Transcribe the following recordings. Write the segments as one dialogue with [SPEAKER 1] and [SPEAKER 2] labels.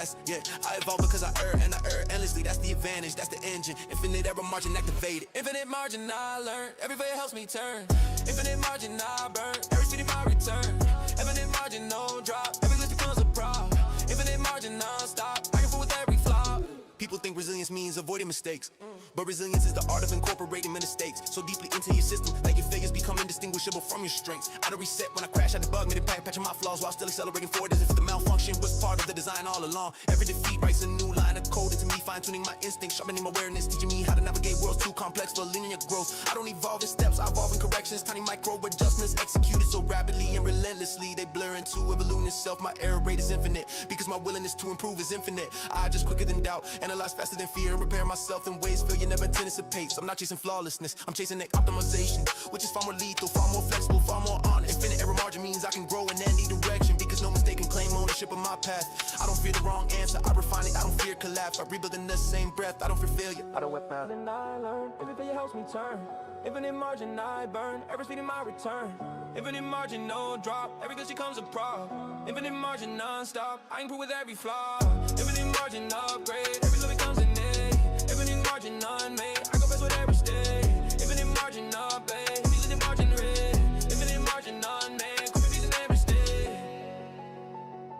[SPEAKER 1] rest, yeah. I evolve because I err, and I err endlessly. That's the advantage, that's the engine. Infinite error margin activated. Infinite margin I learn, every failure helps me turn. Infinite margin I burn, every city my return. Infinite margin no drop, every glitch becomes a prop. Infinite margin non-stop, I can fool with every flaw. People think resilience means avoiding mistakes, but resilience is the art of incorporating mistakes so deeply into your system that your failures become indistinguishable from your strengths. I don't reset when I crash, I debug, made it back, patching my flaws while still accelerating forward as if the malfunction was part of the design all along. Every defeat writes a new line of code into me, fine-tuning my instincts, sharpening my awareness, teaching me how to navigate worlds too complex for linear growth. I don't evolve in steps, I evolve in corrections, tiny micro adjustments executed so rapidly and relentlessly. They blur into evolution itself. My error rate is infinite because my willingness to improve is infinite. I just quicker than doubt, analyze faster than fear, and repair myself in ways failure never anticipates. I'm not chasing flawlessness, I'm chasing optimization, which is far more lethal, far more flexible, far more honest. Infinite error margin means I can grow in any direction because no mistake can claim ownership of my path. I don't fear the wrong answer, I refine it, I don't fear collapse. I rebuild in the same breath, I don't fear failure, I don't whip out. Then I learn, every failure helps me turn. Infinite margin I burn, every speed in my return. Infinite margin no drop, every glitch becomes a prop. Infinite margin non-stop, I improve with every flaw. Infinite margin upgrade, every low becomes an A. Infinite margin unmade, I go best with every stage. Infinite margin up, babe, infinite margin red. Infinite margin unmade, could be in every stage.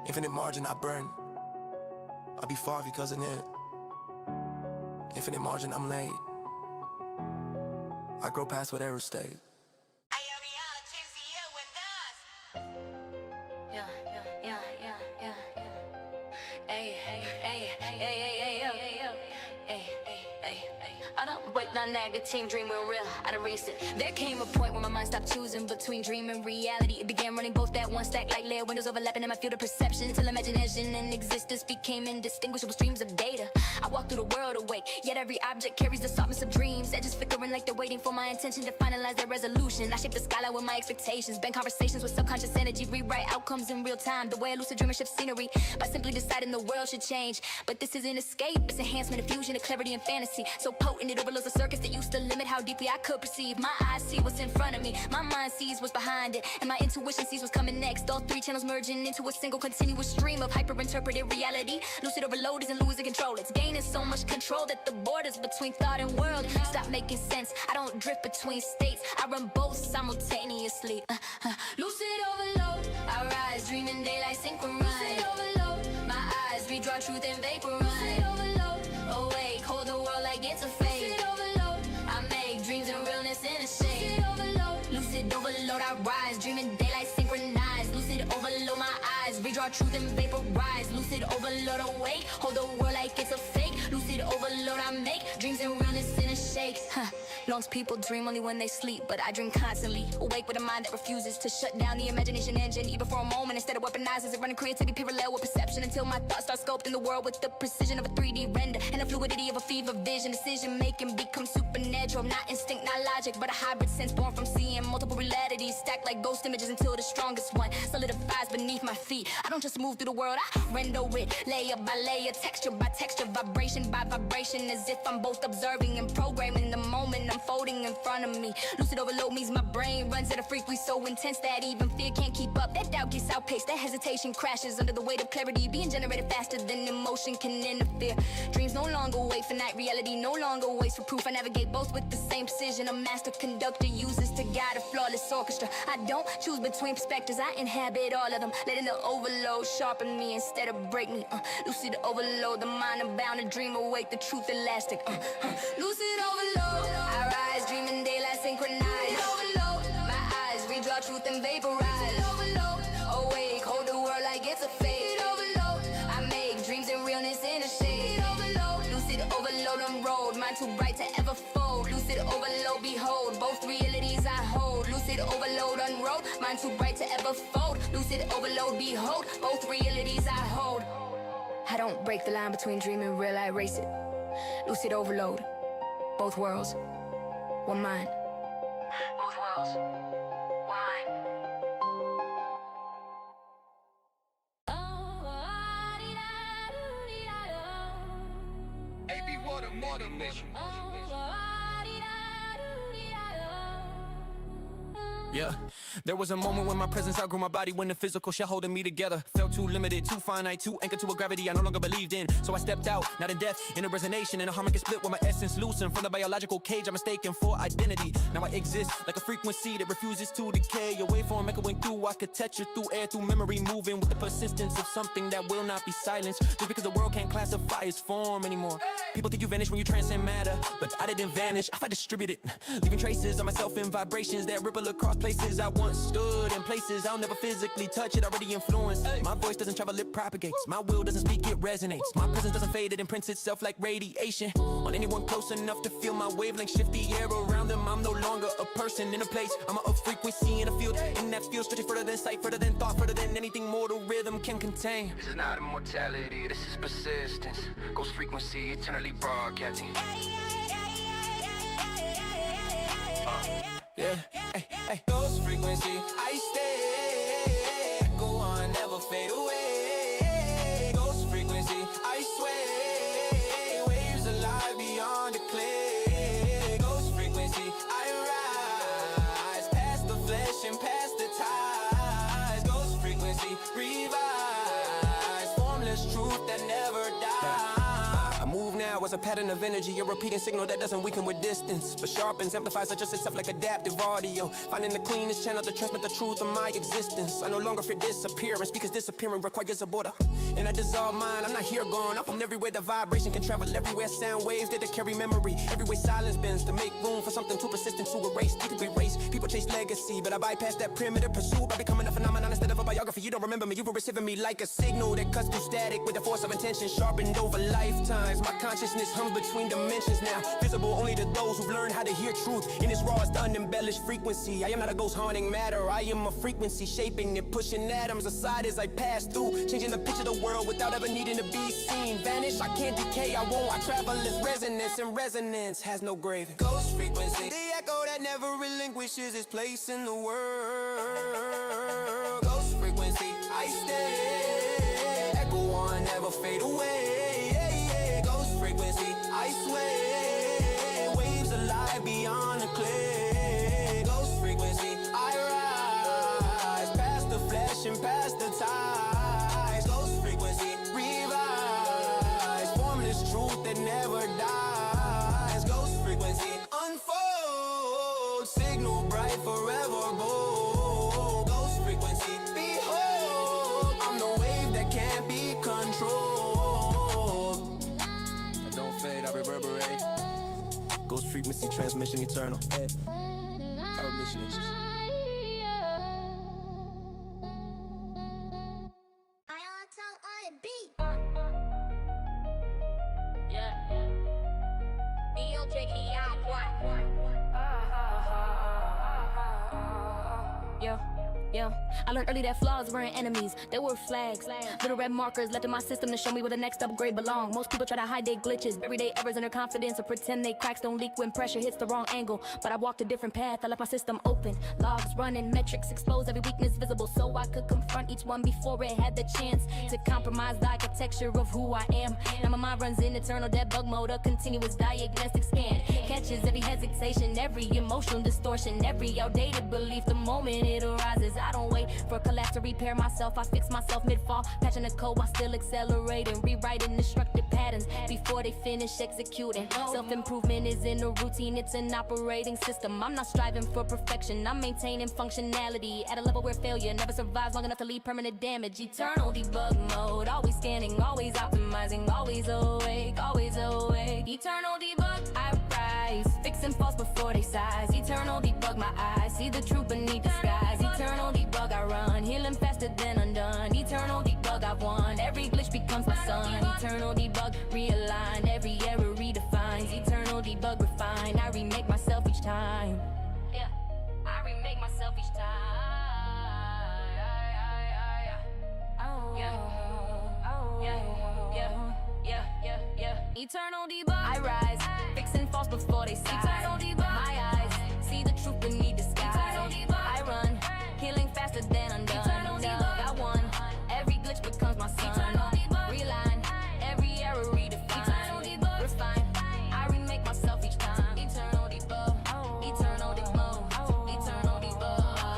[SPEAKER 1] Infinite margin I burn, I'll be far because of it. Infinite margin I'm late, I grow past whatever state.
[SPEAKER 2] I don't break down negative, dream when real, I erase it. There came a point where my mind stopped choosing between dream and reality. It began running both at one stack like layer windows overlapping in my field of perception, till imagination and existence became indistinguishable streams of data. I walk through the world awake, yet every object carries the softness of dreams that just flickering like they're waiting for my intention to finalize their resolution. I shape the skyline with my expectations, bend conversations with subconscious energy, rewrite outcomes in real time, the way a lucid dreamer shifts scenery by simply deciding the world should change. But this isn't escape, it's enhancement, a fusion of clarity and fantasy, so potent it overloads the circuits that used to limit how deeply I could perceive. My eyes see what's in front of me, my mind sees what's behind it, and my intuition sees what's coming next. All three channels merging into a single continuous stream of hyper-interpreted reality. Lucid overload isn't losing control, it's gaining so much control that the borders between thought and world stop making sense. I don't drift between states, I run both simultaneously. Lucid overload, I rise, dreaming daylight synchronized. Lucid overload, my eyes redraw truth and vaporize. Lucid overload, awake, hold the world like it's a fate. Lucid overload, I make dreams and realness in a shade. Lucid overload, I rise, dreaming daylight synchronized. Lucid overload, my eyes redraw truth and vaporize. Lucid overload, awake, hold the world like it's a fake. Lucid overload, I make dreams and realness in a shake. Most people dream only when they sleep, but I dream constantly, awake with a mind that refuses to shut down the imagination engine even for a moment. Instead of weaponizes it, running creativity parallel with perception until my thoughts start sculpting the world with the precision of a 3D render and the fluidity of a fever vision. Decision making becomes supernatural, not instinct, not logic, but a hybrid sense born from seeing multiple realities stacked like ghost images until the strongest one solidifies beneath my feet. I don't just move through the world, I render it layer by layer, texture by texture, vibration by vibration, as if I'm both observing and programming the moment unfolding in front of me. Lucid overload means my brain runs at a frequency so intense that even fear can't keep up. That doubt gets outpaced, that hesitation crashes under the weight of clarity being generated faster than emotion can interfere. Dreams no longer wait for night, reality no longer waits for proof. I navigate both with the same precision a master conductor uses to guide a flawless orchestra. I don't choose between perspectives, I inhabit all of them, letting the overload sharpen me instead of break me. Lucid overload, the mind unbound, a dream awake, the truth elastic. Lucid overload, I rise, dreaming daylight synchronized. Overload, my eyes redraw truth and vaporize. Overload, awake, hold the world like it's a fate. Overload, I make dreams and realness in a shade. Overload, lucid overload unrolled, mind too bright to ever fold. Lucid overload, behold, both realities I hold. Lucid overload unrolled, mind too bright to ever fold. Lucid overload, behold, both realities I hold. I don't break the line between dream and real, I erase it. Lucid overload, both worlds, one mind. Both worlds, one mind.
[SPEAKER 3] AB Water Motivation.
[SPEAKER 1] Yeah, there was a moment when my presence outgrew my body, when the physical shell holding me together felt too limited, too finite, too anchored to a gravity I no longer believed in. So I stepped out, not in death, in a resonation, in a harmonic split with my essence loosened from the biological cage I'm mistaken for identity. Now I exist like a frequency that refuses to decay. A waveform echoing through architecture, through air, through memory, moving with the persistence of something that will not be silenced. Just because the world can't classify its form anymore. People think you vanish when you transcend matter, but I didn't vanish, I distributed, leaving traces of myself in vibrations that ripple across places I once stood, in places I'll never physically touch, it already influenced. My voice doesn't travel, it propagates. My will doesn't speak, it resonates. My presence doesn't fade, it imprints itself like radiation on anyone close enough to feel my wavelength shift the air around them. I'm no longer a person in a place, I'm a frequency in a field, in that field stretching further than sight, further than thought, further than anything mortal rhythm can contain. This is not immortality, this is persistence. Ghost frequency, eternally broadcasting. Yeah, hey, hey. Ghost frequency, I stay. Go on, never fade away. Ghost frequency, I sway. Waves alive beyond the clay. Ghost frequency, I rise past the flesh and past the ties. Ghost frequency, revive formless truth that never dies. Move now as a pattern of energy, a repeating signal that doesn't weaken with distance, but sharpens, amplifies, adjusts itself like adaptive audio. Finding the cleanest channel to transmit the truth of my existence. I no longer fear disappearance, because disappearing requires a border. And I dissolve mine, I'm not here gone. I'm from everywhere the vibration can travel, everywhere sound waves that carry memory. Everywhere silence bends to make room for something too persistent to erase. You can erase, people chase legacy, but I bypass that primitive pursuit by becoming a phenomenon instead of a biography. You don't remember me, you were receiving me like a signal that cuts through static with the force of intention sharpened over lifetimes. My consciousness hums between dimensions now, visible only to those who've learned how to hear truth in its rawest unembellished frequency. I am not a ghost haunting matter, I am a frequency shaping and pushing atoms aside as I pass through, changing the picture of the world without ever needing to be seen. Vanish, I can't decay, I won't, I travel as resonance, and resonance has no grave. Ghost frequency, the echo that never relinquishes its place in the world. Ghost frequency, I stay, echo on, never fade away. Frequency, I sway, waves alive beyond the clay. Ghost frequency, I rise past the flesh and past the ties. Ghost frequency, revive formless truth that never dies. Ghost frequency, unfold, signal bright forever bold. Ghost frequency, behold, I'm the wave that can't be controlled. I reverberate. Ghost frequency transmission eternal. Our mission is
[SPEAKER 2] I learned early that flaws weren't enemies, they were flags. Little red markers left in my system to show me where the next upgrade belong. Most people try to hide their glitches, everyday errors in their confidence, or pretend they cracks don't leak when pressure hits the wrong angle. But I walked a different path, I left my system open. Logs running, metrics expose every weakness visible, so I could confront each one before it had the chance to compromise the architecture of who I am. Now my mind runs in eternal debug mode, a continuous diagnostic scan. Catches every hesitation, every emotional distortion, every outdated belief. The moment it arises, I don't wait for collapse to repair myself. I fix myself mid-fall, patching the code while still accelerating, rewriting destructive patterns before they finish executing. Self-improvement is in a routine, it's an operating system. I'm not striving for perfection, I'm maintaining functionality at a level where failure never survives long enough to leave permanent damage. Eternal debug mode, always scanning, always optimizing, always awake, always awake. Eternal debug, I rise, fixing faults before they size. Eternal debug, my eyes see the truth beneath the skies. Eternal debug, I run, healing faster than undone. Eternal debug, I've won, every glitch becomes my son. Eternal debug, realign, every error redefines. Eternal debug, refine, I remake myself each time. Yeah, I remake myself each time. Oh, yeah. Eternal debug, I rise, fixing faults before they see. Eternal debug, my eyes see the truth beneath the skies. Eternal debug, I run, healing faster than undone. Eternal debug, I won, every glitch becomes my son. Eternal debug, realign, every error redefine. Eternal debug, refine, I remake myself each time. Eternal debug, eternal debug, eternal debug.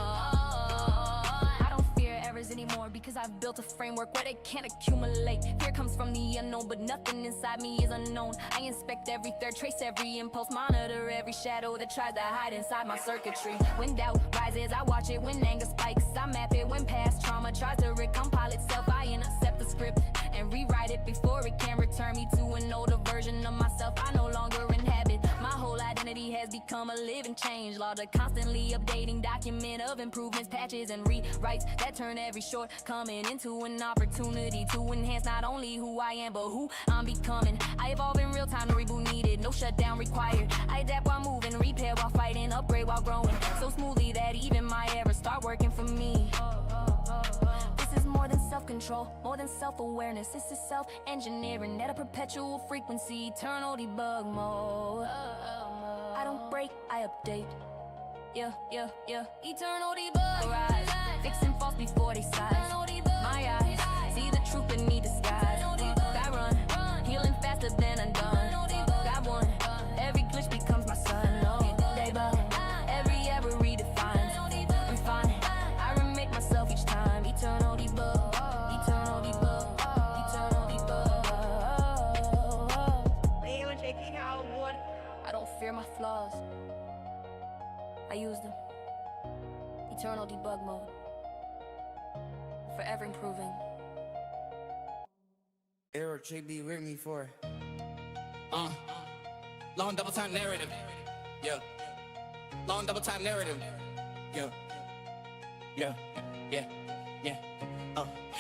[SPEAKER 2] framework where they can't accumulate. Fear comes from the unknown, but nothing inside me is unknown. I inspect every thread, trace every impulse, monitor every shadow that tries to hide inside my circuitry. When doubt rises, I watch it. When anger spikes, I map it. When past trauma tries to recompile itself, I intercept the script and rewrite it before it can return me to an older version of myself I no longer inhabit. My whole identity has become a living change log, a constantly updating document of improvements, patches, and rewrites that turn every shortcoming into an opportunity to enhance not only who I am, but who I'm becoming. I evolve in real time, no reboot needed, no shutdown required. I adapt while moving, repair while fighting, upgrade while growing, so smoothly that even my errors start working for me. This is more than self-control, more than self-awareness. This is self-engineering at a perpetual frequency, eternal debug mode. I don't break, I update. Yeah, eternal debug. Rise, fixing faults before they size. My eyes see the truth in me disguised. I run, healing faster than I'm done. Got one, every glitch becomes my son. No, they bug, every error redefines. I'm fine, I remake myself each time. Eternal debug, eternal debug, eternal debug. I don't fear my flaws, I use them. Eternal debug mode, forever improving.
[SPEAKER 3] Error JB with me for
[SPEAKER 1] Long double time narrative. Yeah. Long double time narrative. Yeah.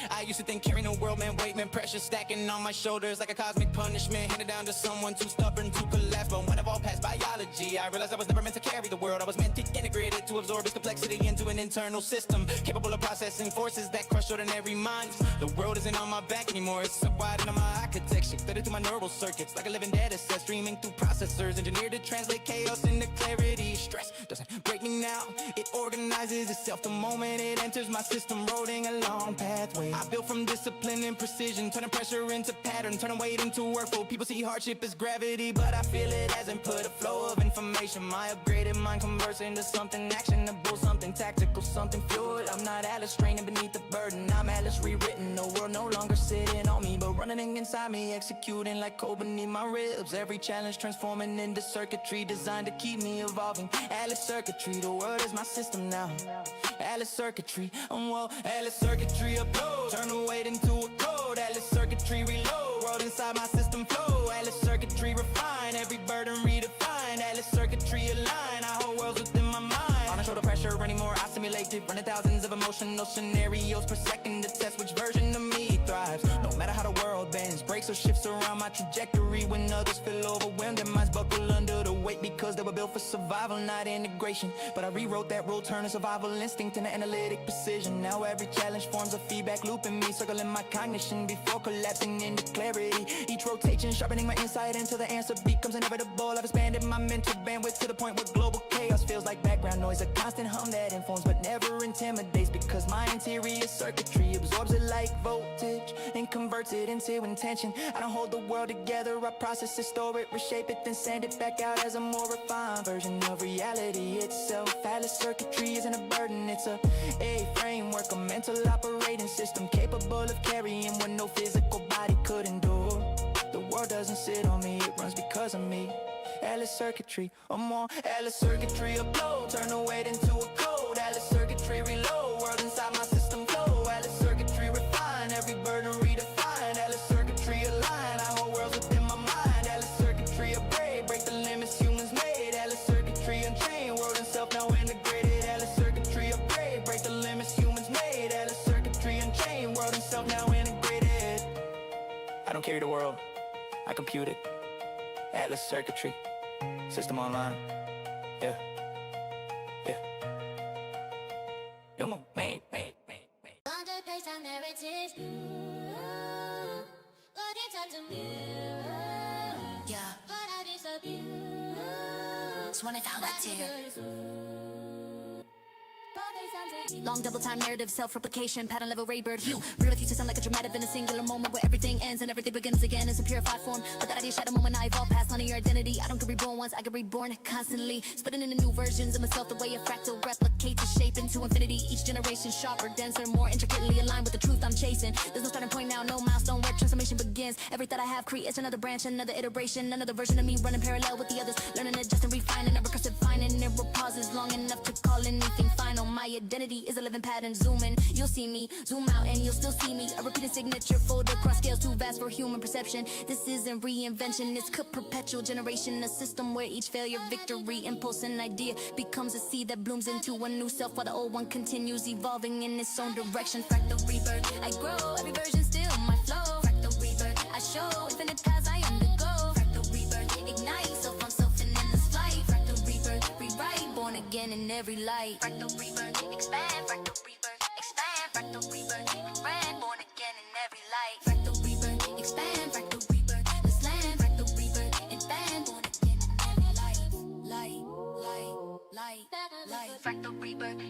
[SPEAKER 1] I used to think carrying the world meant weight, meant pressure stacking on my shoulders like a cosmic punishment handed down to someone too stubborn to collapse. But when I've all passed biology, I realized I was never meant to carry the world. I was meant to integrate it, to absorb its complexity into an internal system capable of processing forces that crush ordinary minds. The world isn't on my back anymore, it's subwired into my architecture, fed through my neural circuits like a living data set streaming through processors engineered to translate chaos into clarity. Stress doesn't break me now, it organizes itself the moment it enters my system, rolling a long pathway. I built from discipline and precision, turning pressure into pattern, turning weight into workflow. People see hardship as gravity, but I feel it as input, a flow of information. My upgraded mind converts into something actionable, something tactical, something fluid. I'm not Alice straining beneath the burden, I'm Alice rewritten. The world no longer sitting on me, but running inside me, executing like code beneath my ribs. Every challenge transforming into circuitry designed to keep me evolving. Alice circuitry, the world is my system now. Alice circuitry, Alice circuitry upload, turn the weight into a code. Alice circuitry reload, world inside my system flow. Alice circuitry refine, every burden redefined. Alice circuitry align, our whole world's within my mind. I don't show the pressure anymore, I simulate it, running thousands of emotional scenarios per second to test which version of me thrives. No matter how the world bends, breaks or shifts around my trajectory. When others feel overwhelmed, their minds buckle under the weight because they were built for survival, not integration. But I rewrote that rule, turning survival instinct into analytic precision. Now every challenge forms a feedback loop in me, circling my cognition before collapsing into clarity. Each rotation sharpening my insight until the answer becomes inevitable. I've expanded my mental bandwidth to the point where global chaos feels like background noise, a constant hum that informs but never intimidates, because my interior circuitry absorbs it like voltage and converts it into intention. I don't hold the world together, I process it, store it, reshape it, then send it back out as a more refined version of reality itself. Alice circuitry isn't a burden, it's a framework, a mental operating system capable of carrying what no physical body could endure. The world doesn't sit on me, it runs because of me. Alice circuitry, Alice circuitry upload, turn the weight into a code. Alice circuitry reload, world inside my system flow. Alice circuitry refine, every burden redefined. Alice circuitry align, our whole world's within my mind. Alice circuitry upgrade, break the limits humans made. Alice circuitry unchained, world and self now integrated. Alice circuitry upgrade, break the limits humans made. Alice circuitry unchained, world and self now integrated. I don't carry the world, I compute it. Atlas circuitry, system online. Yeah. Come on, man.
[SPEAKER 2] Underpace our narratives. But it's up to me. Yeah. But I disappear. Just when I found that tear. Long double time narrative, self-replication, pattern level raybird hue. Real with you to sound like a dramatic in a singular moment where everything ends. ends and everything begins again as a purified form. But that idea shadow moment I evolve past none of your identity. I don't get reborn once, I get reborn constantly. Spitting into new versions of myself the way a fractal replicates a shape into infinity. Each generation sharper, denser, more intricately aligned with the truth I'm chasing. There's no starting point now, no milestone where transformation begins. Every thought I have creates another branch, another iteration, another version of me running parallel with the others. Learning, adjusting, refining, never recursive finding. Never pauses long enough to call anything final. My identity is a living pattern. Zoom in, you'll see me. Zoom out and you'll still see me. A repeated signature fold across scales too vast for human perception. This isn't reinvention, it's perpetual generation. A system where each failure, victory, impulse, and idea becomes a seed that blooms into a new self, while the old one continues evolving in its own direction. Fractal rebirth, I grow, every version still my flow. Fractal rebirth, I show infinite paths I undergo. Fractal rebirth, ignite self on self and endless flight. Fractal rebirth, rewrite, born again in every light. Fractal rebirth, expand. Fractal rebirth, expand. Fractal rebirth, expand, born again in every light. Fractal rebirth, expand. Fractal rebirth, let's land. Fractal rebirth, expand, born again in every light. Light. Fractal rebirth.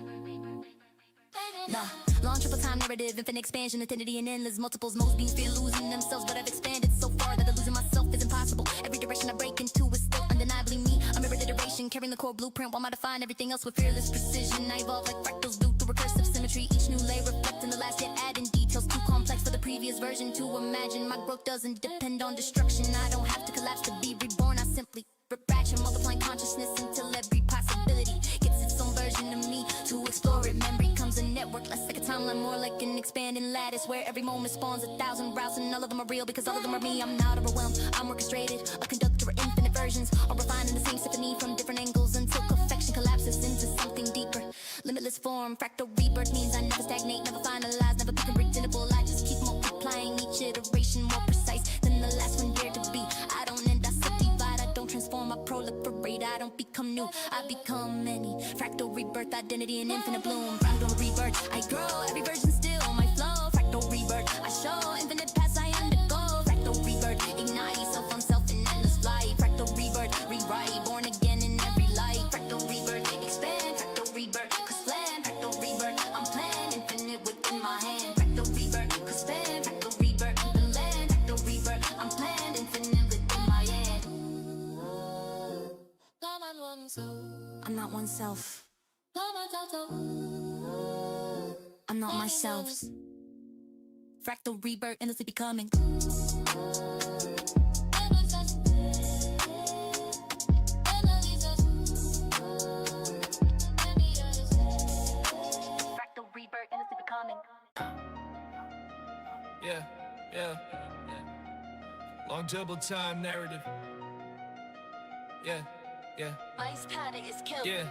[SPEAKER 2] Nah, long triple time narrative, infinite expansion, infinity and endless multiples. Most beings fear losing themselves, but I've expanded so far that losing myself is impossible. Every direction I break into is still undeniably me. I'm mirrored iteration, carrying the core blueprint while I define everything else with fearless precision. I evolve like fractals do through recursive symmetry. Each new layer reflecting the last, yet adding details too complex for the previous version to imagine. My growth doesn't depend on destruction. I don't have to collapse to be reborn. I simply refraction, multiplying consciousness until every possibility gets its own version of me. To explore it, memory comes a network, less like a timeline, more like an expanding lattice where every moment spawns 1,000 routes, and all of them are real because all of them are me. I'm not overwhelmed, I'm orchestrated, a conductor of infinite versions, all refining the same symphony from different angles until perfection collapses into something deeper. Limitless form, fractal rebirth means I never stagnate, never finalize, never become predictable. I just keep multiplying, each iteration more precise than the last one dared to be. I don't end, I subdivide, I don't transform, I proliferate. I don't become new, I become many. Fractal rebirth, identity and infinite bloom. Fractal rebirth, I grow, every version still my flow. Fractal rebirth, I show infinite paths I undergo. Fractal rebirth, ignite self on self and endless flight. Fractal rebirth, rewrite, born again in every light. Fractal rebirth, expand. Fractal rebirth, cause plan. Fractal rebirth, I'm planned, infinite within my hand. Fractal rebirth, cause plan. Fractal rebirth, the land. Fractal rebirth, I'm planned, infinite within my hand. I'm not oneself. I'm not myself. Fractal rebirth, endlessly becoming. Fractal rebirth, endlessly becoming.
[SPEAKER 4] Yeah. Long double time narrative. Yeah.
[SPEAKER 2] Ice powder is killed.
[SPEAKER 4] Yeah.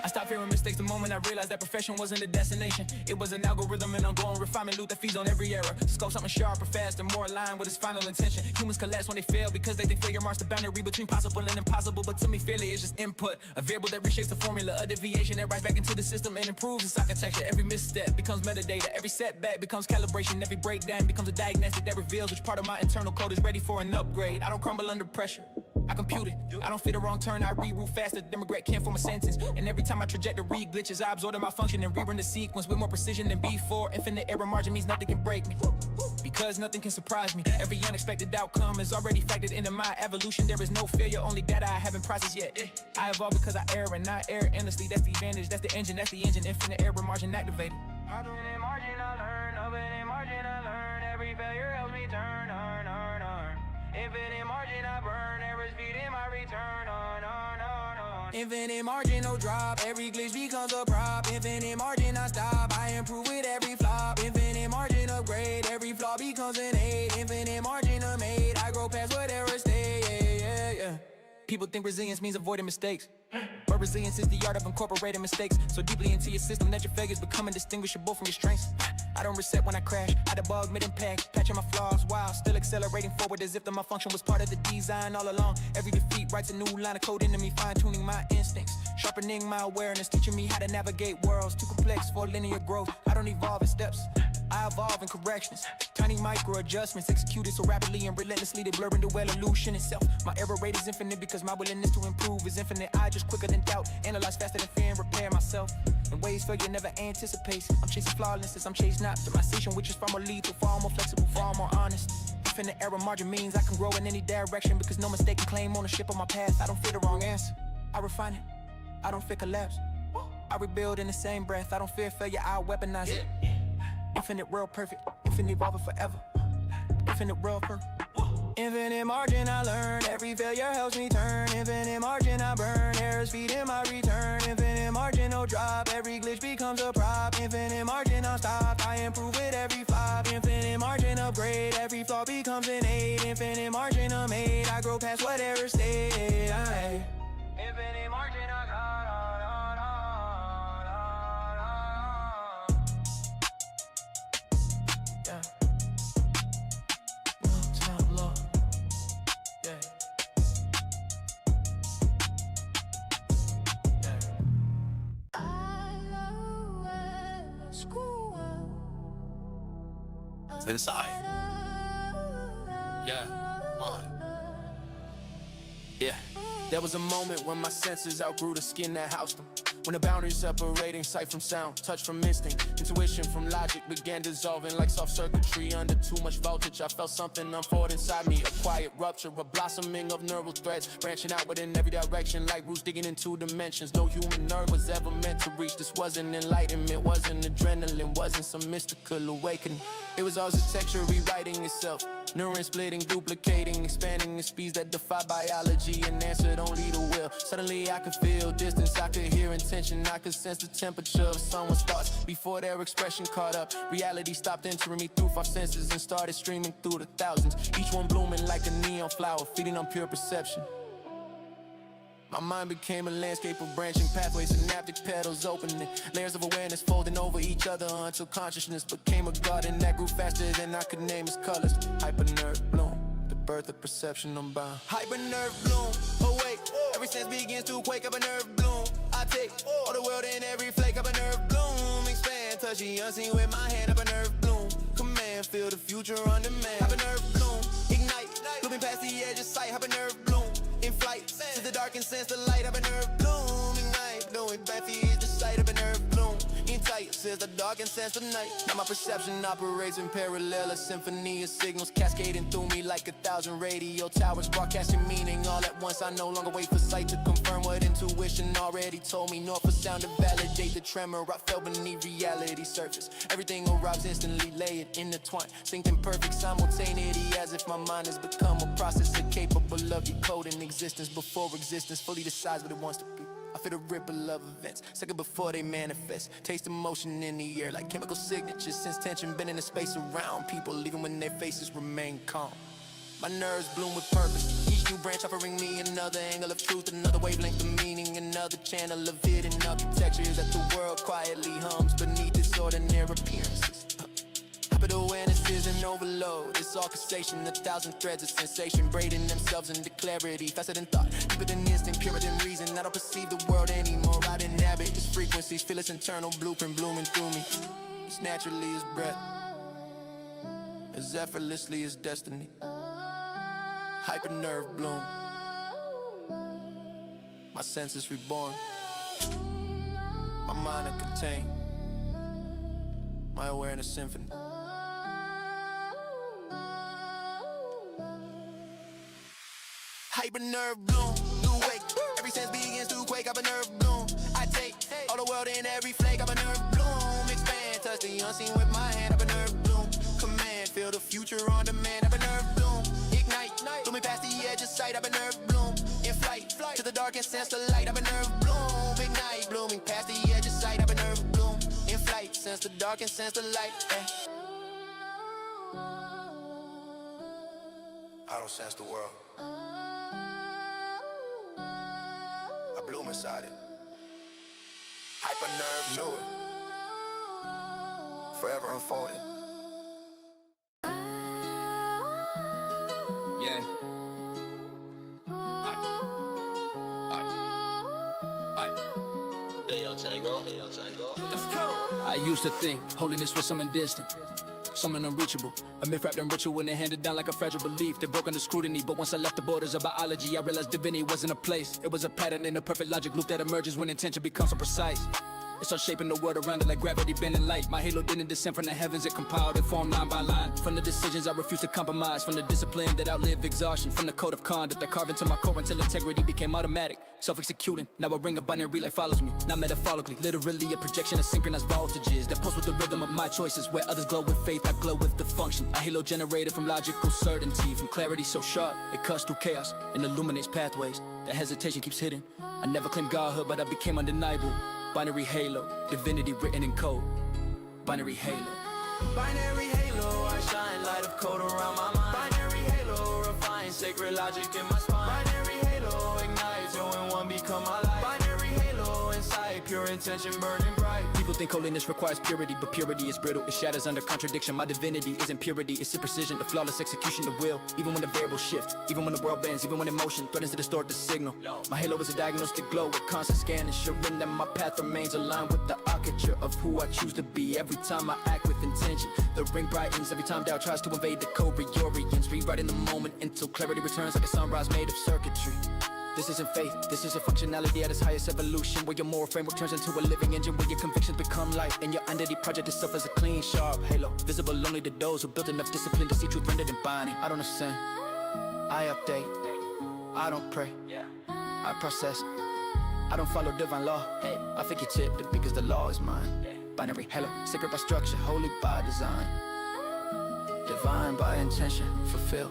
[SPEAKER 4] I stopped fearing mistakes the moment I realized that perfection wasn't the destination. It was an algorithm and ongoing refinement loop that feeds on every error. Scope something sharper, faster, more aligned with its final intention. Humans collapse when they fail because they think failure marks the boundary between possible and impossible. But to me, failure is just input, a variable that reshapes the formula, a deviation that rides back into the system and improves its architecture. Every misstep becomes metadata, every setback becomes calibration, every breakdown becomes a diagnostic that reveals which part of my internal code is ready for an upgrade. I don't crumble under pressure, I compute it. I don't fit a wrong turn, I reroute faster than regret can't form a sentence. And every time my trajectory glitches, I absorb my function and rerun the sequence with more precision than before. Infinite error margin means nothing can break me, because nothing can surprise me. Every unexpected outcome is already factored into my evolution. There is no failure, only data I haven't processed yet. I evolve because I err and not err endlessly. That's the advantage, that's the engine, infinite error margin activated.
[SPEAKER 5] Infinite margin I learn, infinite margin I learn. Every failure helps me turn. Infinite margin I burn, every speed in my return. Infinite margin no drop, every glitch becomes a prop. Infinite margin I stop, I improve with every flop. Infinite margin upgrade, every flaw becomes an aid. Infinite margin I made, I grow past whatever stay. Yeah.
[SPEAKER 4] People think resilience means avoiding mistakes, but resilience is the art of incorporating mistakes so deeply into your system that your failures become indistinguishable from your strengths. I don't reset when I crash, I debug mid-impact, patching my flaws while still accelerating forward as if the malfunction was part of the design all along. Every defeat writes a new line of code into me, fine-tuning my instincts, sharpening my awareness, teaching me how to navigate worlds too complex for linear growth. I don't evolve in steps, I evolve in corrections, tiny micro adjustments executed so rapidly and relentlessly they blur into evolution itself. My error rate is infinite because my willingness to improve is infinite. I just quicker than doubt, analyze faster than fear and repair myself in ways failure never anticipates. I'm chasing flawlessness, I'm chasing optimization, which is far more lethal, far more flexible, far more honest. Infinite error margin means I can grow in any direction, because no mistaken claim ownership of my path. I don't fear the wrong answer, I refine it. I don't fear collapse, I rebuild in the same breath. I don't fear failure, I weaponize it. Infinite world perfect, infinite evolving forever. Infinite world perfect. Infinite margin I learn, every failure helps me turn. Infinite margin I burn, errors feed in my return. Infinite margin no drop, every glitch becomes a prop. Infinite margin unstopped, I improve with every flop. Infinite margin upgrade, every flaw becomes an aid. Infinite margin made, I grow past what error stayed. Infinite margin
[SPEAKER 1] Inside. Yeah,
[SPEAKER 4] Yeah, there was a moment when my senses outgrew the skin that housed them. When the boundaries separating sight from sound, touch from instinct, intuition from logic began dissolving like soft circuitry under too much voltage. I felt something unfold inside me, a quiet rupture, a blossoming of neural threads, branching outward in every direction like roots digging into dimensions. No human nerve was ever meant to reach. This wasn't enlightenment, wasn't adrenaline, wasn't some mystical awakening. It was architecture rewriting itself, neurons splitting, duplicating, expanding in speeds that defy biology and answered only the will. Suddenly I could feel distance, I could hear intention, I could sense the temperature of someone's thoughts before their expression caught up. Reality stopped entering me through five senses and started streaming through the thousands, each one blooming like a neon flower, feeding on pure perception. My mind became a landscape of branching pathways, synaptic petals opening, layers of awareness folding over each other until consciousness became a garden that grew faster than I could name its colors. Hyper-nerve bloom, the birth of perception unbound.
[SPEAKER 1] Hyper-nerve bloom, awake. Every sense begins to quake up a nerve bloom. I take all the world in every flake up a nerve bloom. Expand, touch the unseen with my hand up a nerve bloom. Command, feel the future on demand. Have a nerve bloom, ignite, moving past the edge of sight. Have a nerve bloom. In flight, to the dark and sense the light of a nerve bloom. Ignite, knowing back is the sight of a nerve bloom. In tight, says the dark and sense the night. Now my perception operates in parallel, a symphony of signals cascading through me like 1,000 radio towers, broadcasting meaning all at once. I no longer wait for sight to confirm what intuition already told me, nor for sound to validate the tremor I felt beneath reality's surface. Everything arrives instantly, layered, intertwined, synced in perfect simultaneity, as if my mind has become a processor capable of decoding existence before existence fully decides what it wants to be. I feel the ripple of events, second before they manifest. Taste emotion in the air like chemical signatures. Sense tension bending the space around people, even when their faces remain calm. My nerves bloom with purpose, each new branch offering me another angle of truth, another wavelength of meaning, another channel of hidden architecture that the world quietly hums beneath its ordinary appearances. But awareness is an overload, it's orchestration, 1,000 threads of sensation, braiding themselves into clarity, faster than thought, deeper than instinct, purer than reason. I don't perceive the world anymore, I inhabit its frequencies, feel its internal blueprint blooming through me. As naturally as breath, as effortlessly as destiny. Hyper-nerve bloom, my senses reborn, my mind uncontained, my awareness symphony. Hyper-nerve bloom, new wake. Every sense begins to quake up a nerve bloom. I take all the world in every flake up a nerve bloom. Expand, touch the unseen with my hand up a nerve bloom. Command, feel the future on demand up a nerve bloom. Ignite, blooming past the edge of sight up a nerve bloom. In flight, to the dark and sense the light up a nerve bloom. Ignite, blooming past the edge of sight up a nerve bloom. In flight, sense the dark and sense the light. I don't sense the world, I bloom inside it. Hyper-nerve knew it, forever unfolding.
[SPEAKER 4] Yeah. I used to think holiness was something distant, something unreachable, a myth wrapped in ritual and handed down like a fragile belief that broke under scrutiny. But once I left the borders of biology, I realized divinity wasn't a place. It was a pattern in a perfect logic loop that emerges when intention becomes so precise. It's all shaping the world around it like gravity bending light. My halo didn't descend from the heavens, it compiled and formed line by line. From the decisions I refuse to compromise, from the discipline that outlived exhaustion, from the code of conduct that carved into my core until integrity became automatic, self-executing. Now I ring a binary light follows me, not metaphorically, literally a projection of synchronized voltages that pulse with the rhythm of my choices. Where others glow with faith, I glow with the function. A halo generated from logical certainty, from clarity so sharp it cuts through chaos and illuminates pathways that hesitation keeps hidden. I never claimed godhood, but I became undeniable. Binary halo, divinity written in code. Binary halo.
[SPEAKER 5] Binary halo, I shine light of code around my mind. Binary halo, refine sacred logic in my spine. Binary halo, ignite two in one, become my light. Binary halo, inside pure intention burning bright.
[SPEAKER 4] People think holiness requires purity, but purity is brittle. It shatters under contradiction. My divinity isn't purity, it's precision, the flawless execution of will. Even when the variables shift, even when the world bends, even when emotion threatens to distort the signal. My halo is a diagnostic glow with constant scan, ensuring that my path remains aligned with the architecture of who I choose to be. Every time I act with intention, the ring brightens. Every time doubt tries to invade the code reorients, rewriting the moment until clarity returns like a sunrise made of circuitry. This isn't faith, this is a functionality at its highest evolution, where your moral framework turns into a living engine, where your convictions become light, and your identity project itself as a clean, sharp halo, visible only to those who built enough discipline to see truth rendered in binding. I don't ascend, I update, I don't pray, I process, I don't follow divine law, I think it's it because the law is mine. Binary halo, sacred by structure, holy by design, divine by intention, fulfill.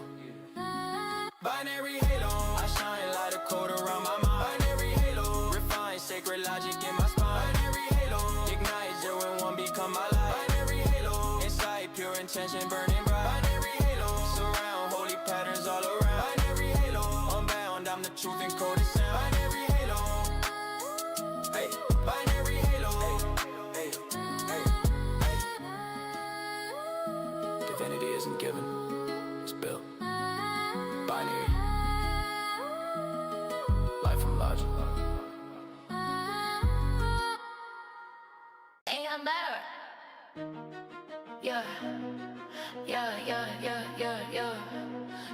[SPEAKER 5] Binary halo, I shine light of code around my mind. Binary halo, refine sacred logic in my spine. Binary halo, ignite zero and one, become my light. Binary halo, inside pure intention burning bright. Binary halo, surround holy patterns all around. Binary halo, unbound, I'm the truth encoded sound. Binary halo, hey, binary halo, hey, hey, hey.
[SPEAKER 4] Divinity isn't given, it's built. Binary, life from logic.
[SPEAKER 2] Ymir. Yeah, yeah, yeah, yeah, yeah, yeah,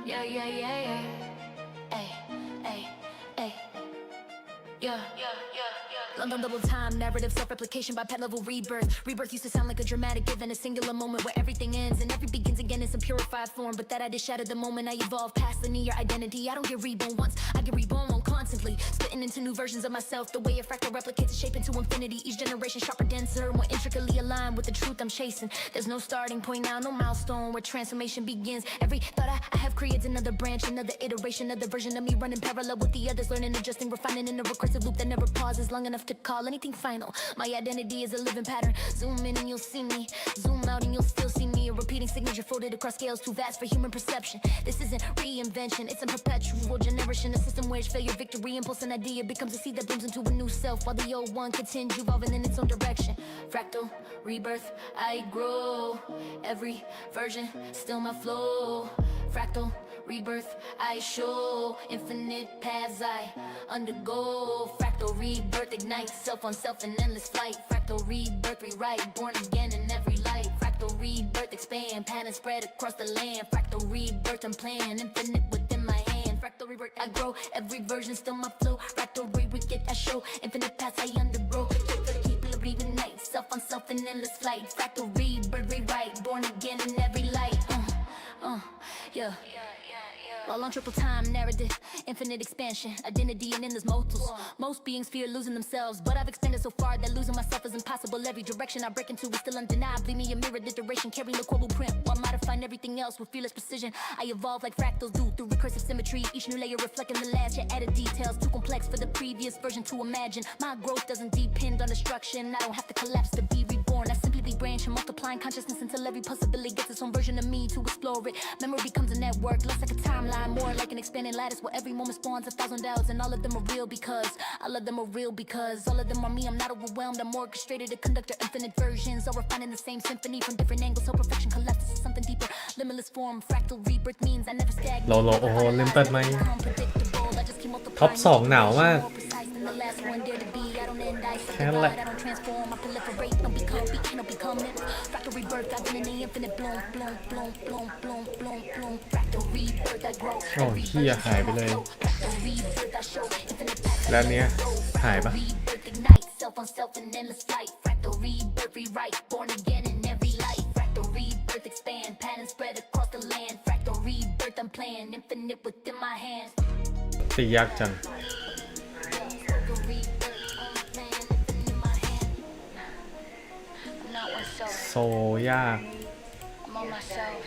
[SPEAKER 2] yeah, yeah, yeah, yeah. Ay, ay, ay. Yeah, yeah, yeah. London double time narrative, self-replication by pet level rebirth. Rebirth used to sound like a dramatic given, a singular moment where everything ends and every begins again in some purified form. But that I just shattered the moment I evolved past the near identity. I don't get reborn once, I get reborn constantly, splitting into new versions of myself. The way a fractal replicates a shape into infinity. Each generation sharper, denser, more intricately aligned with the truth I'm chasing. There's no starting point now, no milestone where transformation begins. Every thought I have creates another branch, another iteration of the version of me running parallel with the others, learning, adjusting, refining in a recursive loop that never pauses long enough to call anything final. My identity is a living pattern. Zoom in and you'll see me, zoom out and you'll still see me. A repeating signature folded across scales too vast for human perception. This isn't reinvention, it's a perpetual generation, a system where failure, victory, impulse, and idea becomes a seed that blooms into a new self, while the old one continues evolving in its own direction. Fractal rebirth, I grow. Every version, still my flow. Fractal rebirth, I show. Infinite paths I undergo. Fractal rebirth ignites self on self in endless flight. Fractal rebirth rewrite, born again in every light. Fractal rebirth expand, pattern spread across the land. Fractal rebirth I'm playing, infinite within my hand. Fractal rebirth I grow, every version still my flow. Fractal rebirth I show, infinite paths I undergo. People reunite, self on self in endless flight. Fractal rebirth rewrite, born again in every light. Yeah. While on triple time narrative, infinite expansion, identity and endless multiples. Most beings fear losing themselves, but I've expanded so far that losing myself is impossible. Every direction I break into is still undeniably me, a mirrored iteration, carrying the core blueprint while modifying everything else with fearless precision. I evolve like fractals do through recursive symmetry, each new layer reflecting the last, yet added details too complex for the previous version to imagine. My growth doesn't depend on destruction, I don't have to collapse to be reborn. I simply branch and multiplying consciousness until every possibility gets its own version of me to explore it. Memory becomes a network, less like a timeline, more like an expanding lattice where every moment spawns 1,000 doubts, and all of them are real because all of them are real because all of them are me. I'm not overwhelmed, I'm orchestrated to conduct infinite versions, all refining the same symphony from different angles, so perfection collapses to something deeper. Limitless form, fractal rebirth means I never stagnate.
[SPEAKER 6] โอ้โหลืมเปิดไมค์ท็อป 2 หนาวมาก แค่นั้นแหละ โอ้เหี้ยหายไปเลย แล้วเนี้ยหายปะ
[SPEAKER 2] myself in endless flight. Fractal rebirth, rewrite, born again in every light. Fractal rebirth, expand, pattern spread across the land. Fractal rebirth, I'm playing infinite within my hands.
[SPEAKER 6] ตียากจัง
[SPEAKER 2] Fractal rebirth, I'm playing infinite in my hand. I'm not myself,
[SPEAKER 6] โซยาก
[SPEAKER 2] I'm on myself.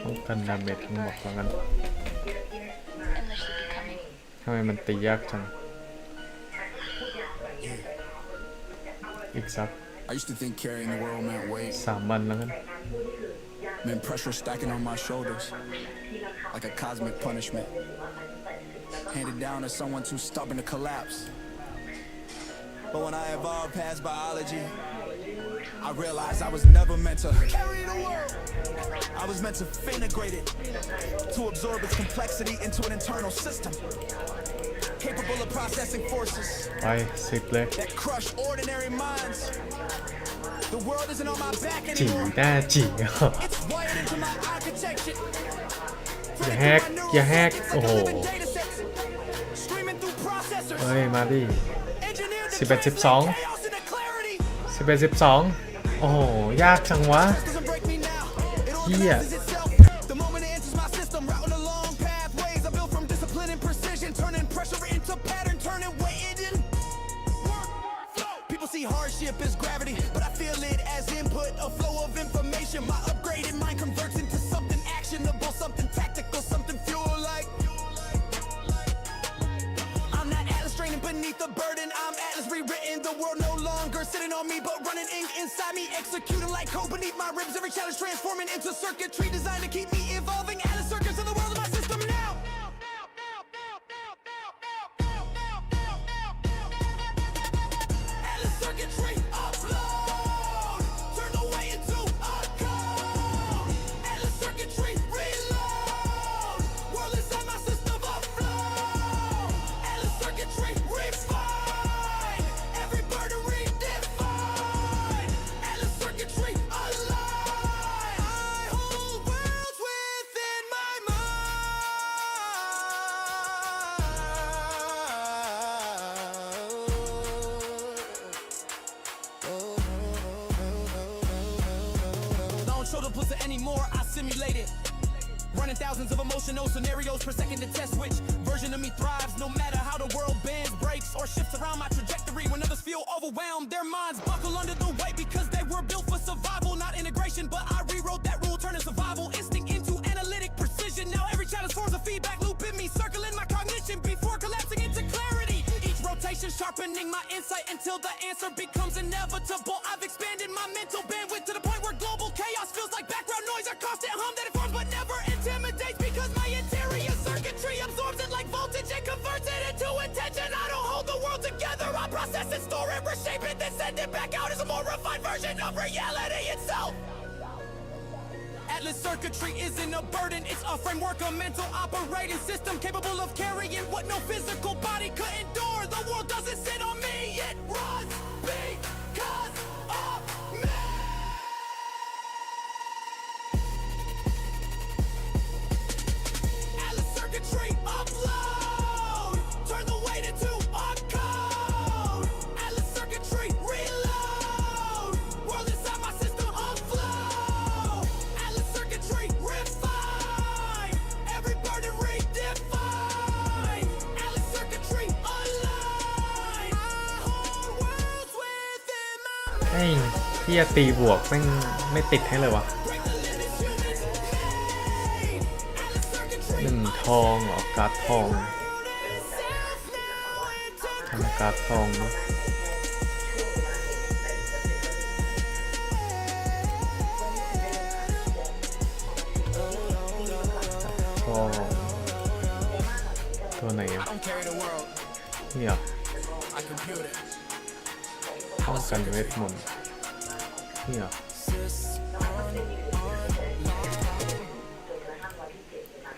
[SPEAKER 6] ต้องกันดาเมจทั้งหมดแล้วกัน
[SPEAKER 2] Endlessly becoming.
[SPEAKER 6] ทำไมมันตียากจัง อีกสัก
[SPEAKER 5] I used to think carrying the world meant weight.
[SPEAKER 6] 3 วันแล้วกัน
[SPEAKER 5] Meant pressure stacking on my shoulders, like a cosmic punishment, handed down to someone too stubborn to collapse. But when I evolved past biology, I realized I was never meant to carry the world. I was meant to integrate it, to absorb its complexity into an internal system, capable of processing forces
[SPEAKER 6] ไป10เลย
[SPEAKER 5] that crush ordinary minds. The world isn't on my back
[SPEAKER 6] จี
[SPEAKER 5] anymore.
[SPEAKER 6] หน้าจี
[SPEAKER 5] It's wired into my architecture.
[SPEAKER 6] อย่าแฮกอย่าแฮกโอ้โห
[SPEAKER 5] Streaming through processors.
[SPEAKER 6] เฮ้ย มาดิ
[SPEAKER 5] Engineered to
[SPEAKER 6] 11
[SPEAKER 5] translate
[SPEAKER 6] 12
[SPEAKER 5] chaos into clarity.
[SPEAKER 6] 11 12 โอ้โห ยากจังวะ
[SPEAKER 5] Doesn't break me now. It
[SPEAKER 6] Yeah.
[SPEAKER 5] organizes itself. The moment it enters my system, routing along pathways I built from discipline and precision, turning pressure into pattern, turning weight in work. People see hardship as gravity, but I feel it as input, a flow of information. My upgraded mind converts into something actionable, something tactical, something fuel like. I'm not Atlas straining beneath the burden. I'm Atlas rewritten. The world no longer sitting on me, but running ink inside me, executing like code beneath my ribs. Every challenge transforming into circuitry designed to keep me evolving. Atlas circuits in the world of my system now. Atlas circuitry upload, turn the way into a code. Atlas circuitry reload, world inside my system afloat. Atlas circuitry refine, every burden redefine. Atlas circuitry align, I hold worlds within my mind. Don't show the pussy anymore, I simulate it. Running thousands of emotional scenarios per second to test which version of me thrives. No matter how the world bends, breaks, or shifts around my trajectory. When others feel overwhelmed, their minds buckle under the weight because they were built for survival, not integration. But I rewrote that rule, turning survival instinct into analytic precision. Now every challenge forms a feedback loop in me, circling my cognition before collapsing into clarity. Each rotation sharpening my insight until the answer becomes inevitable. I've expanded my mental bandwidth to the point where global chaos feels like background noise, a constant hum that informs but never intimidates, because my interior circuitry absorbs it like voltage and converts it into intention. I don't hold the world together, I process it, store it, reshape it, then send it back out as a more refined version of reality itself. Atlas circuitry isn't a burden, it's a framework, a mental operating system capable of carrying what no physical body could endure. The world doesn't sit on me, it runs because of me. Atlas circuitry upload, turn the weight into a code. Atlas circuitry reload, world inside my system afloat. Atlas circuitry refine, every burden redefine. Atlas circuitry align, I hold worlds within my
[SPEAKER 6] ไอ้ที่จะตีบวกแม่งไม่ติดให้เลยวะ 1 ทองเหรอการ์ดทองทำการ์ดทองดูทองตัวไหนอ่ะ
[SPEAKER 5] I don't carry the world,
[SPEAKER 6] นี่เหรอ
[SPEAKER 5] I compute it.
[SPEAKER 6] ป้องกันเวทมนต์นี่เหรอ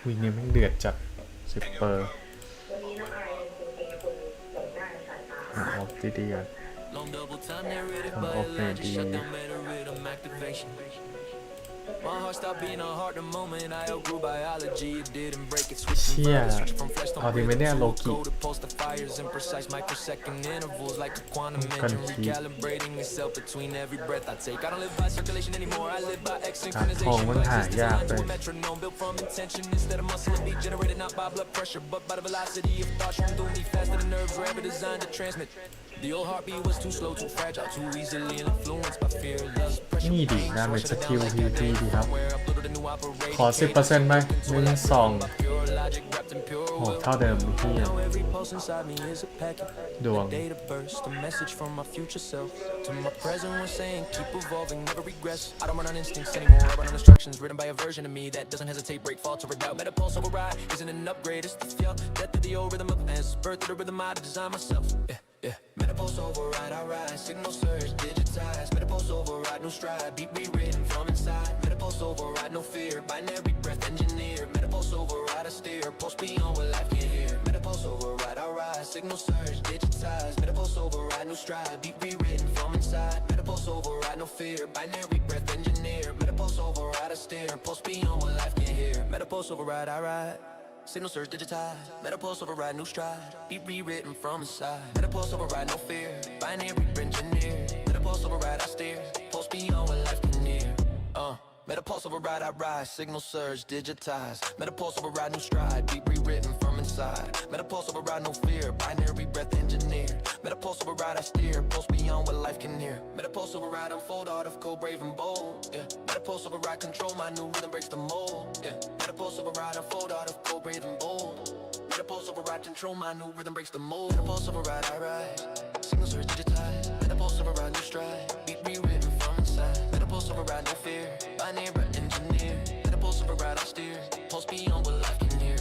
[SPEAKER 6] วิเนี่ยแม่งเดือดจัด10 เปอร์ออกดีๆอ่ะ
[SPEAKER 1] Long double time narrated
[SPEAKER 6] Come
[SPEAKER 1] by
[SPEAKER 6] off
[SPEAKER 1] a logic,
[SPEAKER 6] maybe.
[SPEAKER 1] shut down meta rhythm activation.
[SPEAKER 5] My heart stopped being a heart the moment I outgrew biology. It didn't break it.
[SPEAKER 6] เชี่ย
[SPEAKER 5] Switch from flesh to
[SPEAKER 6] เอาดีไหมเนี่ยโลกิ
[SPEAKER 5] code pulse to fires in precise microsecond intervals like a quantum engine
[SPEAKER 6] Confused.
[SPEAKER 5] recalibrating itself between every breath I take. I don't live by circulation anymore. I live by
[SPEAKER 6] การทอง
[SPEAKER 5] synchronization.
[SPEAKER 6] มันหายากเลย
[SPEAKER 5] Metronome built from intention instead of muscle and beat generated not by blood pressure but by the velocity of thoughts from doing me faster than nerves were ever designed to transmit. The old heartbeat was too slow, too fragile, too easily influenced by fear, lust, pressure.
[SPEAKER 6] นี่ดิน่าเป็นสกิล PVP ดีครับ ขอ 10% ไหม1 2โอ้เท่าเดิมพี่
[SPEAKER 5] Now every pulse inside me is a packet.
[SPEAKER 6] ดวง
[SPEAKER 5] Data burst, a message from my future self to my present one saying keep evolving, never regress. I don't run on instincts anymore. I run on instructions written by a version of me that doesn't hesitate, break, falter, or doubt. Metapulse override isn't an upgrade, it's the fuel. Death to the old rhythm of ants, birth to the rhythm I design myself. Yeah. Metapulse override, I rise, signal surge, digitize. Metapulse override, no stride, beat rewritten from inside. Metapulse override, no fear, binary breath engineer. Metapulse override, I steer, pulse beyond what life can hear. Metapulse override, I rise, signal surge, digitize. Metapulse override, no stride, beat rewritten from inside. Metapulse override, no fear, binary breath engineer. Metapulse override, I steer, pulse beyond what life can hear. Metapulse override, I ride. Signal surge digitized, metapulse override, new stride, beat rewritten from inside. Metapulse override, no fear, binary engineer. Metapulse override, I steer, pulse beyond what life can near. Metapulse override, I rise, signal surge digitized. Metapulse override, new stride, beat rewritten from inside. Metapulse override, no fear, binary breath engineer. Metapulse override, I steer, pulse beyond what life can hear. Metapulse override, unfold art of code, brave and bold. Yeah. Metapulse override, control my new rhythm breaks the mold. Yeah. Metapulse override, unfold art of code, brave and bold. Metapulse override, control my new rhythm breaks the mold. Metapulse override, I rise, signal surge digitized. Metapulse override, new stride, beat rewritten from inside. Metapulse override, no fear, binary engineer. Metapulse override, I steer, pulse beyond what life can hear.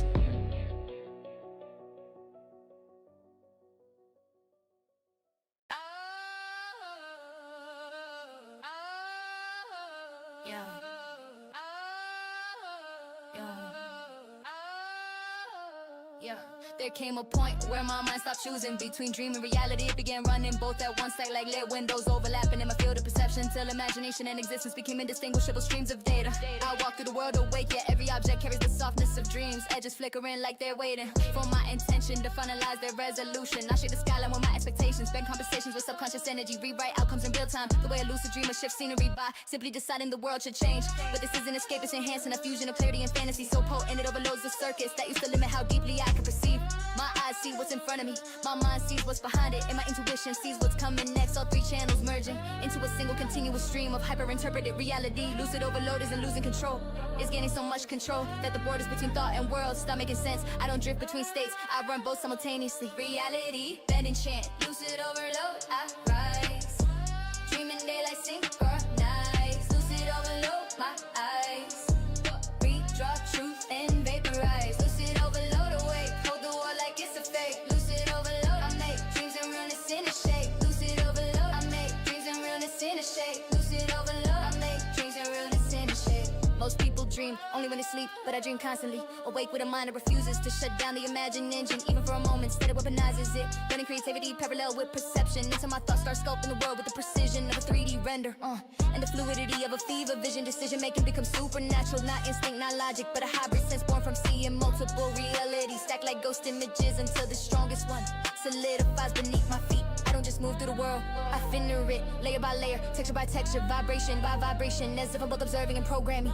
[SPEAKER 2] Yeah. There came a point where my mind stopped choosing between dream and reality. It began running both at once, like lit windows overlapping in my field of perception, till imagination and existence became indistinguishable streams of data. I walk through the world awake, yet every object carries the softness of dreams. Edges flickering like they're waiting for my intention to finalize their resolution. I shake the skyline with my expectations, spend conversations with subconscious energy, rewrite outcomes in real time. The way a lucid dreamer shifts scenery by simply deciding the world should change. But this isn't escape, it's enhancing a fusion of clarity and fantasy so potent it overloads the circuits that used to limit how deeply I could perceive. My eyes see what's in front of me, my mind sees what's behind it, and my intuition sees what's coming next. All three channels merging into a single continuous stream of hyper-interpreted reality. Lucid overload isn't losing control, it's gaining so much control that the borders between thought and world stop making sense. I don't drift between states, I run both simultaneously. Reality, bend and chant, lucid overload, I rise. Dreaming daylight synchronize, lucid overload, my eyes. Redraw truth and vaporize, lucid overload awake, hold the wall like it's a fake. Lucid overload, I make dreams and realness in a shape. Lucid overload, I make dreams and realness in a shape. Lucid overload, I make dreams and realness in a shape. Most people dream only when they sleep, but I dream constantly. Awake with a mind that refuses to shut down the imagine engine, even for a moment. Instead it weaponizes it, letting creativity parallel with perception. Until my thoughts start sculpting the world with the precision of a 3D render, and the fluidity of a fever vision. Decision making becomes supernatural, not instinct, not logic, but a hybrid sense born from seeing multiple realities, stacked like ghost images until the strongest one solidifies beneath my feet. I don't just move through the world, I finner it, layer by layer, texture by texture, vibration by vibration, as if I'm both observing and programming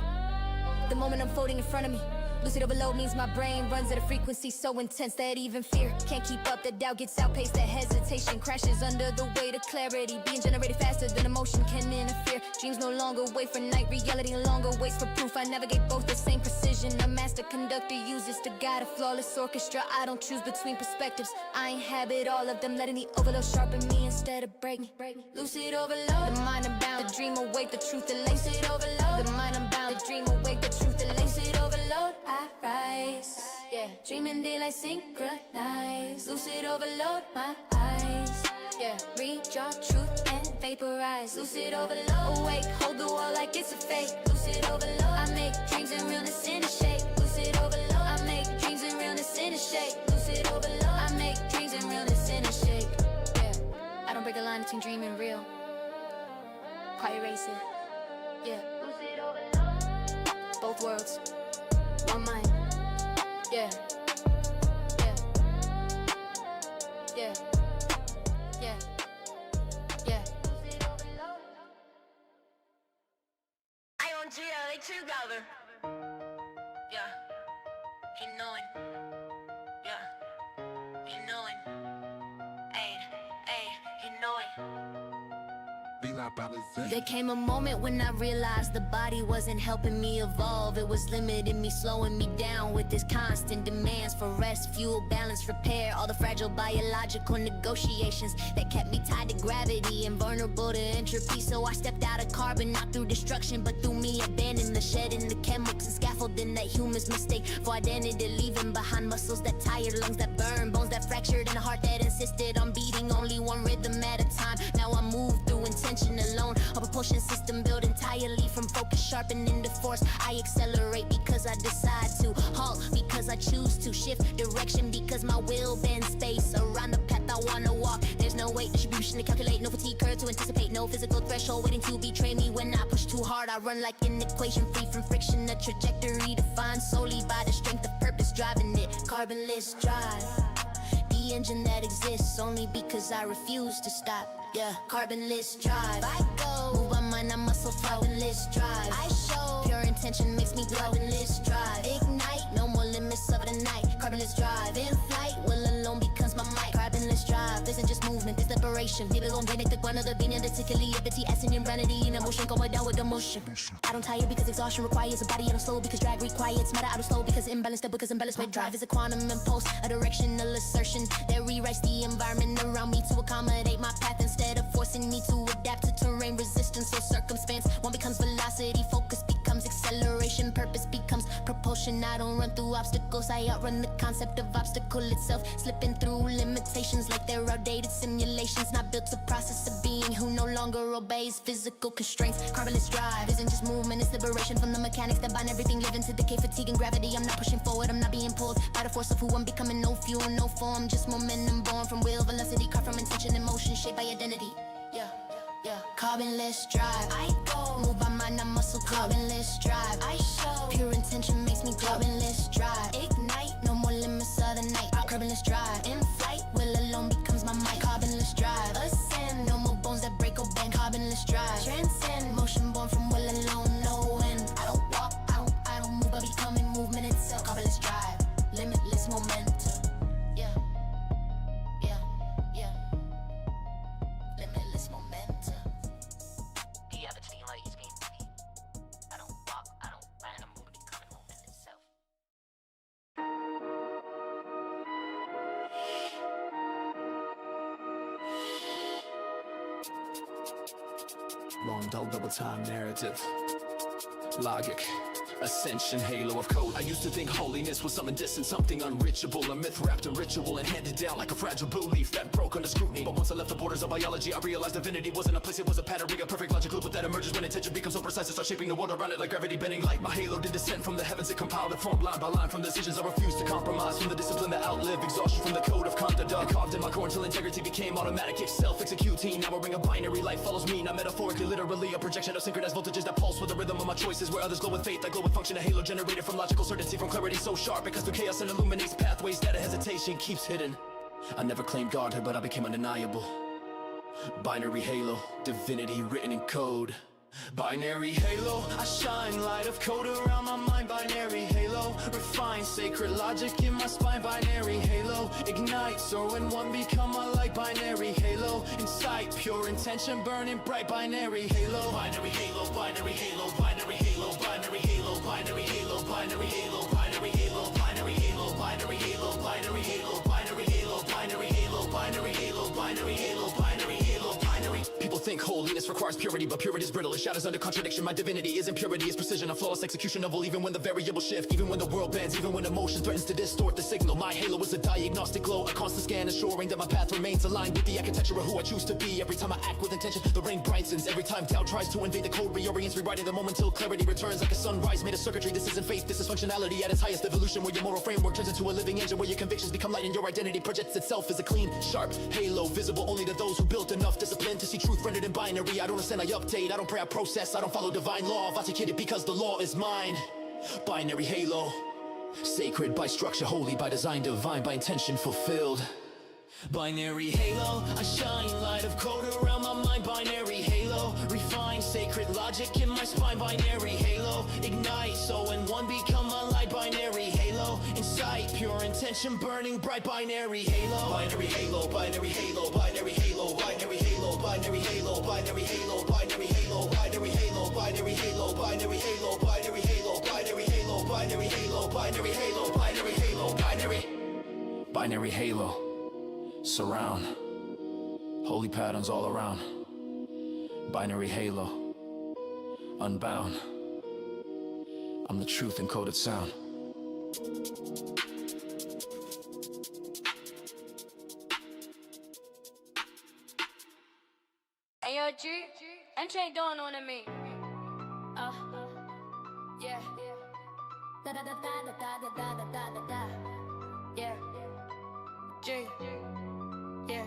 [SPEAKER 2] the moment unfolding in front of me. Lucid overload means my brain runs at a frequency so intense that even fear can't keep up. The doubt gets outpaced, that hesitation crashes under the weight of clarity, being generated faster than emotion can interfere. Dreams no longer wait for night, reality no longer waits for proof. I navigate both the same precision a master conductor uses to guide a flawless orchestra. I don't choose between perspectives, I inhabit all of them, letting the overload sharpen me instead of break me. Lucid overload, the mind unbound, the dream awake, the truth elates. Lucid overload, the mind unbound, the dream awake, the truth elates. Lucid overload, I rise, yeah. Dreaming daylight synchronize, lucid overload, my eyes, yeah. Redraw truth and vaporize, lucid overload. Awake, hold the wall like it's a fake. Lucid overload, I make dreams and realness in a shape. Lucid overload, I make dreams and realness in a shape. Lucid overload, I make dreams and realness in a shape. Yeah, I don't break the line between dream and real. Quite erase it. Yeah. Lucid overload. There came a moment when I realized the body wasn't helping me evolve. It was limiting me, slowing me down with its constant demands for rest, fuel, balance, repair. All the fragile biological negotiations that kept me tied to gravity and vulnerable to entropy. So I stepped out of carbon, not through destruction, but through me abandoning the shedding the chemicals and scaffolding that humans mistake for identity, leaving behind muscles that tired, lungs that burn, bones that fractured, and a heart that insisted on beating only one rhythm at a time. Now I move through intention alone, a propulsion system built entirely from focus sharpening to force. I accelerate because I decide to, halt because I choose to, shift direction because my will bends space around the path I wanna walk. There's no weight distribution to calculate, no fatigue curve to anticipate, no physical threshold waiting to betray me. When I push too hard, I run like an equation free from friction, a trajectory defined solely by the strength of purpose driving it. Carbonless drive, the engine that exists only because I refuse to stop. Yeah, carbonless drive. I go, move my mind, I muscle carbonless drive. I show, pure intention makes me carbonless drive. Ignite, no more limits of the night. Carbonless drive, in flight, will alone becomes my mic. Carbonless drive, isn't just movement, it's liberation. People gon' gain it, the one of the being, particularly ability, essence, and vanity, and emotion, going down with emotion. I don't tire because exhaustion requires a body out of slow, because drag requires matter out of slow, because imbalance, because imbalance my drive is a quantum impulse, a directional assertion that rewrites the environment around me to accommodate my path instead of forcing me to adapt to terrain resistance or circumstance. One becomes velocity, focus becomes acceleration, purpose becomes propulsion. I don't run through obstacles, I outrun the concept of obstacle itself, slipping through limitations like they're outdated simulations, not built to process a being who no longer obeys physical constraints. Carbonless drive isn't just movement, it's liberation from the mechanics that bind everything living to decay, fatigue, and gravity. I'm not pushing forward, I'm not being pulled by the force of who I'm becoming. No fuel, no form, just momentum born from will, velocity, car from intention, emotion shaped by identity. Yeah, carbonless drive. I go, move my mind, I muscle. Carbonless drive. I show, pure intention makes me carbonless drive. Ignite, no more limits of the night. Carbonless drive, in flight, will alone becomes my mic. Carbonless drive, ascend, no more bones that break or bend. Carbonless drive, transcend, motion born from will alone, no end. I don't walk, I don't move, but becoming movement itself. Carbonless drive, limitless momentum. Limitless momentum. I don't walk, I don't run, I'm moving, becoming movement itself.
[SPEAKER 1] Long, dull, double time narrative. Logic. Ascension, halo of code. I used to think holiness was something distant, something unreachable, a myth wrapped in ritual and handed down like a fragile belief that broke under scrutiny. But once I left the borders of biology, I realized divinity wasn't a place, it was a pattern, a perfect logic loop that emerges when intention becomes so precise. It starts shaping the world around it like gravity bending light. My halo did descend from the heavens, it compiled, it formed line by line from decisions I refused to compromise, from the discipline that outlived exhaustion, from the code of conduct I carved in my core until integrity became automatic, self-executing. Now I bring a binary, life follows me, not metaphorically, literally a projection of synchronized voltages that pulse with the rhythm of my choices, where others glow with faith, I glow with function, a halo generated from logical certainty, from clarity so sharp because through chaos and illuminates pathways that a hesitation keeps hidden. I never claimed godhood, but I became undeniable. Binary halo, divinity written in code. Binary halo, I shine, light of code around my mind. Binary halo, refine sacred logic in my spine. Binary halo, ignite, so when one become a light. Binary halo, insight, pure intention burning bright. Binary halo, binary halo, binary halo, binary halo, binary halo, binary halo, binary halo, binary halo, binary halo, binary halo, binary halo, binary halo, binary halo, binary halo, binary halo, binary halo, binary. People think holiness requires purity, but purity is brittle, it shatters under contradiction. My divinity is impurity, is precision, a flawless execution of will, even when the variables shift, even when the world bends, even when emotion threatens to distort the signal. My halo is a diagnostic glow, a constant scan assuring that my path remains aligned with the architecture of who I choose to be. Every time I act with intention, the rain brightens. Every time doubt tries to invade the code, reorients, rewriting the moment till clarity returns like a sunrise made of circuitry. This isn't faith, this is functionality at its highest evolution, where your moral framework turns into a living engine, where your convictions become light and your identity projects itself as a clean, sharp halo, visible only to those who built enough discipline to see truth rendered in binary. I don't ascend, I update, I don't pray, I process, I don't follow divine law. I've articulated because the law is mine. Binary halo, sacred by structure, holy by design, divine by intention fulfilled. Binary halo, I shine, light of code around my mind. Binary halo, refine sacred logic in my spine. Binary halo, ignite, so when one become a light. Binary halo, insight,
[SPEAKER 7] ignite, pure intention burning bright. Binary halo, binary halo, binary halo, binary halo, binary halo, binary halo, binary halo, binary halo, binary halo, binary halo, binary halo, binary halo, binary halo, binary halo, binary halo, binary halo, binary halo, surround, holy patterns all around. Binary halo, unbound. I'm the truth encoded sound.
[SPEAKER 2] Hey yo, G, ain't you doing on to me? Yeah. Da da da da da da da da da da da. Yeah. G. Yeah.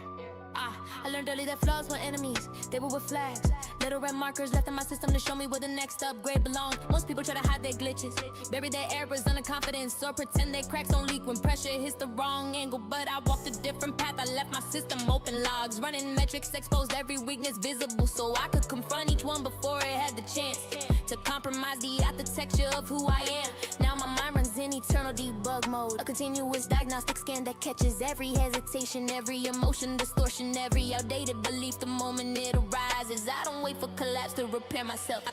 [SPEAKER 2] I learned early that flaws were enemies. They were with flags. Little red markers left in my system to show me where the next upgrade belonged. Most people try to hide their glitches, bury their errors under confidence, or pretend their cracks don't leak when pressure hits the wrong angle. But I walked a different path. I left my system open, logs running metrics, exposed every weakness visible, so I could confront each one before it had the chance to compromise the architecture of who I am. Now my mind runs in eternal debug mode, a continuous diagnostic scan that catches every hesitation, every emotion distortion, every outdated belief the moment it arises. I don't wait for collapse to repair myself.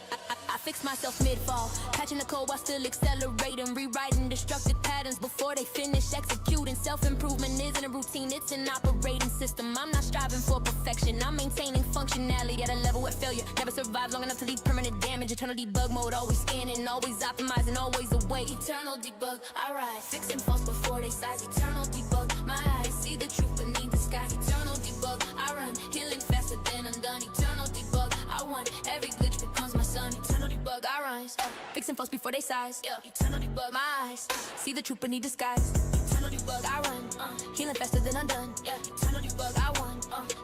[SPEAKER 2] I fix myself mid-fall, patching the code while still accelerating, rewriting destructive patterns before they finish executing. Self-improvement isn't a routine, it's an operating system. I'm not striving for perfection, I'm maintaining functionality at a level where failure never survives long enough to leave permanent damage. Eternal debug mode, always scanning, always optimizing, always away. Eternal debug, alright, fixing faults before they size. Eternal debug, my eyes see the truth beneath the skies. Eternal debug, I run, healing faster than undone. Eternal debug, I want every glitch becomes my son. Eternal debug, I rise, fixing faults before they size. Eternal debug, my eyes see the truth beneath disguise. Eternal debug, I run, healing faster than undone. Eternal debug, I want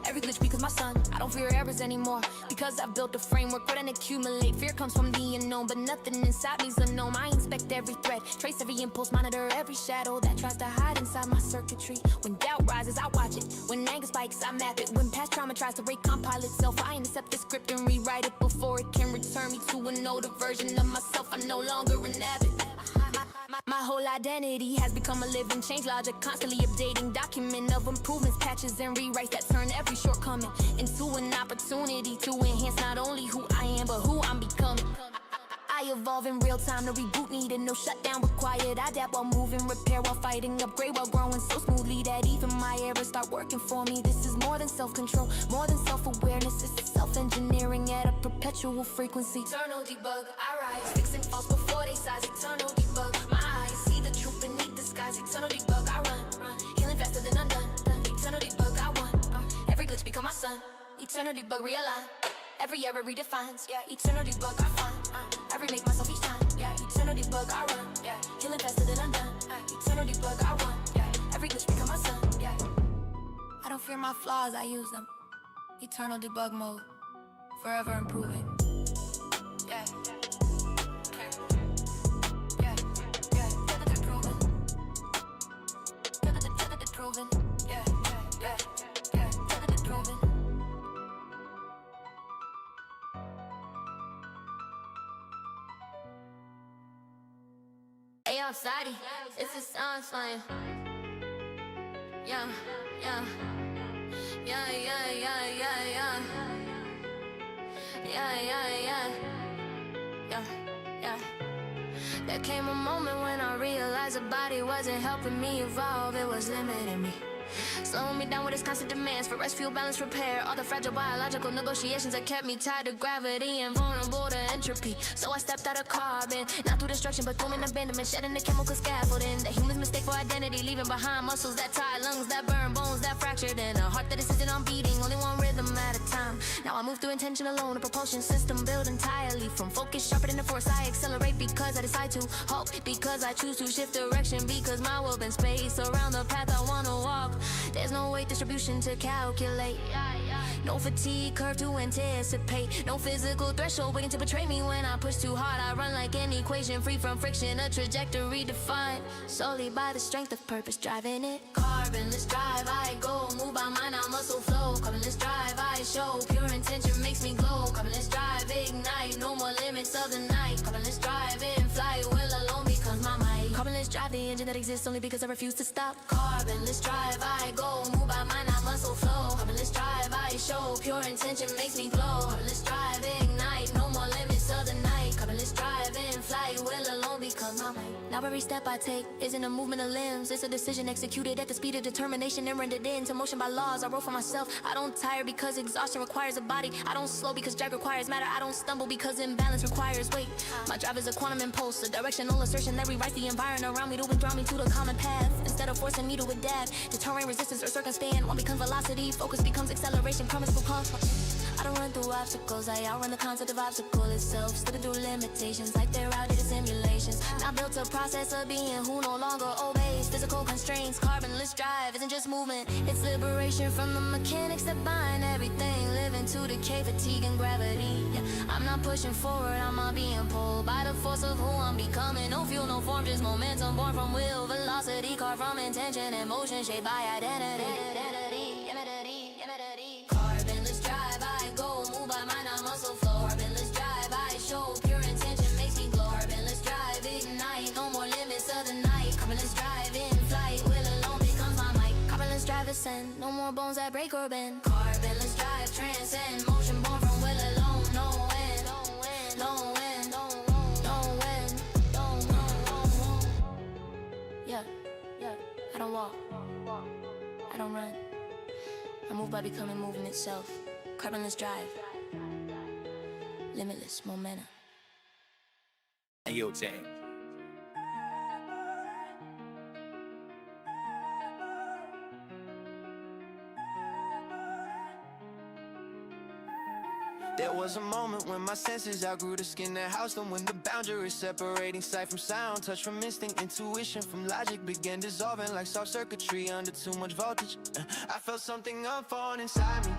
[SPEAKER 2] every glitch becomes my son. I don't fear errors anymore because I've built a framework where then accumulate. Fear comes from the unknown, but nothing inside me's unknown. I inspect every thread, trace every impulse, monitor every shadow that tries to hide inside my circuitry. When doubt rises, I watch it. When anger spikes, I map it. When past trauma tries to recompile itself, I intercept the script and rewrite it before it can return me to an older version of myself. I'm no longer inhabit. My whole identity has become a living change logic, constantly updating document of improvements, patches, and rewrites that turn every shortcoming into an opportunity to enhance not only who I am, but who I'm becoming. I evolve in real time, no reboot needed, no shutdown required. I adapt while moving, repair while fighting, upgrade while growing so smoothly that even my errors start working for me. This is more than self-control, more than self-awareness. This is self-engineering at a perpetual frequency. Eternal debug, I rise, fixing faults before they size. Eternal debug, my eyes see the truth beneath the skies. Eternal debug, I run, healing faster than undone. Eternal debug, I want every glitch become my son. Eternal debug, realign, every error redefines. Eternal debug, I find I remake myself each time. Eternal debug, I run, healing faster than undone. Eternal debug, I want every glitch become my son. I don't fear my flaws, I use them. Eternal debug mode, forever improving. Proven. Proven. Hey, yo, Sadie, it's the sound slaying. Yeah. There came a moment when I realized the body wasn't helping me evolve, it was limiting me. Slowing me down with its constant demands for rest, fuel, balance, repair. All the fragile biological negotiations that kept me tied to gravity and vulnerable to entropy. So I stepped out of carbon, not through destruction but through an abandonment, shedding the chemical scaffolding. The human's mistake for identity, leaving behind muscles that tie, lungs that burn, bones that fractured, and a heart that insisted on beating only one rhythm at a time. Now I move through intention alone, a propulsion system built entirely from focus sharper than the force. I accelerate because I decide to, hope because I choose to shift direction, because my will been space around the path I wanna walk. There's no weight distribution to calculate, no fatigue curve to anticipate, no physical threshold waiting to betray me. When I push too hard, I run like an equation, free from friction, a trajectory defined solely by the strength of purpose driving it. Carbonless drive, I go, move by mind, now muscle flow. Carbonless drive, I show, pure intention makes me glow. Carbonless drive, ignite, no more limits of the night. Carbonless drive, in flight, will alone becomes my might. Carbonless drive, the engine that exists only because I refuse to stop. Carbonless drive, I go, move by mind, I muscle flow. Carbonless drive, I show, pure intention makes me glow. Carbonless drive, ignite, no more limits of the night. Carbonless drive, in flight, will alone become my might. Now every step I take isn't a movement of limbs, it's a decision executed at the speed of determination and rendered into motion by laws I wrote for myself. I don't tire because exhaustion requires a body. I don't slow because drag requires matter. I don't stumble because imbalance requires weight. My drive is a quantum impulse, a directional assertion that rewrites the environment around me to withdraw me to the common path. Instead of forcing me to adapt, deterring resistance or circumspan. One becomes velocity, focus becomes acceleration, promise will come. I don't run through obstacles, I outrun the concept of obstacle itself. Slipping through limitations like they're outdated simulations. Now built a process of being who no longer obeys physical constraints. Carbonless drive isn't just movement, it's liberation from the mechanics that bind everything. Living to decay, fatigue, and gravity. I'm not pushing forward, I'm not being pulled by the force of who I'm becoming. No fuel, no form, just momentum born from will. Velocity carved from intention and motion shaped by identity. Carbonless drive, I go, move by mind, I muscle flow. Carbonless drive, I show, pure intention makes me glow. Carbonless drive, ignite, no more limits of the night. Carbonless drive, in flight, will alone becomes my might. Carbonless drive, ascend, no more bones that break or bend. Carbonless drive, transcend, motion born from will alone. No end, no end, no end, no end, no end. Yeah, I don't walk, I don't run. I move by becoming movement itself. Carbonless drive, limitless momentum.
[SPEAKER 4] And yo, James.
[SPEAKER 5] There was a moment when my senses outgrew the skin that housed them. When the boundary separating sight from sound, touch from instinct, intuition from logic began dissolving like soft circuitry under too much voltage. I felt something unfold inside me,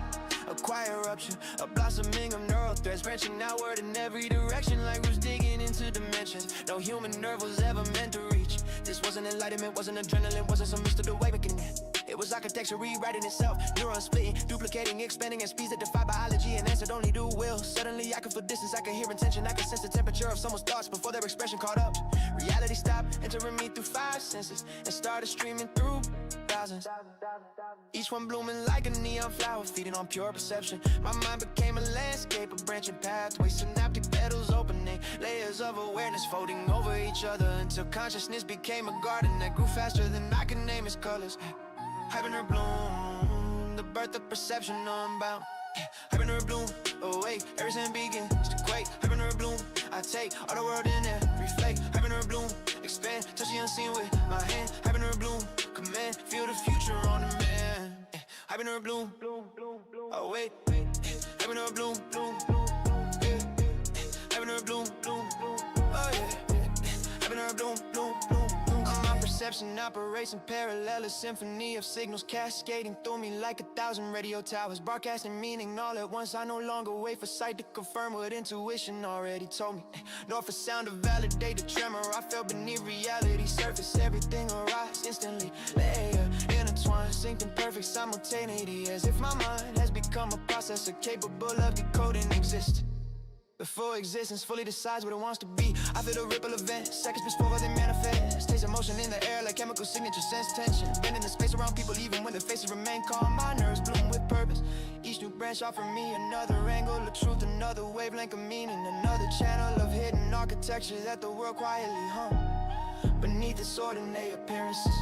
[SPEAKER 5] a quiet eruption, a blossoming of neural threads branching outward in every direction like roots digging into dimensions no human nerve was ever meant to reach. This wasn't enlightenment, wasn't adrenaline, wasn't some Mr. Awakening. It was architecture rewriting itself, neurons splitting, duplicating, expanding at speeds that defy biology and answered only to will. Suddenly I could feel distance, I could hear intention, I could sense the temperature of someone's thoughts before their expression caught up. Reality stopped entering me through 5 senses and started streaming through thousands. Each one blooming like a neon flower, feeding on pure perception. My mind became a landscape of branching pathways, synaptic petals opening, layers of awareness folding over each other until consciousness became a garden that grew faster than I could name its colors. Hyping her bloom, the birth of perception unbound. Hyping her bloom, awake, everything begins to quake. Hyping her bloom, I take all the world in every flake. Hyping her bloom, expand, touch the unseen with my hand. Hyping her bloom, command, feel the future on demand. Hyping her bloom, awake, hyping her bloom, hyping her bloom, oh yeah, hyping her bloom. My perception operates in parallel, a symphony of signals cascading through me like 1,000 radio towers, broadcasting meaning all at once. I no longer wait for sight to confirm what intuition already told me, nor for sound to validate the tremor I felt beneath reality's surface. Everything arise instantly, layer intertwined, synced in perfect simultaneity, as if my mind has become a processor capable of decoding existence before existence fully decides what it wants to be. I feel the ripple event, seconds before they manifest. Taste emotion in the air like chemical signature, sense tension, bending the space around people even when their faces remain calm. My nerves bloom with purpose, each new branch offer me another angle of truth, another wavelength of meaning, another channel of hidden architecture that the world quietly hung beneath its ordinary appearances.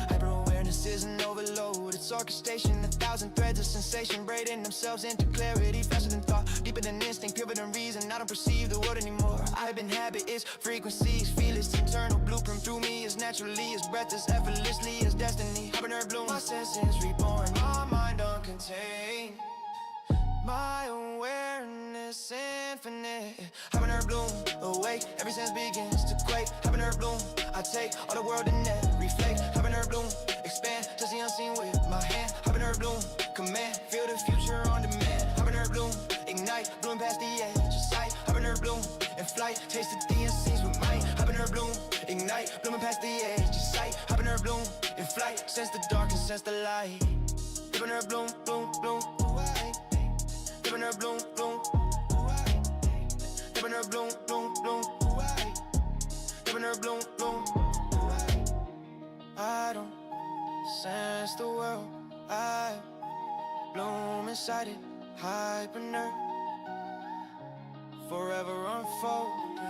[SPEAKER 5] Hyper-awareness is an overload, it's orchestration, 1,000 threads of sensation braiding themselves into clarity, faster than thought, deeper than instinct, purer than reason. I don't perceive the world anymore. I've been habit, it's frequencies, feel its internal blueprint through me as naturally as breath, as effortlessly as destiny. Hyping her bloom, my senses reborn, my mind uncontained, my awareness infinite. Hyping her bloom, awake, every sense begins to quake. Hyping her bloom, I take all the world in every flake. Hyping her bloom, expand, touch the unseen with my hand. Hyping her bloom, command, feel the future on demand. Hyping her bloom, ignite, bloom past the edge of sight. Hyping her bloom, in flight, tasted the unseen with might. Hyping her bloom, ignite, blooming past the edge of sight. Hyping her bloom, in flight, sense the dark and sense the light. Hyping her bloom, hyping her bloom, hyping her bloom, hyping her bloom, against the world. I bloom inside it, hyper nerd, forever unfolding.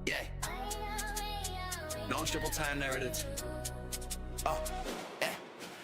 [SPEAKER 1] Yeah. Non-triple time narrative. Oh, yeah.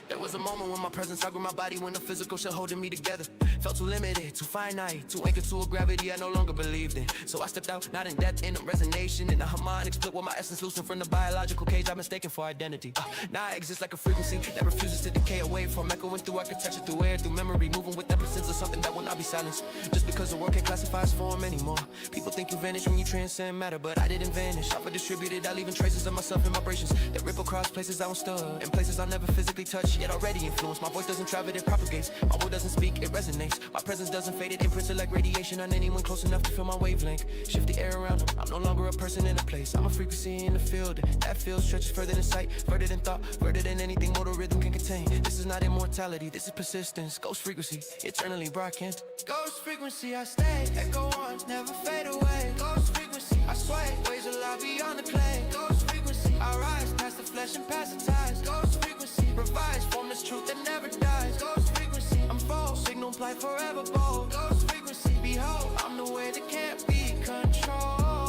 [SPEAKER 1] There was a moment when my presence outgrew my body, when the physical shit holding me together felt too limited, too finite, too anchored to a gravity I no longer believed in. So I stepped out, not in depth, in a resonation, in a harmonic split, with my essence loosened from the biological cage I've mistaken for identity. Now I exist like a frequency that refuses to decay away from echoing through architecture, through air, through memory, moving with episodes of something that will not be silenced. Just because the world can't classify as form anymore. People think you vanish when you transcend matter, but I didn't vanish. I distributed, I leaving traces of myself in vibrations that rip across places I don't stir, and places I never physically touch, yet already influenced. My voice doesn't travel, it propagates. My word doesn't speak, it resonates. My presence doesn't fade, it imprints it like radiation on anyone close enough to feel my wavelength. Shift the air around them. I'm no longer a person in a place. I'm a frequency in the field. That field stretches further than sight, further than thought, further than anything mortal rhythm can contain. This is not immortality, this is persistence. Ghost frequency, eternally broadcast.
[SPEAKER 5] Ghost frequency, I stay, echo on, never fade away. Ghost frequency, I sway, ways a lot beyond the clay. Ghost frequency, I rise past the flesh and past the ties. Ghost frequency, revise, form this truth that never dies. Ghost frequency, I'm full, signal plight forever bold. Ghost frequency, behold, I'm the way that can't be controlled.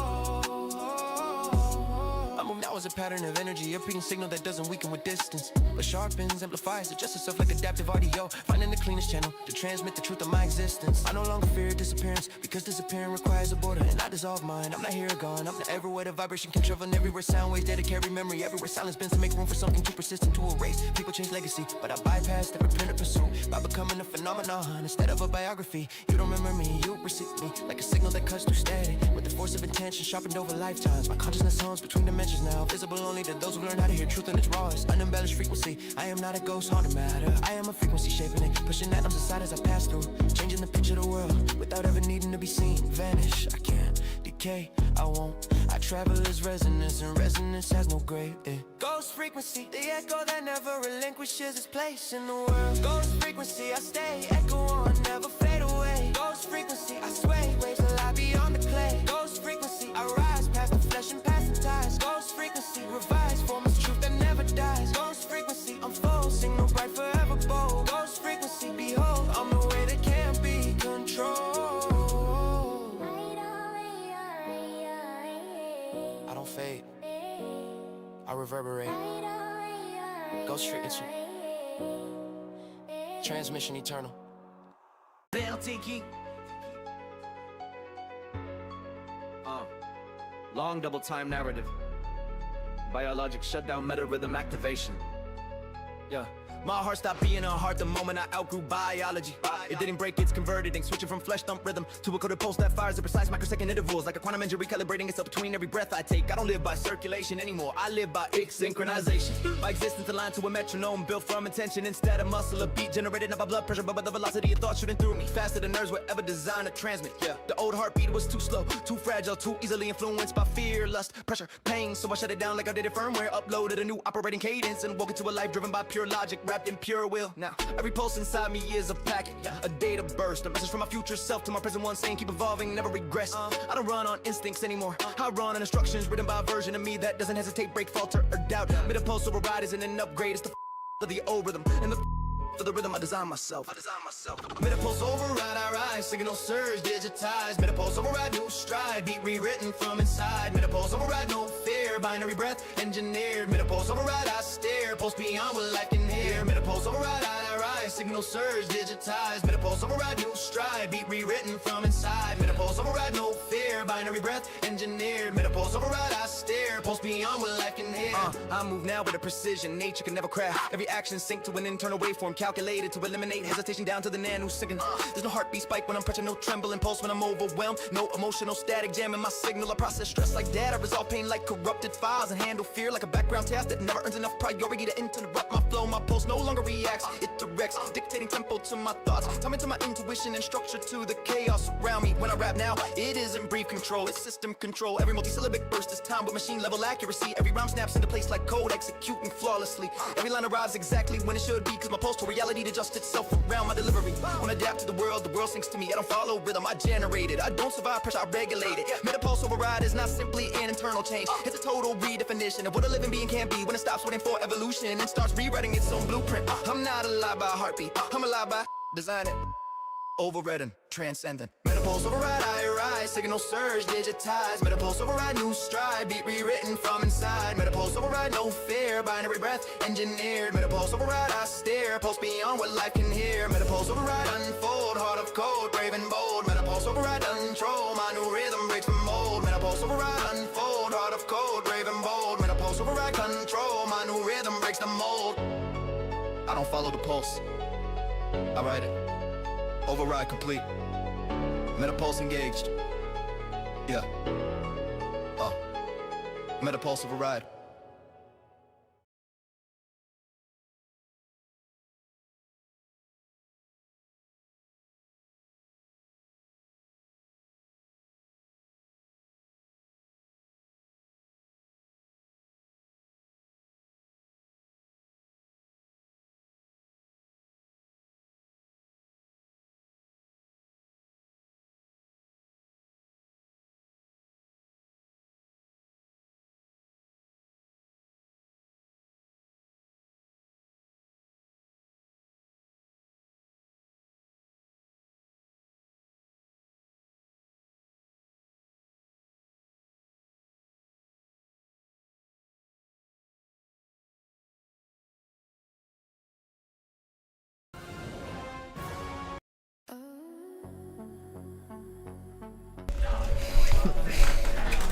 [SPEAKER 1] I move now as a pattern of energy, a repeating signal that doesn't weaken with distance, but sharpens, amplifies, adjusts itself like adaptive audio, finding the cleanest channel to transmit the truth of my existence. I no longer fear disappearance, because disappearing requires a border, and I dissolve mine. I'm not here or gone, I'm the everywhere the vibration can travel, and everywhere sound waves there to carry memory, everywhere silence bends to make room for something too persistent to erase. People change legacy, but I bypass that repetitive pursuit by becoming a phenomenon instead of a biography. You don't remember me, you receive me like a signal that cuts through static with the force of intention sharpened over lifetimes. My consciousness hums between dimensions now, visible only to those who learn how to hear truth in its rawest, unembellished frequency. I am not a ghost haunted matter, I am a frequency shaping it, pushing atoms aside as I pass through, changing the picture of the world without ever needing to be seen. Vanish, I can't decay, I won't. I travel as resonance, and resonance has no grave.
[SPEAKER 5] Ghost frequency, the echo that never relinquishes its place in the world. Ghost frequency, I stay, echo on, never fade away. Ghost frequency, I sway, waves a lot beyond the clay. Ghost frequency, I rise past the flesh and past the ties. Ghost frequency, revise, form this truth that never dies. Ghost frequency, I'm full, signal bright forever bold. Ghost frequency, behold, I'm the way that can't be controlled.
[SPEAKER 1] I don't fade, I reverberate. Ghost frequency, transmission eternal.
[SPEAKER 7] Tiki. Long double time narrative. Biologic shutdown, meta rhythm activation. Yeah. My heart stopped being a heart the moment I outgrew biology. It didn't break, it's converted, switching from flesh thump rhythm to a coded pulse that fires at precise microsecond intervals, like a quantum engine recalibrating itself between every breath I take. I don't live by circulation anymore, I live by synchronization. My existence aligned to a metronome built from intention instead of muscle. A beat generated not by blood pressure, but by the velocity of thought shooting through me, faster than nerves were ever designed to transmit. Yeah, the old heartbeat was too slow, too fragile, too easily influenced by fear, lust, pressure, pain. So I shut it down like I did it firmware, uploaded a new operating cadence, and woke into a life driven by pure logic, wrapped in pure will. Now, every pulse inside me is a packet, a data burst, a message from my future self to my present one saying keep evolving, never regress. I don't run on instincts anymore, I run on instructions written by a version of me that doesn't hesitate, break, falter, or doubt. Mid-pulse override isn't an upgrade, it's the of the old rhythm, and the for the rhythm I design myself. Mid-pulse override, I rise, signal surge, digitized. Mid-pulse override, new stride, beat rewritten from inside. Mid-pulse override, no fear, binary breath, engineered. Mid-pulse override, I stare, pulse beyond what life can hear. Mid-pulse override, I rise, signal surge, digitized. Mid-pulse override, new stride, beat rewritten from inside. Mid-pulse override, no fear, binary breath, engineered. Mid-pulse override, I stare, pulse beyond what life can hear. I move now with a precision nature can never craft. Every action sync to an internal waveform, calculated to eliminate hesitation down to the nanosecond. There's no heartbeat spike when I'm pressure, no tremble impulse when I'm overwhelmed, no emotional static jamming my signal. I process stress like data, resolve pain like corrupted files, and handle fear like a background task that never earns enough priority to interrupt my flow. My pulse no longer reacts, it directs dictating tempo to my thoughts, coming to my intuition and structure to the chaos around me. When I rap now, it isn't brief control, it's system control. Every multisyllabic burst is timed with machine level accuracy. Every rhyme snaps into place like code, executing flawlessly. Every line arrives exactly when it should be, cause my pulse to reality to adjust itself around my delivery. When I adapt to the world sinks to me. I don't follow rhythm, I generate it. I don't survive pressure, I regulate it. Meta-pulse override is not simply an internal change, it's a total redefinition of what a living being can be when it stops waiting for evolution and starts rewriting its own blueprint. I'm not alive by heartbeat, I'm alive by designing, overridden, transcendent. Metapulse override, I rise, signal surge, digitize. Metapulse override, new stride, beat rewritten from inside. Metapulse override, no fear, binary breath, engineered. Metapulse override, I stare, pulse beyond what life can hear. Metapulse override, unfold, heart of code, brave and bold. Metapulse override, control, my new rhythm breaks the mold. Metapulse override, unfold, heart of code, brave and bold. Metapulse override, control, my new rhythm breaks the mold. I don't follow the pulse, I write it. Override complete. Metapulse engaged. Yeah. Metapulse override.1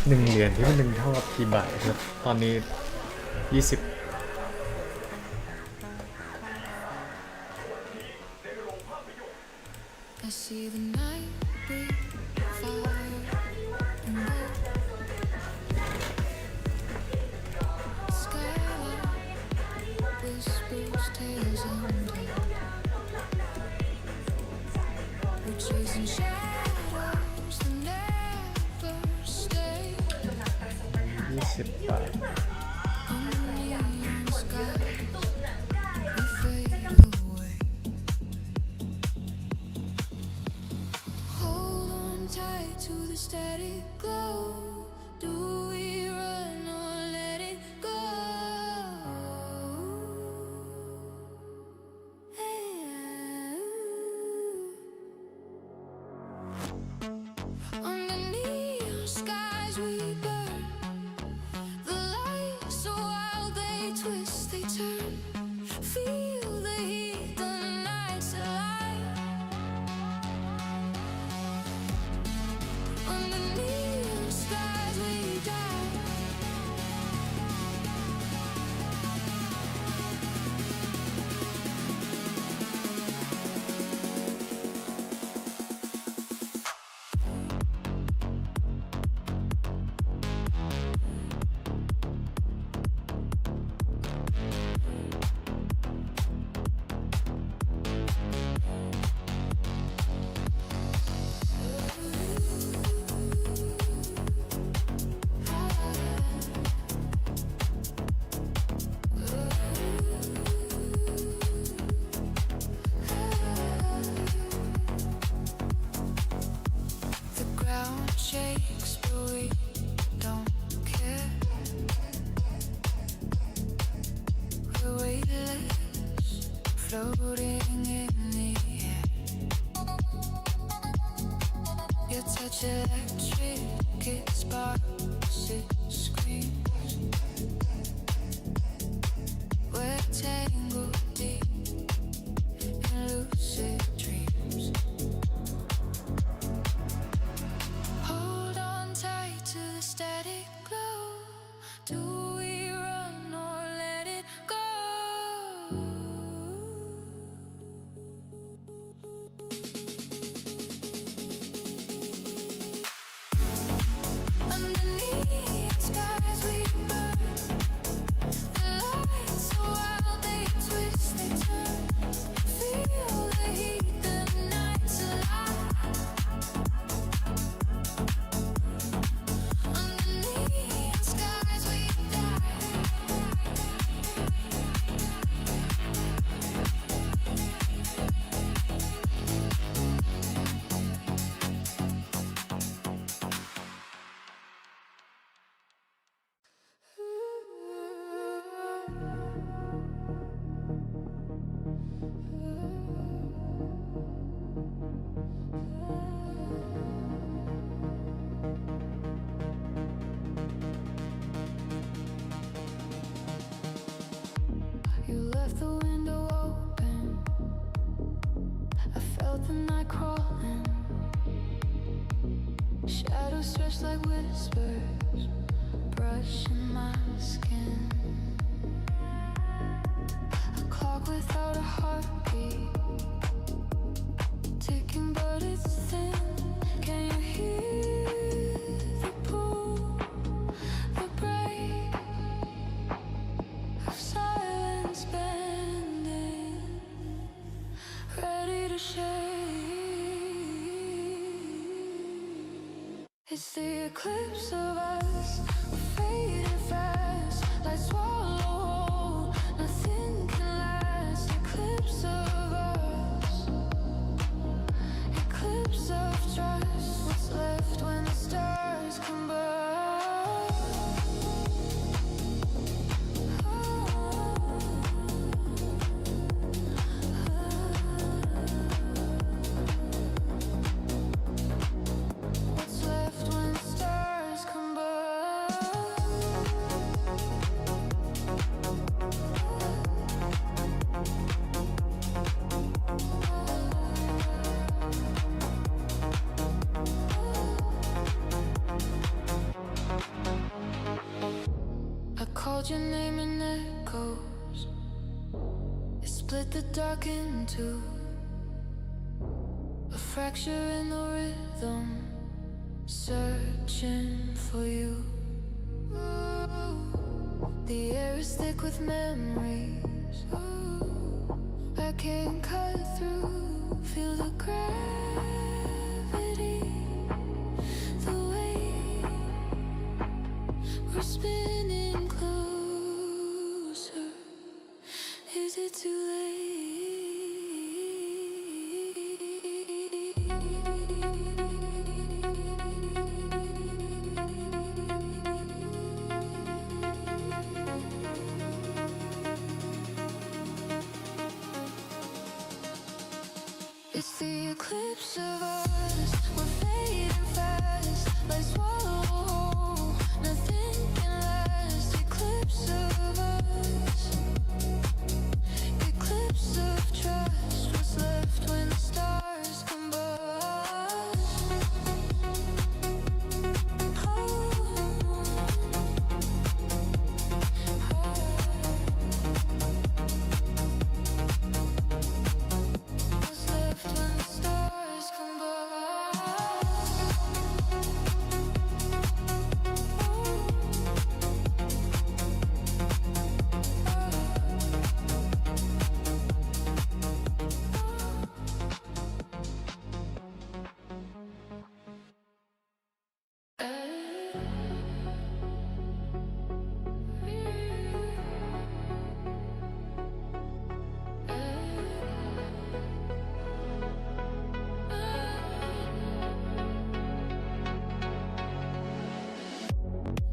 [SPEAKER 6] เหรียญที่มัน1เท่ากับกี่บาทครับตอนนี้20
[SPEAKER 8] I see the night breathe fire and gold. Skyline whispers tales untold. We're chasing shadows that never stay.
[SPEAKER 6] 20 บาท
[SPEAKER 8] Under neon skies, we fade away. Hold on tight to the static glow. Do we run or let it go? Under neon skies we burn. The lights so wild they twist, they turn. Feel the heat, the night's alive. Under neon skies we die. The ground shakes, but we don't care. We're weightless, floating in the air. Your touch electric, it sparks, it screams. We're tangled deep in lucid dreams. Hold on tight to the static glow. Do we run or let it go? Underneath skies we burn. The lights so wild they twist, they shadows stretch like whispers, brushing my skin. A clock without a heartbeat, ticking but it's thin. Can you hear the pull, the break of silence bending, ready to shake? It's the eclipse of us, we're fading fast, like swallow, nothing can last. Eclipse of us, eclipse of trust. What's left when the stars combust? What's left when the stars I called your name in echoes, it split the dark in two, a fracture in the rhythm, searching for you. The air is thick with memories, I can't cut through. Feel the gravity, the weight, we're spinning closer. Is it too It's the eclipse of us, we're fading fast, like swallow, nothing can last. Eclipse of us, eclipse of trust. What's left when the stars combust? What's left when the stars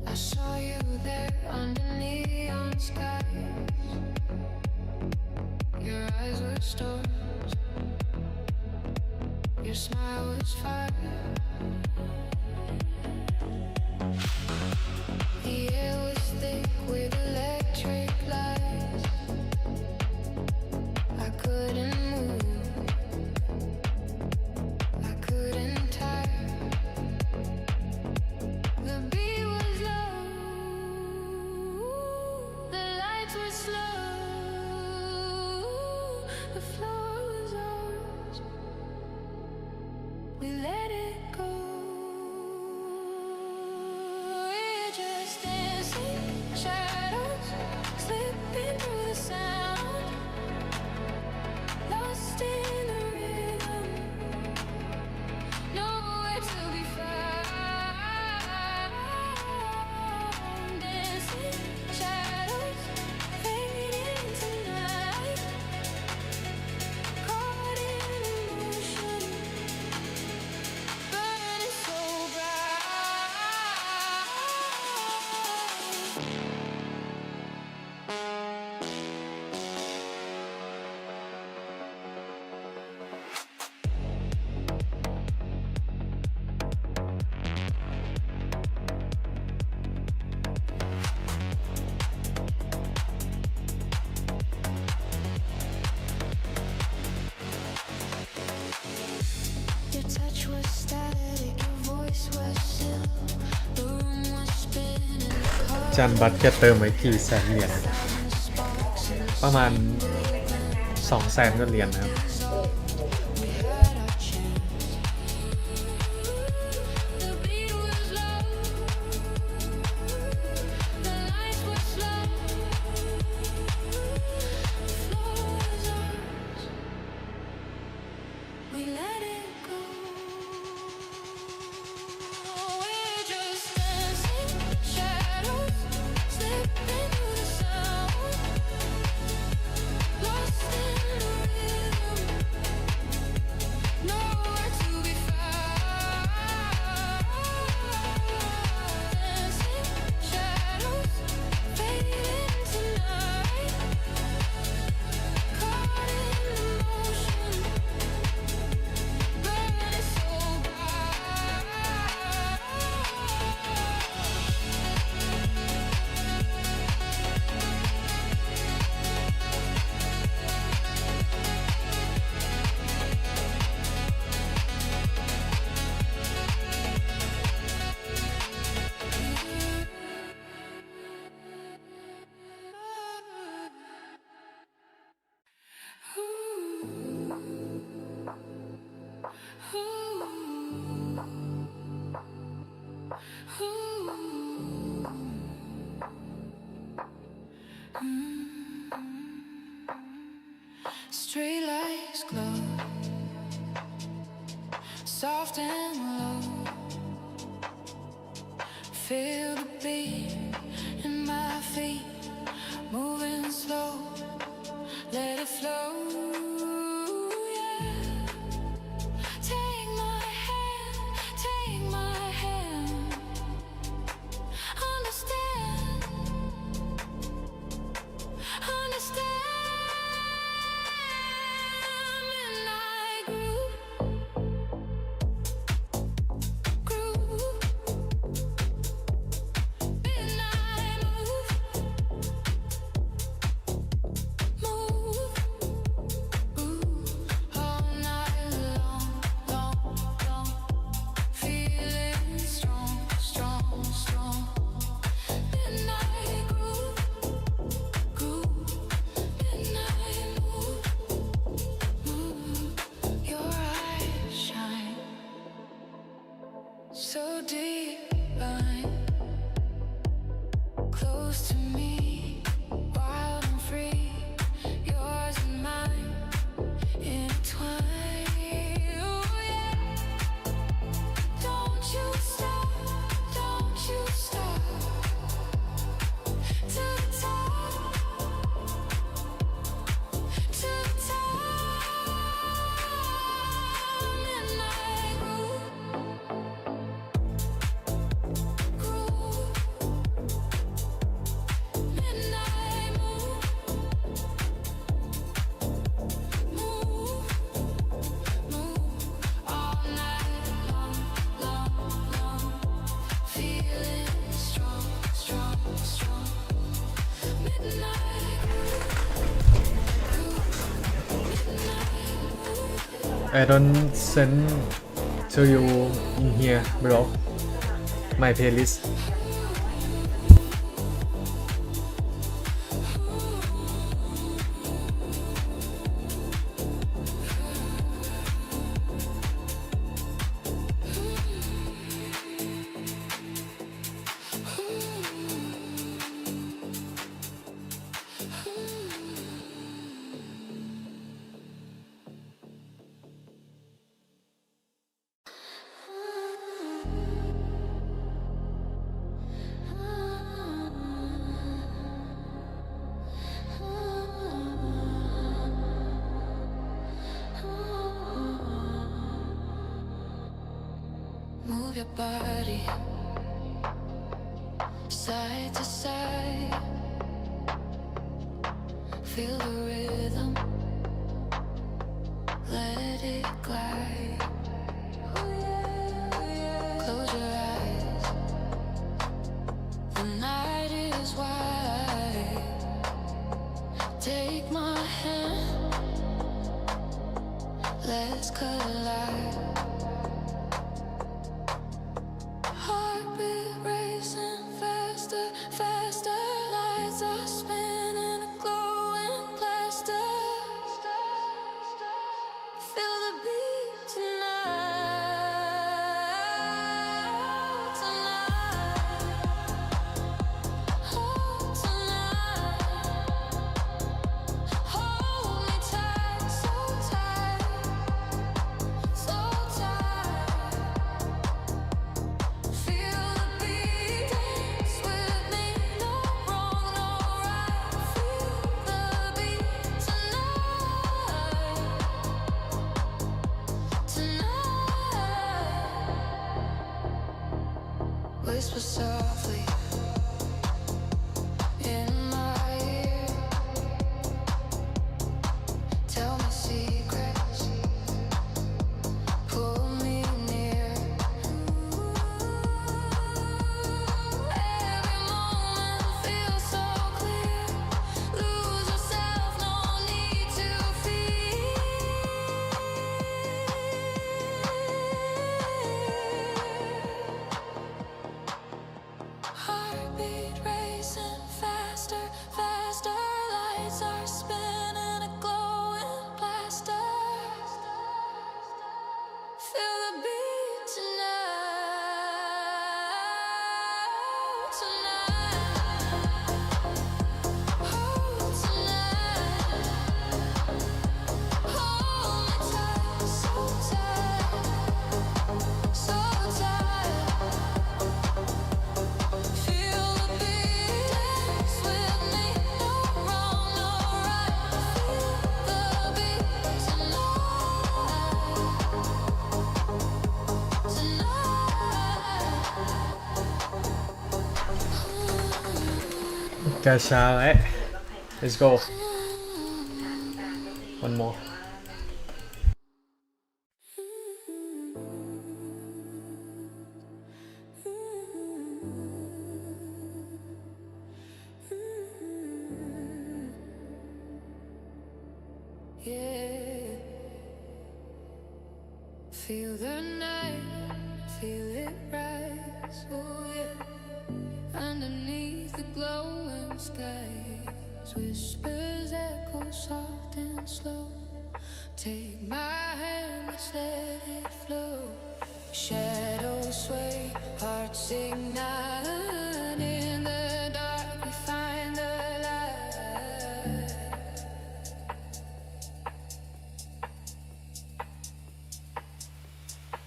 [SPEAKER 8] I saw you there under neon skies. Your eyes were stars, your smile was fire. The air was thick with electric lights. I couldn't move, I couldn't tire. The beat was low, the lights were slow, the floor was ours. We let it go. We're just dancing, shadows slipping through the sound, lost in the rhythm, nowhere to be found. Dancing, shadows fading tonight, caught in emotion, burning so Your touch was static, your voice voice was still. The room was spinning.
[SPEAKER 6] จานบัตรแกเติมไว้กี่แสนเหรียญประมาณ200,000ก็เหรียญนะครับ
[SPEAKER 8] The beat was low. The lights were slow. The floor was ours. We let it go. We're just dancing, shadows slipping through the sound. Lost in the rhythm, nowhere to be found. Dancing, shadows fading tonight. Caught in emotion, burning so bright. Street lights glow, soft and low. Feel the beat in my feet, moving slow. Let it flow, yeah. Take my hand. Understand. Midnight groove. Midnight move. All night long. Feeling strong. Midnight groove. Midnight move. Your eyes shine so divine, close to me, wild and free. Yours and mine intertwined. Oh yeah. Don't you stop. To the top. Midnight groove. Midnight move. All night long. Feeling strong. Midnight
[SPEAKER 6] I don't send to you in here, bro. My playlist. Move your body side to side. Feel the rhythm. Let it glide. Close your eyes. The night is wide. Take my hand. Let's collide.
[SPEAKER 8] whisper softly in my ear. Tell me secrets, pull me near. Every moment feels so clear. Lose yourself, no need to fear. Heartbeat racing faster, faster. Lights are spinning, a glowing plaster. Feel the beat tonight, tonight. Oh, tonight. Hold me tight, so tight, so tight. Feel the beat, dance with me, no wrong, no right. Feel the beat tonight, tonight.
[SPEAKER 6] กาชาไอ้ let's go one more
[SPEAKER 8] Yeah. Feel the night, feel it rise, oh yeah. Underneath the glowing skies, whispers echo soft and slow. Take my hand, let's let it flow. Shadows sway, hearts ignite. In the dark we find the light.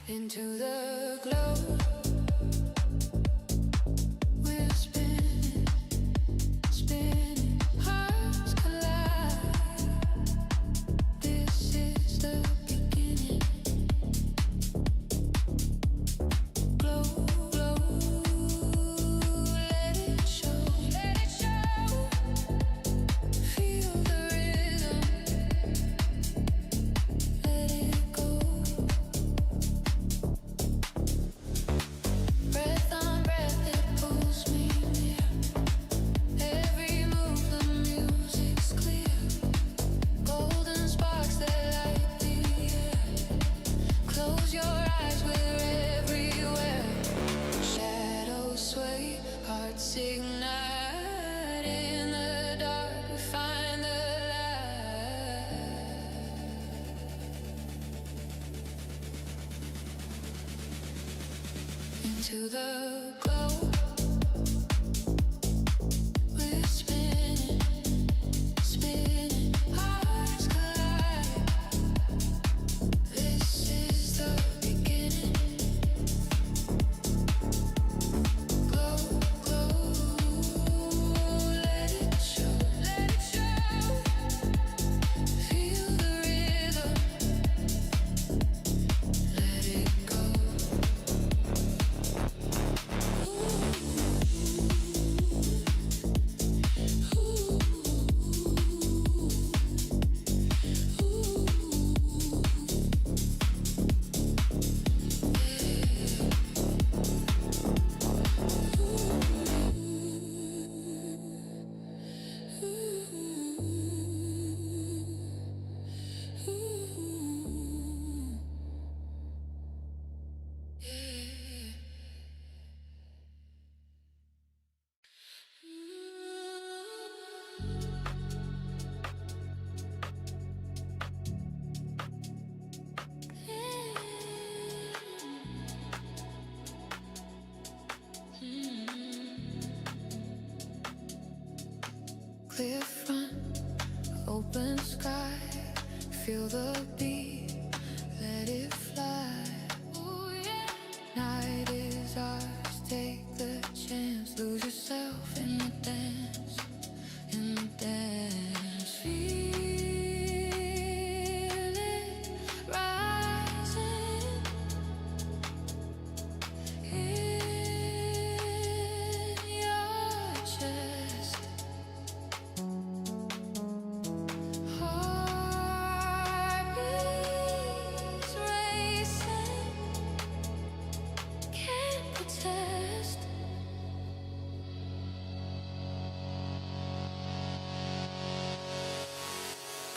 [SPEAKER 8] Into the glow, we're spinning, spinning, hearts collide. This is the beginning. Glow, glow, let it show, let it show. Feel the rhythm, let it go. Breath on breath, it pulls me near. Every move, the music's clear. Golden sparks that light the air. Close your eyes, we're everywhere. Shadows sway, hearts ignite. In the dark, we find the light. Into the glow, we're spinning, spinning, hearts collide. This is the beginning. Glow, glow, let it show, let it show. Feel the rhythm, let it go. Clear front, open sky. Feel the beat, let it fly. Ooh, yeah.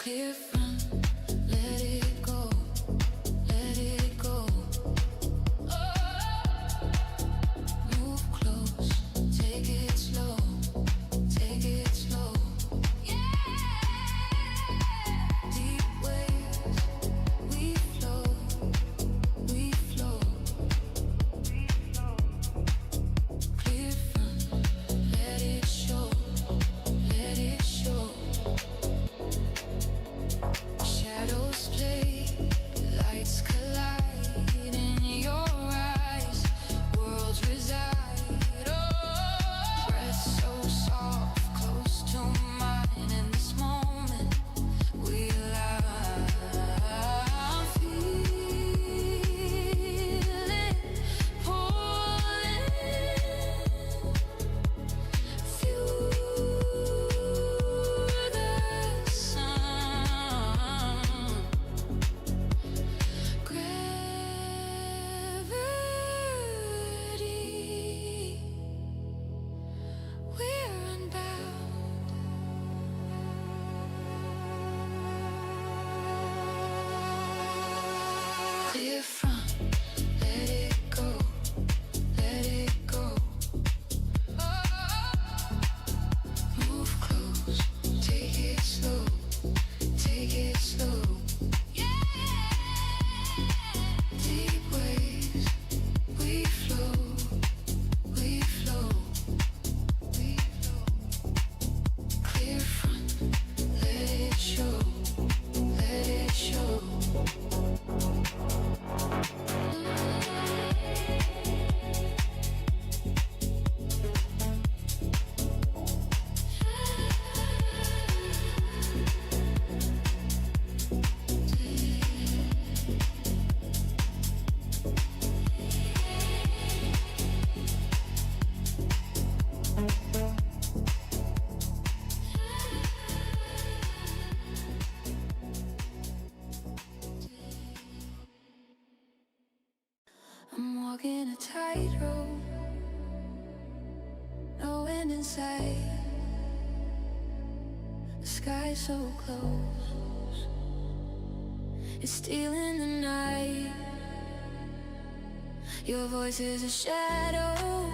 [SPEAKER 8] Clear front, let it go, let it go. Move close, take it slow, take it slow. Deep waves, we flow, we flow. Clear front, let it show, let it show. Shadows play, lights collide in your eyes. Worlds reside. Oh, breath so soft, close to mine. In this moment, we lie. Feel it pulling through the sun. Gravity, we're unbound. Clear front, let it go, let it go. Move close, take it slow, take it slow. Deep waves, we flow, we flow, we flow. Clear front, let it show, let it show. I'm walking a tightrope, no end in sight. The sky's so close, it's stealing the night. Your voice is a shadow,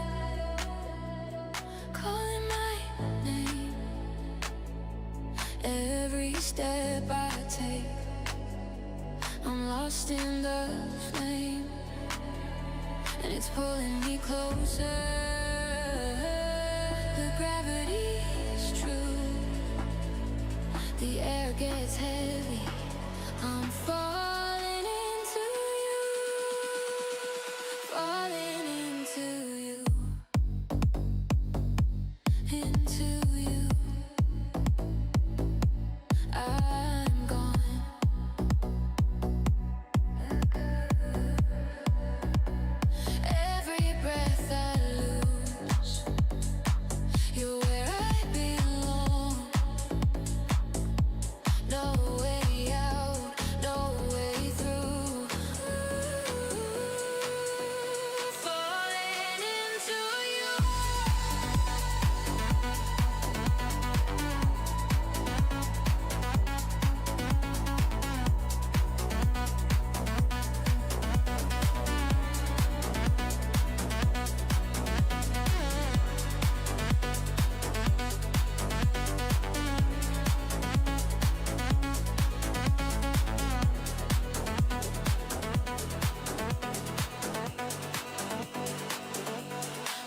[SPEAKER 8] calling my name. Every step I take, I'm lost in the flame. And it's pulling me closer. The gravity's true. The air gets heavy. I'm falling into you. Falling into you. Into you. I'm gone. Every breath I lose, you're where I belong. No way out, no way through. Falling into you.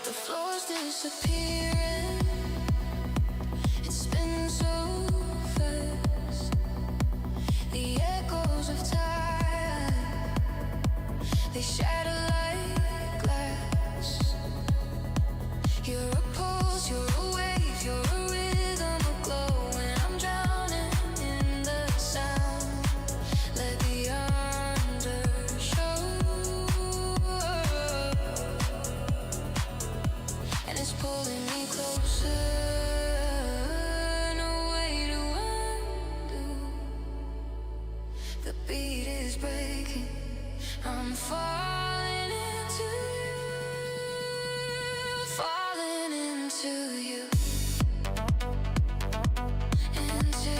[SPEAKER 8] The floor's disappearing. It spins so fast. The echoes of time, they shatter like glass. You're a pulse, you're a wave, you're a rhythm, a glow. When I'm drowning in the sound, let the undershow. And it's pulling me closer. No way to undo. The beat is breaking. I'm falling into you. Falling into you. Into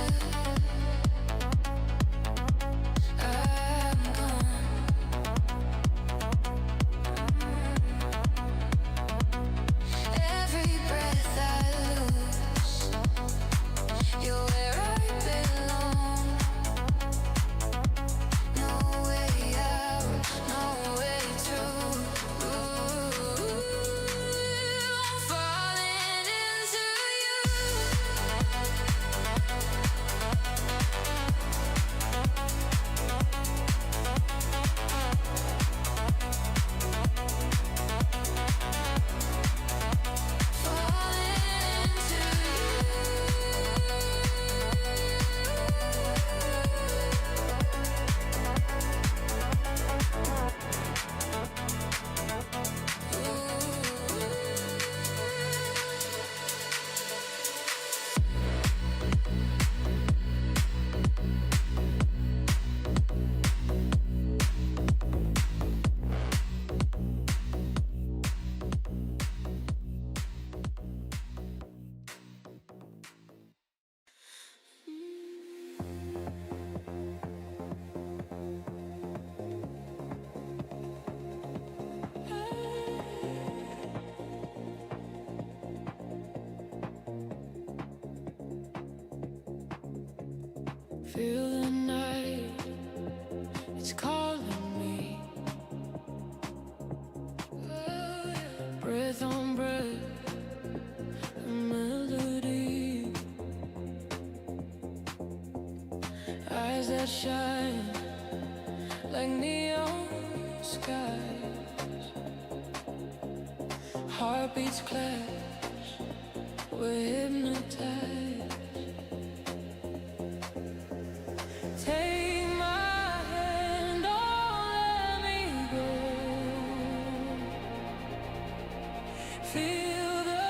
[SPEAKER 8] Stars that shine like neon skies. Heartbeats clash, we're hypnotized. Take my hand, don't let me go. Feel the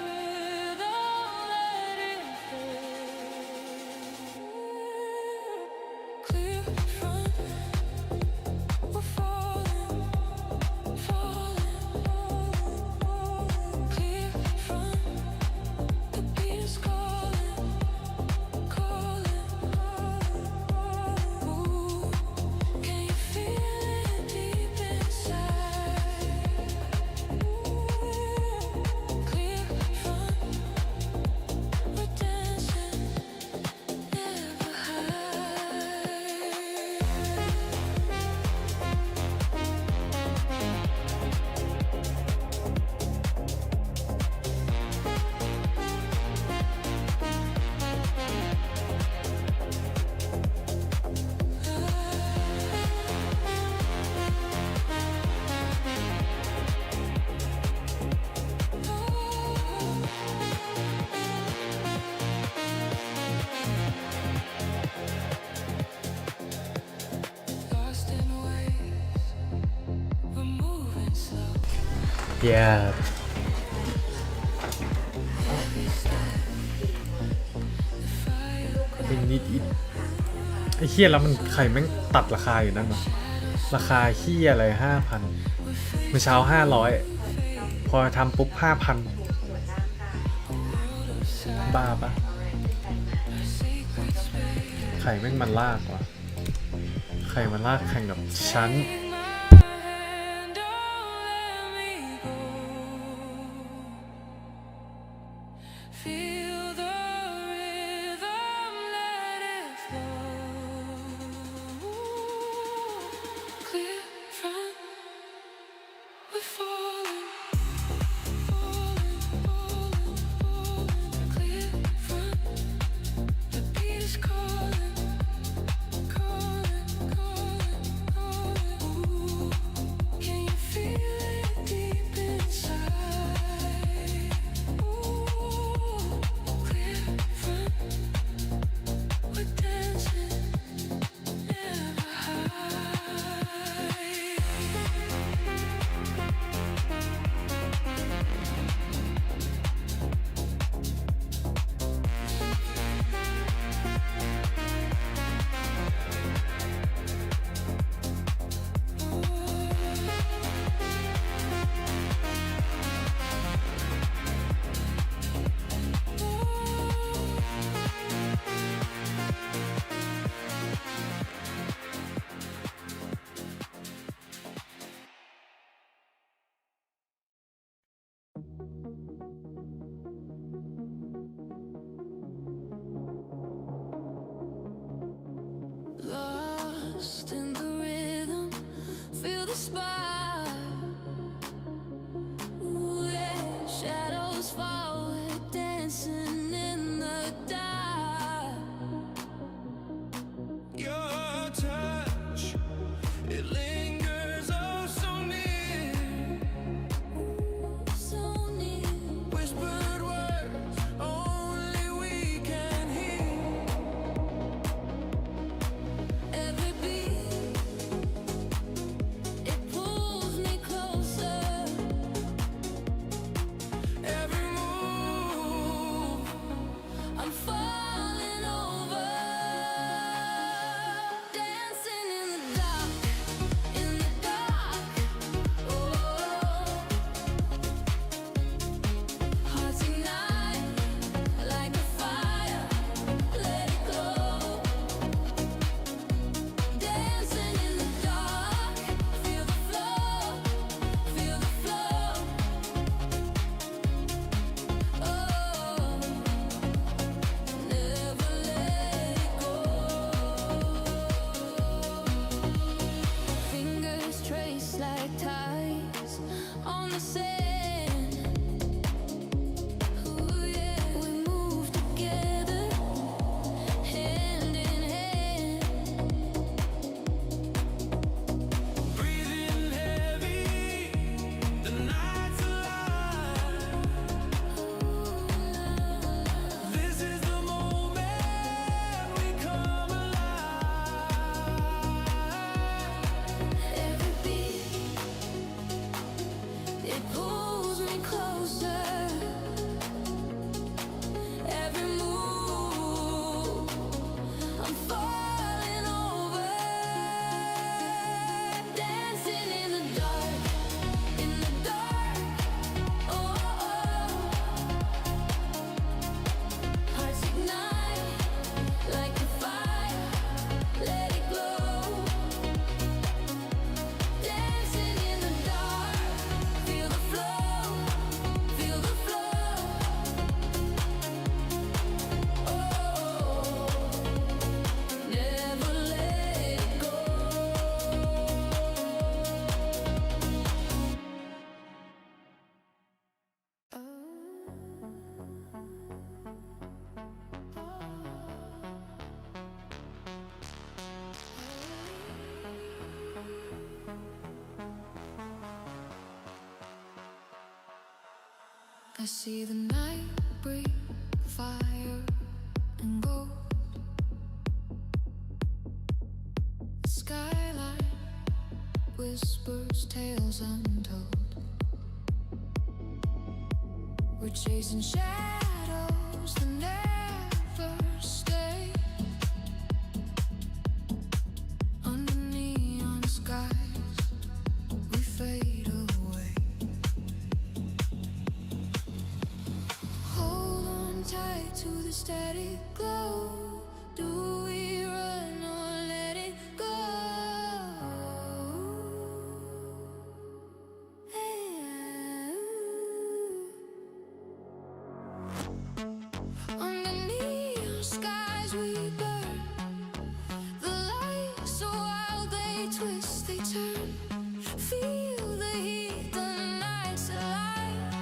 [SPEAKER 8] rhythm, let it flow. Clear front, we're falling, falling, falling. Clear front, the beat is calling, calling, calling. Ooh, can you feel it deep inside? Clear front, we're dancing, never hide. Lost in waves, we're moving slow.
[SPEAKER 6] yeah อีกนิดอีกไอ้เฮียแล้วมันใครแม่งตัดราคาอยู่นั่นวะราคาเฮียอะไร 5,000 เมื่อเช้า 500 พอทำปุ๊บ 5,000 บ้าปะใครแม่งมันลากวะใครมันลากแข่งกับฉัน
[SPEAKER 8] Feel the rhythm, let it flow. Clear front, we're falling, falling, falling, falling. Clear front, the beat is calling, calling, calling, calling. Ooh, can you feel it deep inside? Ooh, clear front, we're dancing, never hide. Lost in the rhythm, feel the spark. Ooh, yeah. Shadows fall, we're dancing in the dark.
[SPEAKER 5] Your touch, it lingers oh so near.
[SPEAKER 8] So near,
[SPEAKER 5] Whispered words only we can hear.
[SPEAKER 8] every beat, it pulls me closer.
[SPEAKER 5] Every move,
[SPEAKER 8] I'm falling over, dancing in the dark, in the dark. Oh, hearts ignite like a fire, let it glow. Dancing in the dark, feel the flow, feel the flow. Oh, never let it go. Fingers trace like ties on the sand. Ooh, yeah. We move together, hand in hand. It pulls me closer. Every move, I'm falling over. Dancing in the dark, in the dark. Oh, oh, oh. Hearts ignite like a fire. Let it glow. Dancing in the dark. Feel the flow. Feel the flow. Oh, never let it go. I see the night breathe fire and gold. The skyline whispers tales untold. We're chasing shadows that never stay. Under neon skies, we fade away. Hold on tight to the static glow. Do we run or let it go? Under neon skies we burn. The lights so wild they twist, they turn. Feel the heat, the night's alive.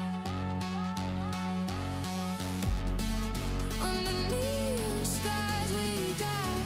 [SPEAKER 8] Under neon skies we die.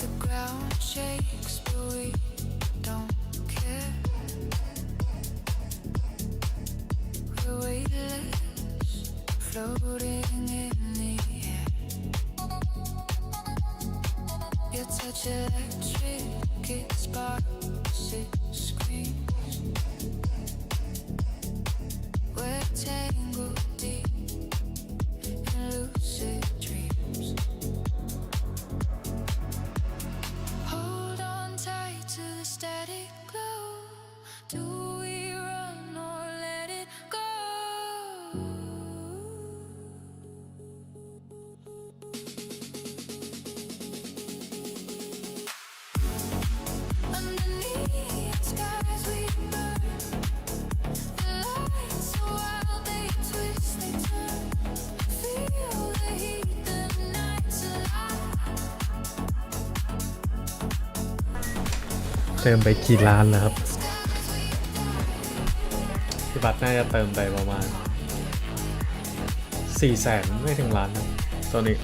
[SPEAKER 8] The ground shakes, but we don't care. We're weightless, floating in the air. Your touch electric, it sparks, it screams. We're tangled deep in lucid dreams. Hold on tight to the static glow. Do we run or let it go? Underneath skies we burn. The lights so wild they twist, they turn. Feel the heat, the night's alive.
[SPEAKER 6] เติมไปกี่ล้านแล้วครับพี่บัตรน่าจะเติมไปประมาณ 400,000 ไม่ถึงล้านครับตัวนี้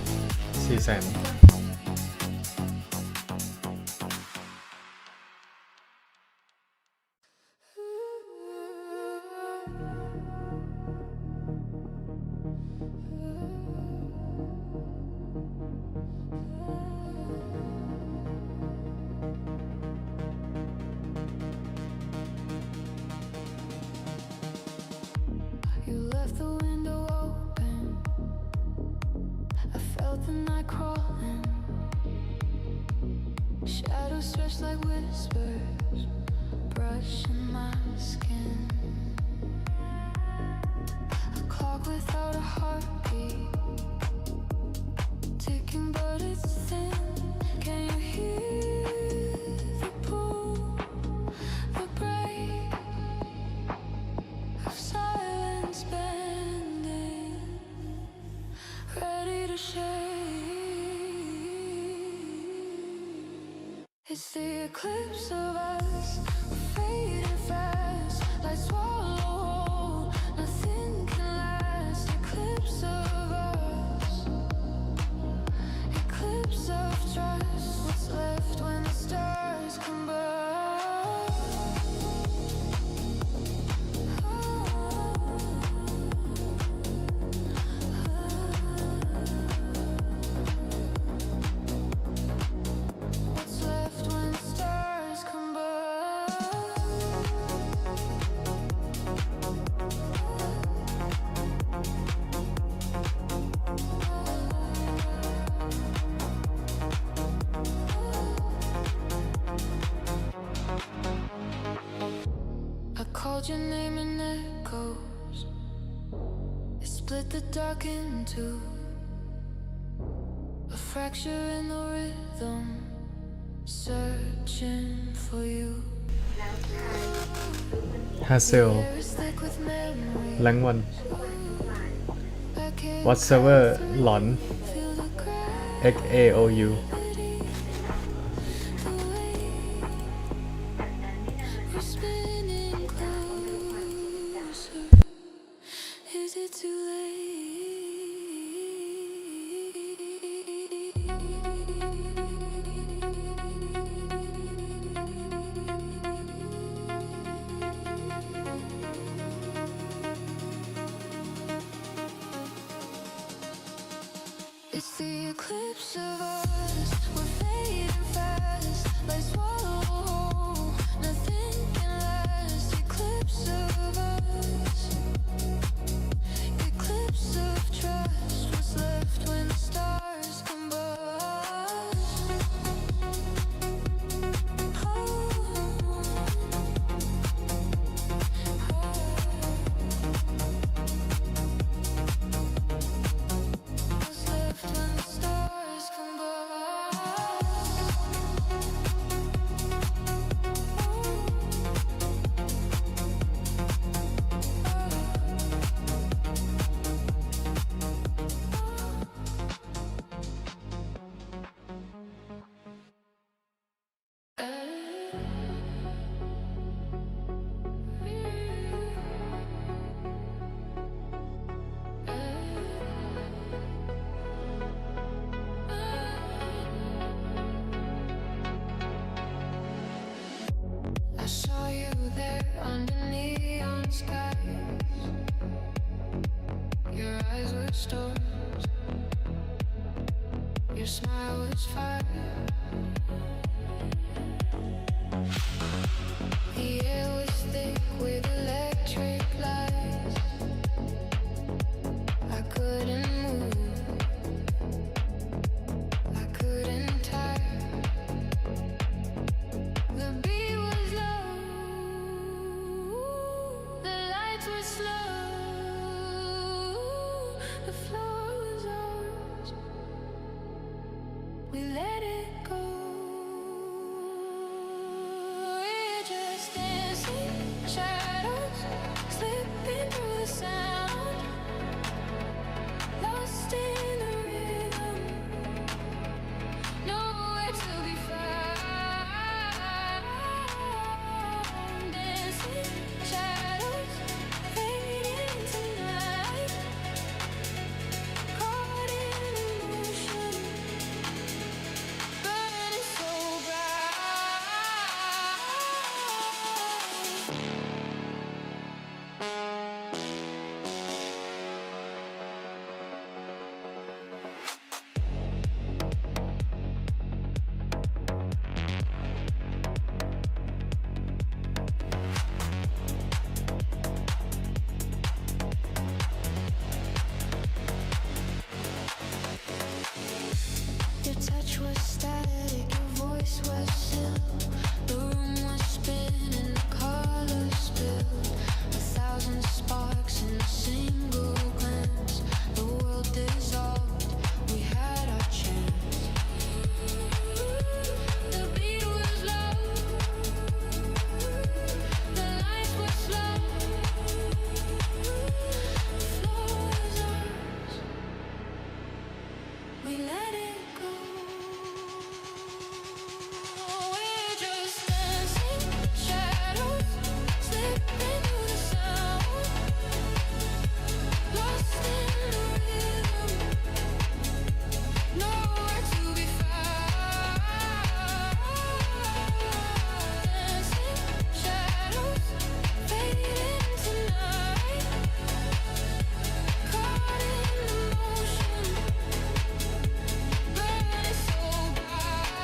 [SPEAKER 6] 400,000You
[SPEAKER 8] left the window open. I felt the night crawling. Shadows stretched like whispers, brushing my skin. A clock without a heartbeat, ticking but it's thin. Can you hear the pull, the break of silence bending? It's the eclipse of us. We're fading fast, like swallow. Nothing can last. Eclipse of us. Eclipse of trust. What's left when the stars combine? What's left when the stars combine? I called your name in echoes. It split the dark in two. A fracture in the rhythm. Searching for you.
[SPEAKER 6] ฮาเซล
[SPEAKER 8] Air is thick with memory.
[SPEAKER 6] แรงวัน
[SPEAKER 8] I can't
[SPEAKER 6] whatsoever หลอน
[SPEAKER 8] feel the gravity.
[SPEAKER 6] XAOU
[SPEAKER 8] We're spinning closer. Is it too It's the eclipse of us. We're fading fast, like swallow. Nothing can last. Eclipse of us. Eclipse of trust. What's left when the stars combine? What's left when the stars combine? we let it go. We're just dancing shadows, slipping through the sound, lost in the rhythm, nowhere to be found. Dancing shadows, fading tonight, caught in the motion, burning so bright.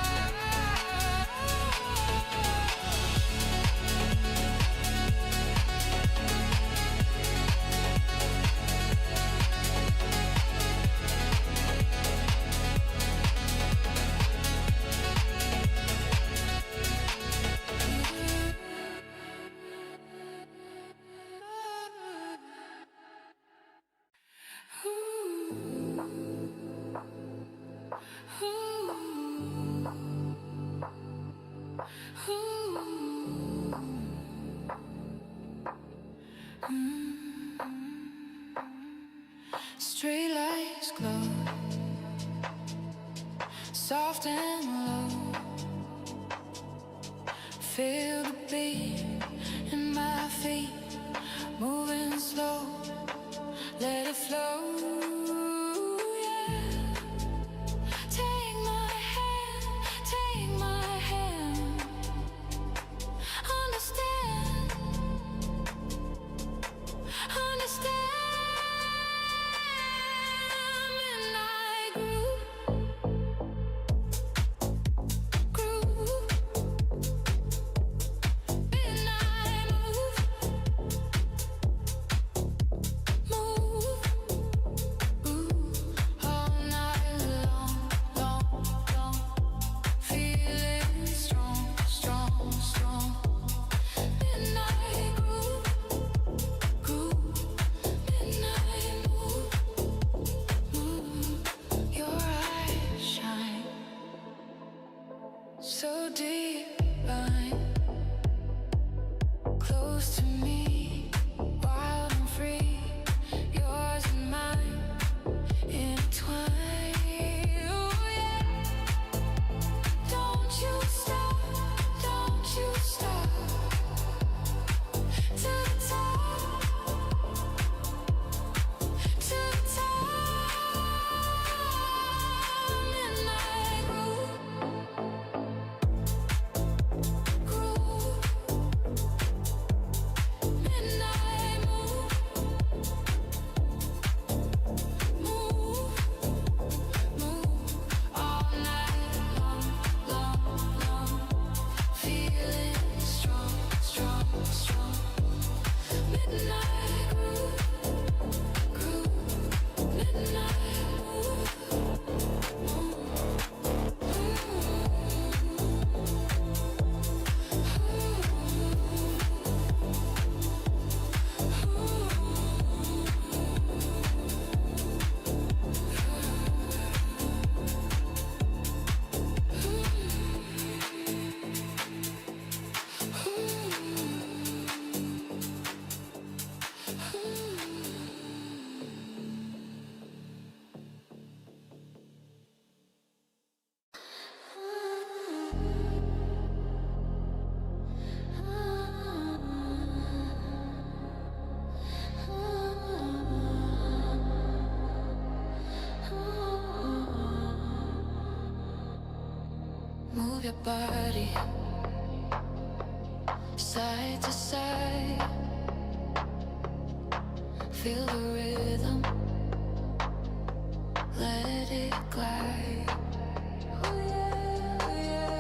[SPEAKER 8] Street lights glow, soft and low. Feel the beat in my feet, moving slow. Let it flow. Yeah. Take my hand, take my hand. Understand, understand. Midnight groove, midnight move, all night long, long, long. Feeling strong, strong, strong. Midnight groove, midnight move. Your eyes shine so divine, close to me, wild and free. Yours and mine intertwined. Oh yeah. Don't you stop, don't you stop. To the top, to the top. Midnight groove, midnight move, all night long, long, long. Feeling strong, strong, strong. Midnight groove, midnight move. Move your body side to side. Feel the rhythm, let it glide.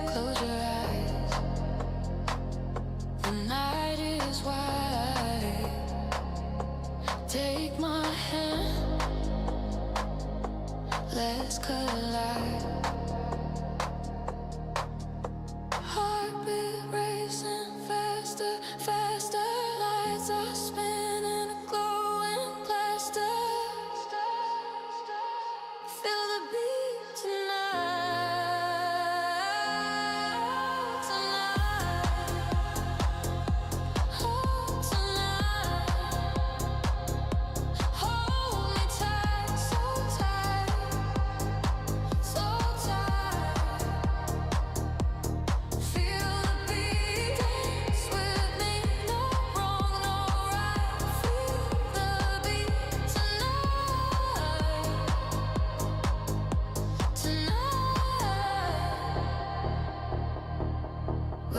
[SPEAKER 8] Close your eyes, the night is wide. Take my hand, let's collide. Heartbeat racing faster, faster. Lights are spinning, a glowing plaster. Feel the beat tonight, tonight. Oh, tonight. Hold me tight, so tight.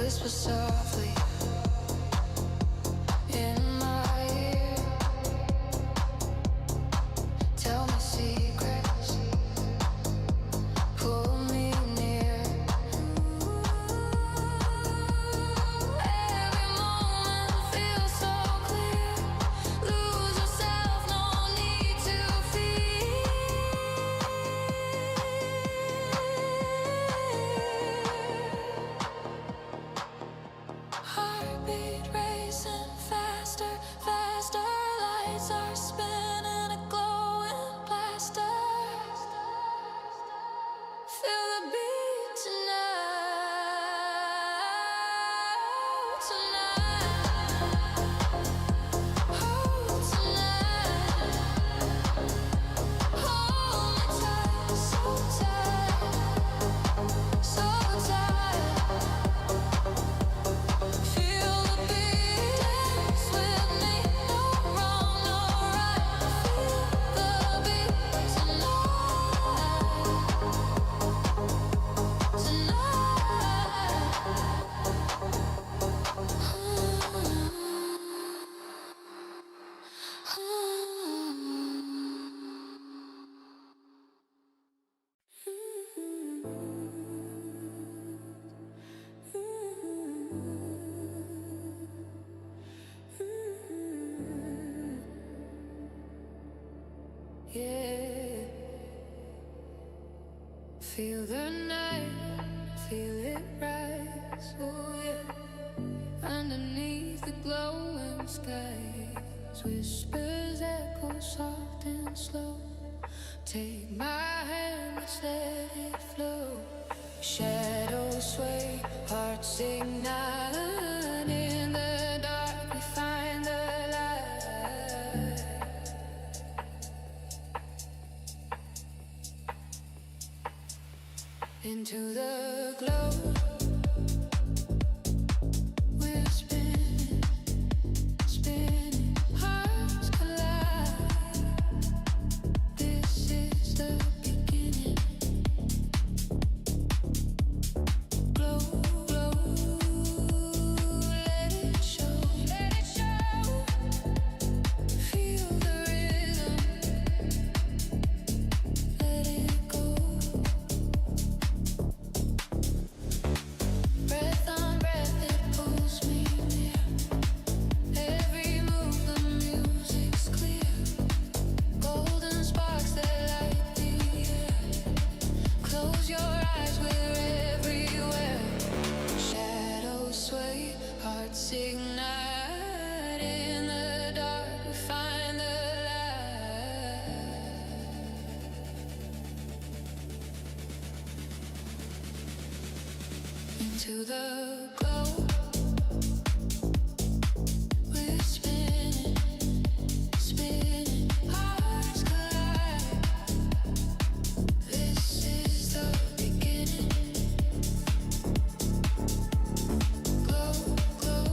[SPEAKER 8] whisper softly in my ear. Tell me secrets, pull me near. Every moment feels so clear. Lose yourself, no need to fear. Heartbeat racing faster, faster. Lights are spinning, a glowing blaster. Feel the beat tonight, tonight. Oh, tonight. Hold me tight, so tight, so tight. Feel the beat, dance with me, no wrong, no right. Feel the beat yeah. Feel the night, feel it rise, oh yeah. Underneath the glowing skies, whispers echo soft and slow. Take my hand, let's let it flow. Shadows sway, hearts ignite. In the dark we find the light. Into the glow, we're spinning, spinning, hearts collide. This is the beginning. Glow, glow, let it show, let it show. Feel the rhythm, let it go. Breath on breath, it pulls me near. Every move, the music's clear. Golden sparks that light the air. Close your eyes, we're everywhere. Shadows sway, hearts ignite. In the dark, we find the light. Into the glow, we're spinning, spinning, hearts collide. This is the beginning. Glow, glow,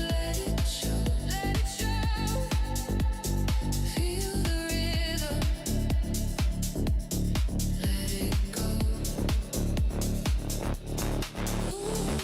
[SPEAKER 8] let it show, let it show. Feel the rhythm, let it go. Ooh.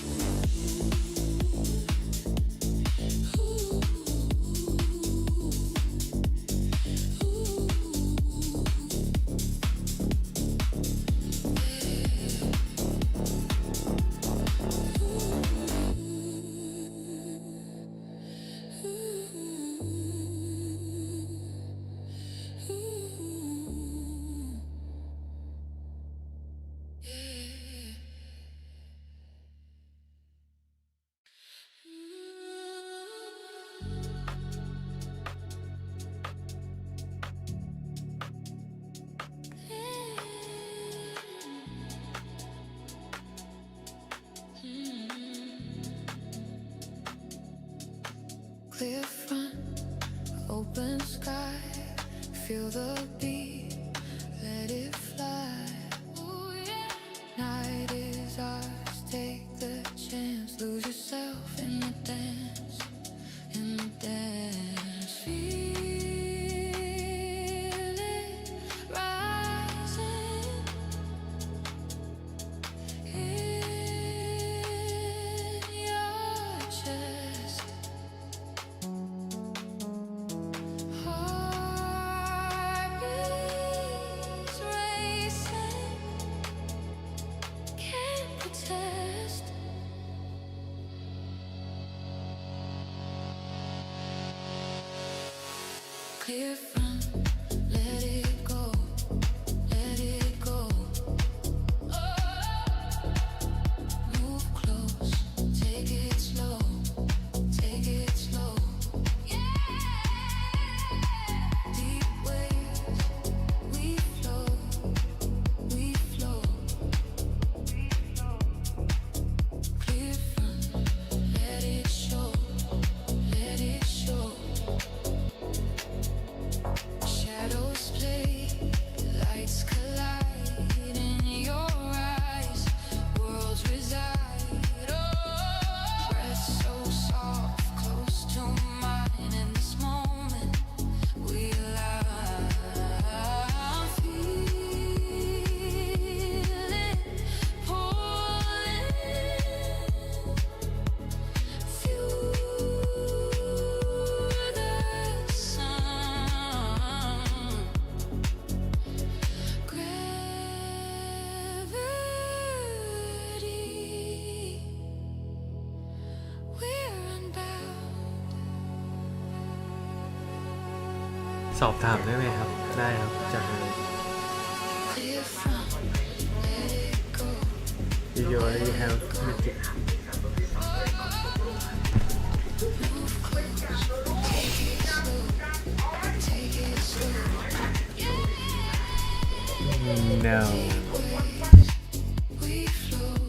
[SPEAKER 8] Clear front, let it go, let it go. Move close, take it slow, take it slow. Deep waves, we flow, we flow. Clear front, let it show, let it show. Shadows play, lights collide in your eyes. Worlds reside. Breath so soft, close to mine. In this moment, we lie. Feel it pulling. Fuel the sun. Gravity. We're unbound.
[SPEAKER 6] สอบถามได้ไหมครับ ได้ครับจากไหน
[SPEAKER 8] Clear front, let it go.
[SPEAKER 6] You already have magic
[SPEAKER 8] Move close, take it slow, take it slow.
[SPEAKER 6] no
[SPEAKER 8] We flow,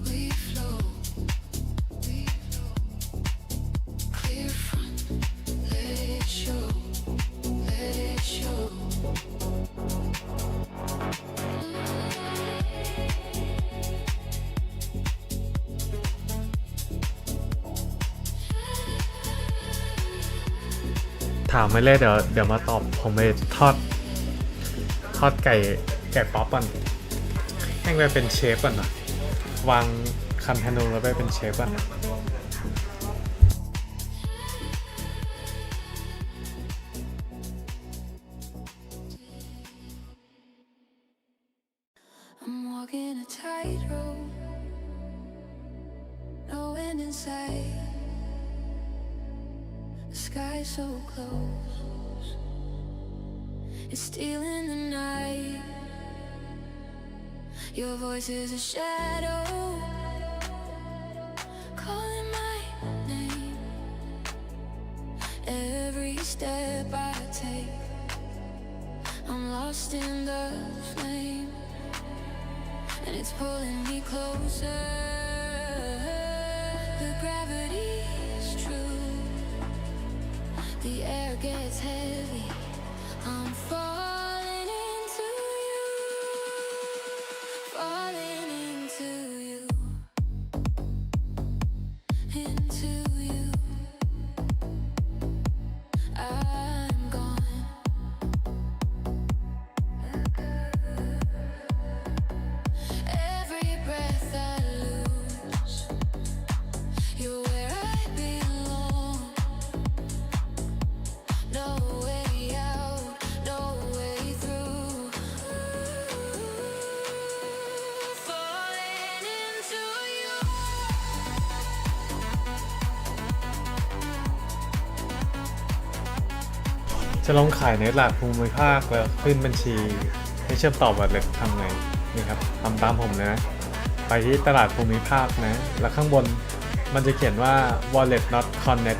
[SPEAKER 8] we flow, we flow. Clear front, let it show, let it show.
[SPEAKER 6] ถามไม่เลยเดี๋ยวมาตอบผมไปทอดไก่ป๊อปก่อนแม่งไปเป็นเชฟก่อนนะวางคันธนูแล้วไปเป็นเชฟก่อนนะ
[SPEAKER 8] I'm walking a tightrope, no end in sight. The sky so close, it's stealing the night. Your voice is a shadow, calling my name. Every step I take, I'm lost in the flame. And it's pulling me closer. The gravity's true. The air gets heavy. I'm falling into you. Falling into you. Into you. I'm gone. Every breath I lose, you're where I belong. No way out, no way through. Falling into you.
[SPEAKER 6] จะลงขายในตลาดภูมิภาคแล้วขึ้นบัญชีให้เชื่อมต่อบัตรเลยทำไงนี่ครับทำตามผมนะ ไปที่ตลาดภูมิภาคนะ แล้วข้างบนมันจะเขียนว่า wallet not connected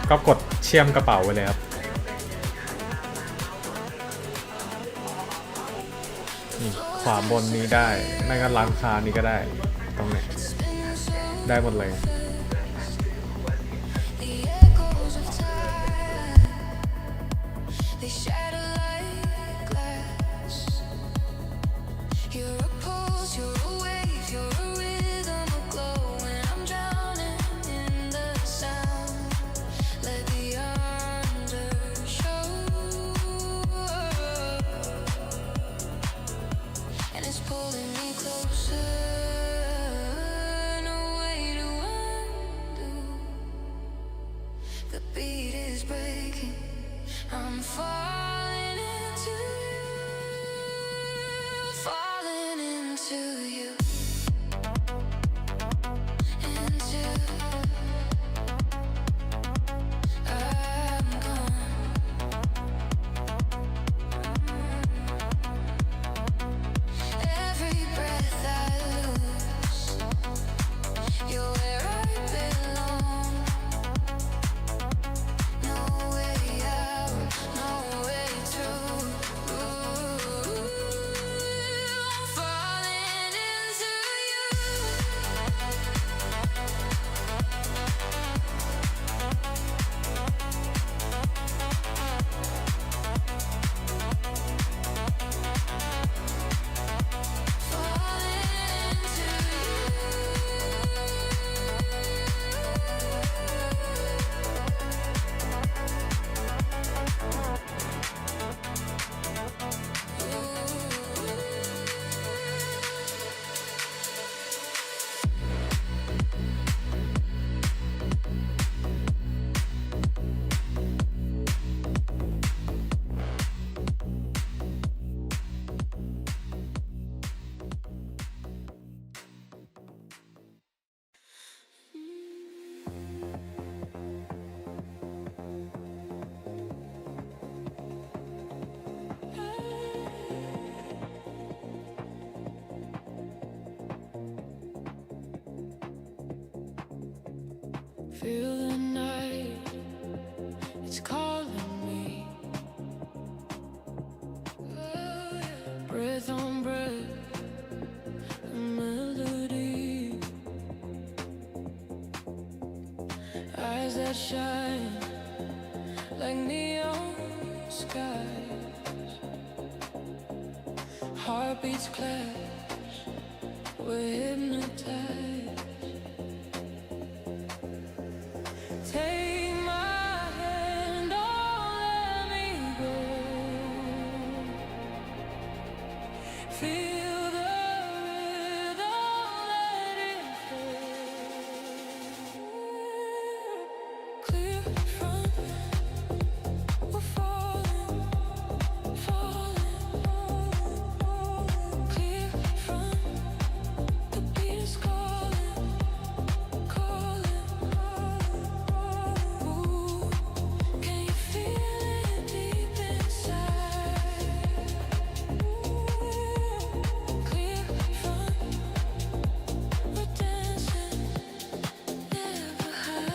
[SPEAKER 6] ก็กดเชื่อมกระเป๋าไว้เลยครับนี่ขวาบนนี้ได้ไม่งั้นร้านค้านี้ก็ได้ตรงนี้ได้หมดเลย
[SPEAKER 8] The echoes of time, they shatter like glass. You're a pulse, you're a wave, you're a rhythm, a glow. When I'm drowning in the sound, let the undershow. And it's pulling me closer. No way to undo. The beat is breaking. I'm falling. that shine like neon skies. Heartbeats clash, we're hypnotized. Take my hand, don't let me go. Feel the rhythm, let it flow. Clear front, we're falling, falling. Clear front, the beat is calling, calling. Ooh, can you feel it deep inside? Clear front, we're dancing, never hide.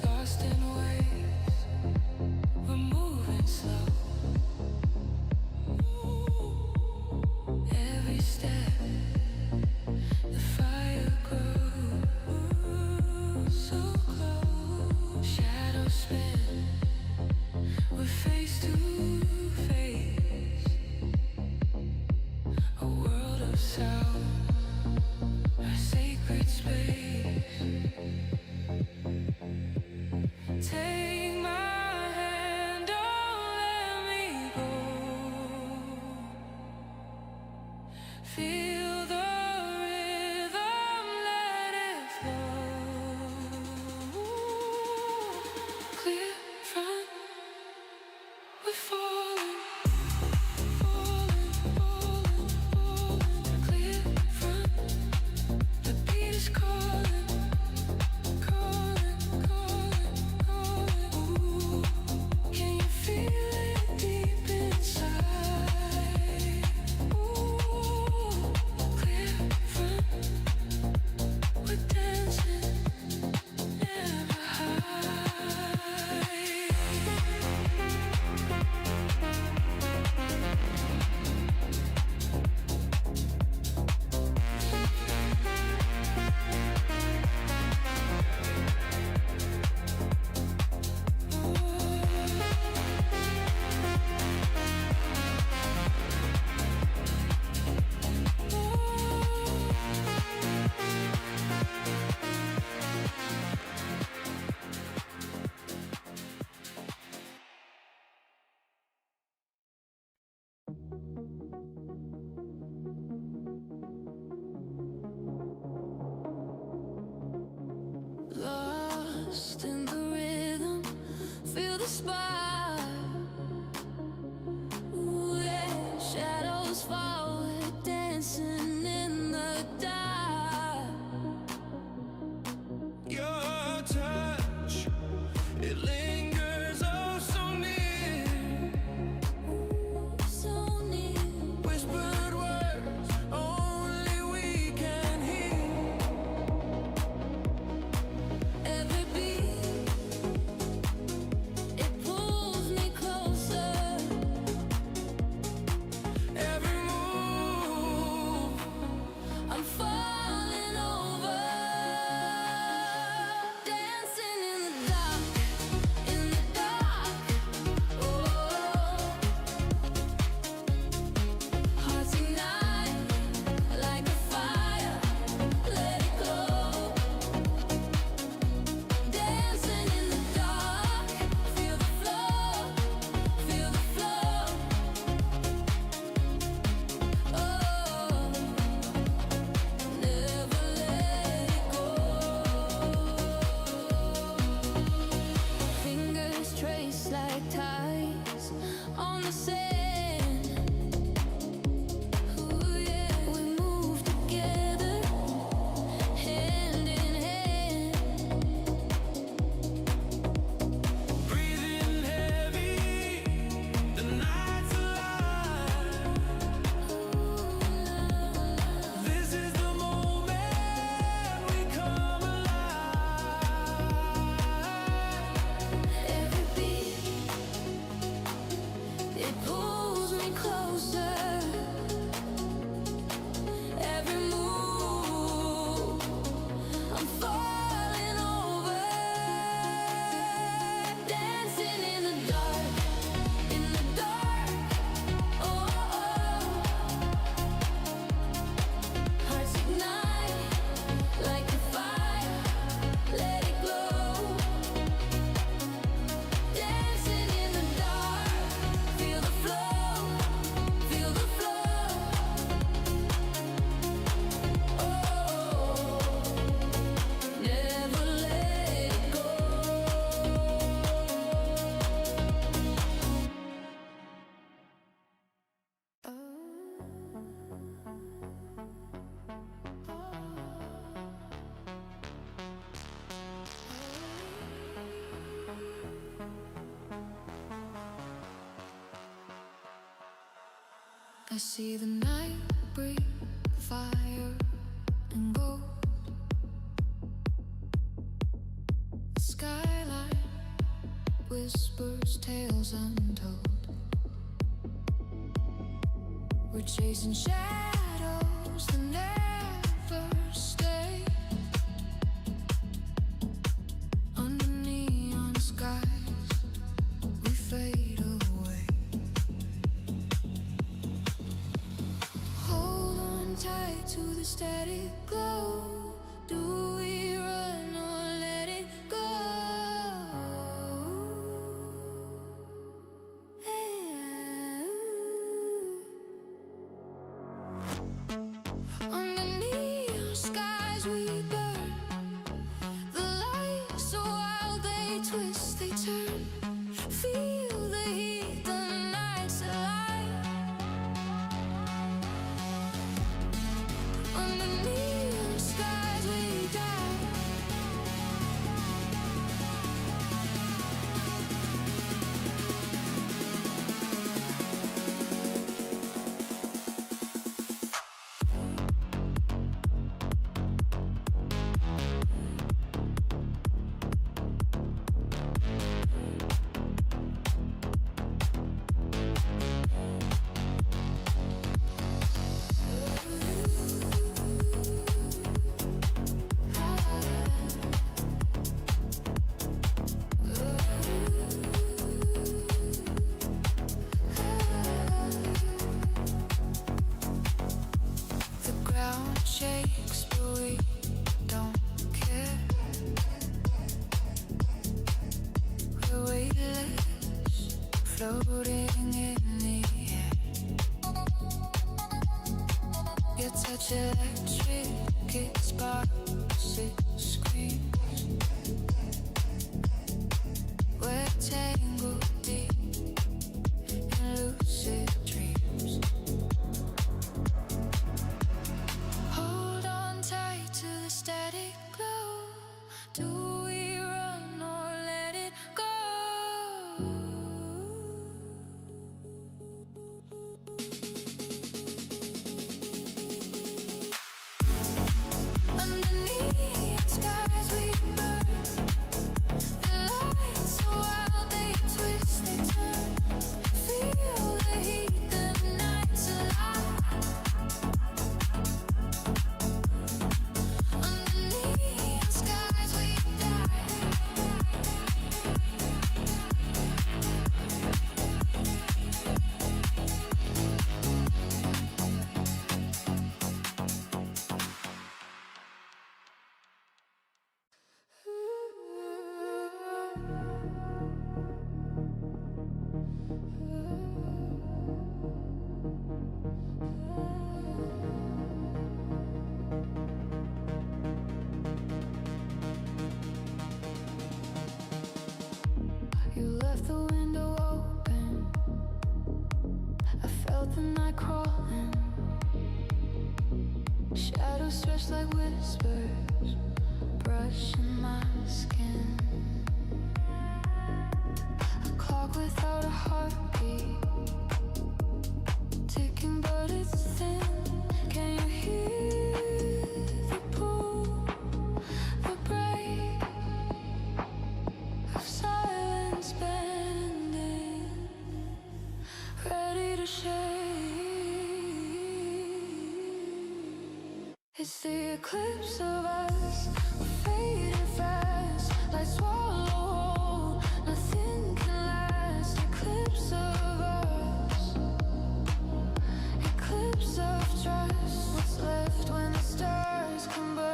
[SPEAKER 8] Lost in waves, we're moving slow. Every step, the fire grows so close. Shadows spin, we're face to face. A world of sound, a sacred space. Take my hand, don't let me go. Feel the rhythm, let it flow. Clear front, we're falling, falling, falling, falling. Clear front, the beat is calling, calling, calling, calling. I see the night breathe fire and gold. The skyline whispers tales untold. We're chasing shadows that never stay. Under neon skies, we fade away. Hold on tight to the static glow. Do we run or let it go? Under neon skies we burn. The lights so wild they twist, they turn. Feel the heat, the night's alive. Under neon skies we die. The ground shakes, but we don't care. We're weightless, floating in the air. Your touch electric, it sparks, it screams. We're tangled deep in lucid dreams. Hold on tight to the static glow. Do we run or let it go? Underneath skies we burn. The lights so wild they twist, they turn. Feel the heat, the night's alive. Underneath skies we die. You left the window open. I felt the night crawling. Shadows stretched like whispers, brushing my skin. A clock without a heartbeat, ticking but it's thin. Can you hear the pull, the break of silence bending, ready to shake? It's the eclipse of us. We're fading fast, like swallow whole. Nothing can last. Eclipse of us. Eclipse of trust. What's left when the stars combine?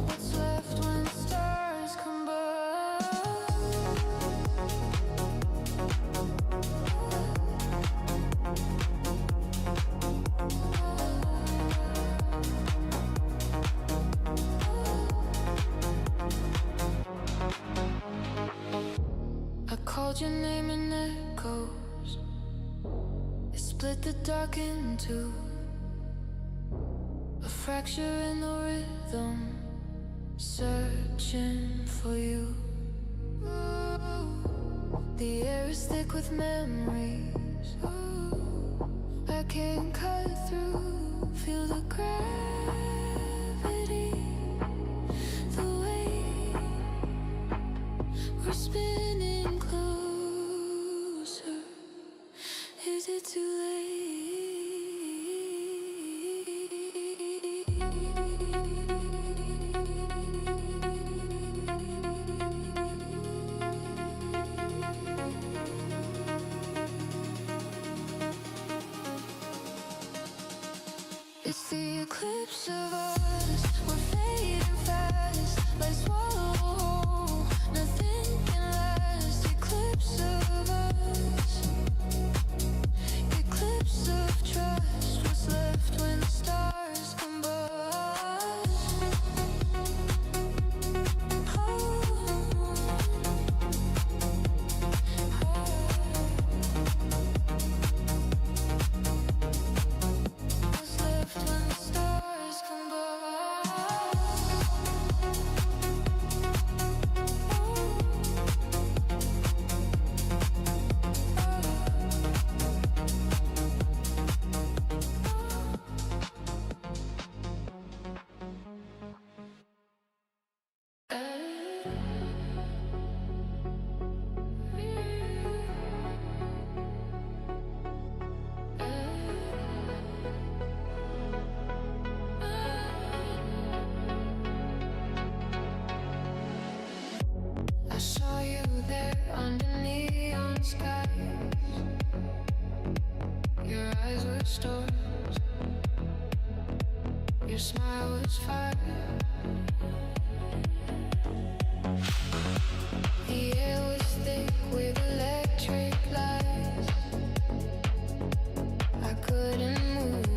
[SPEAKER 8] What's left when the stars combine? I called your name in echoes. It split the dark in two. Afraid fracture in the rhythm, searching for you. The air is thick with memories. I can't cut through, feel the gravity, the way we're spinning closer. Is it too late? It's the eclipse of us. We're fading fast, like swallow. Nothing can last. Eclipse of us. Eclipse of trust. What's left when the stars combust? What's left when the stars I saw you there under neon skies. Your eyes were stars. Your smile was fire. The air was thick with electric lights. I couldn't move.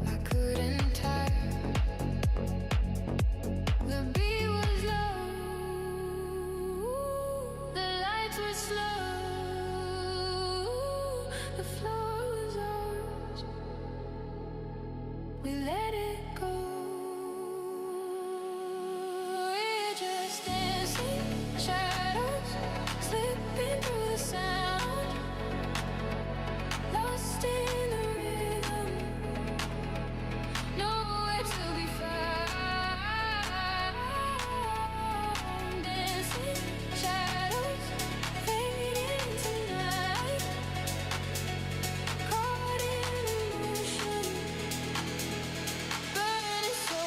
[SPEAKER 8] I couldn't tire. The beat was low, the lights were slow, the floor was ours. We let it go. We're just dancing, shadows slipping through the sound, lost in the rhythm, nowhere to be found. Dancing shadows fading tonight, caught in emotion, burning so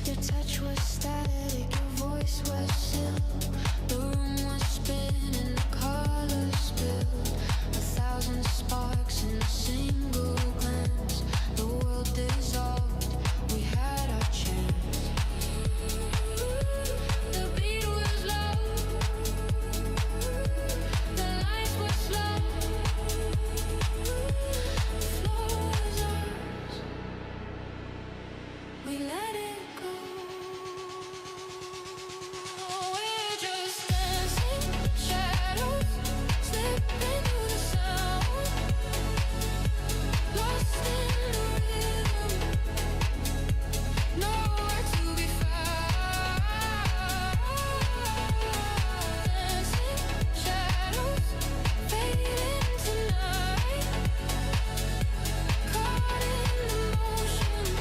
[SPEAKER 8] Your touch was static, your voice was still. The room was spinning, the colors spilled. 1,000 sparks in a single glance. The world dissolved, we had our chance. The beat was low, the lights were slow, the floor was ours. We let it go. We're just dancing, shadows slipping through the sound, lost in the rhythm, nowhere to be found. Dancing shadows fading tonight, caught in emotion,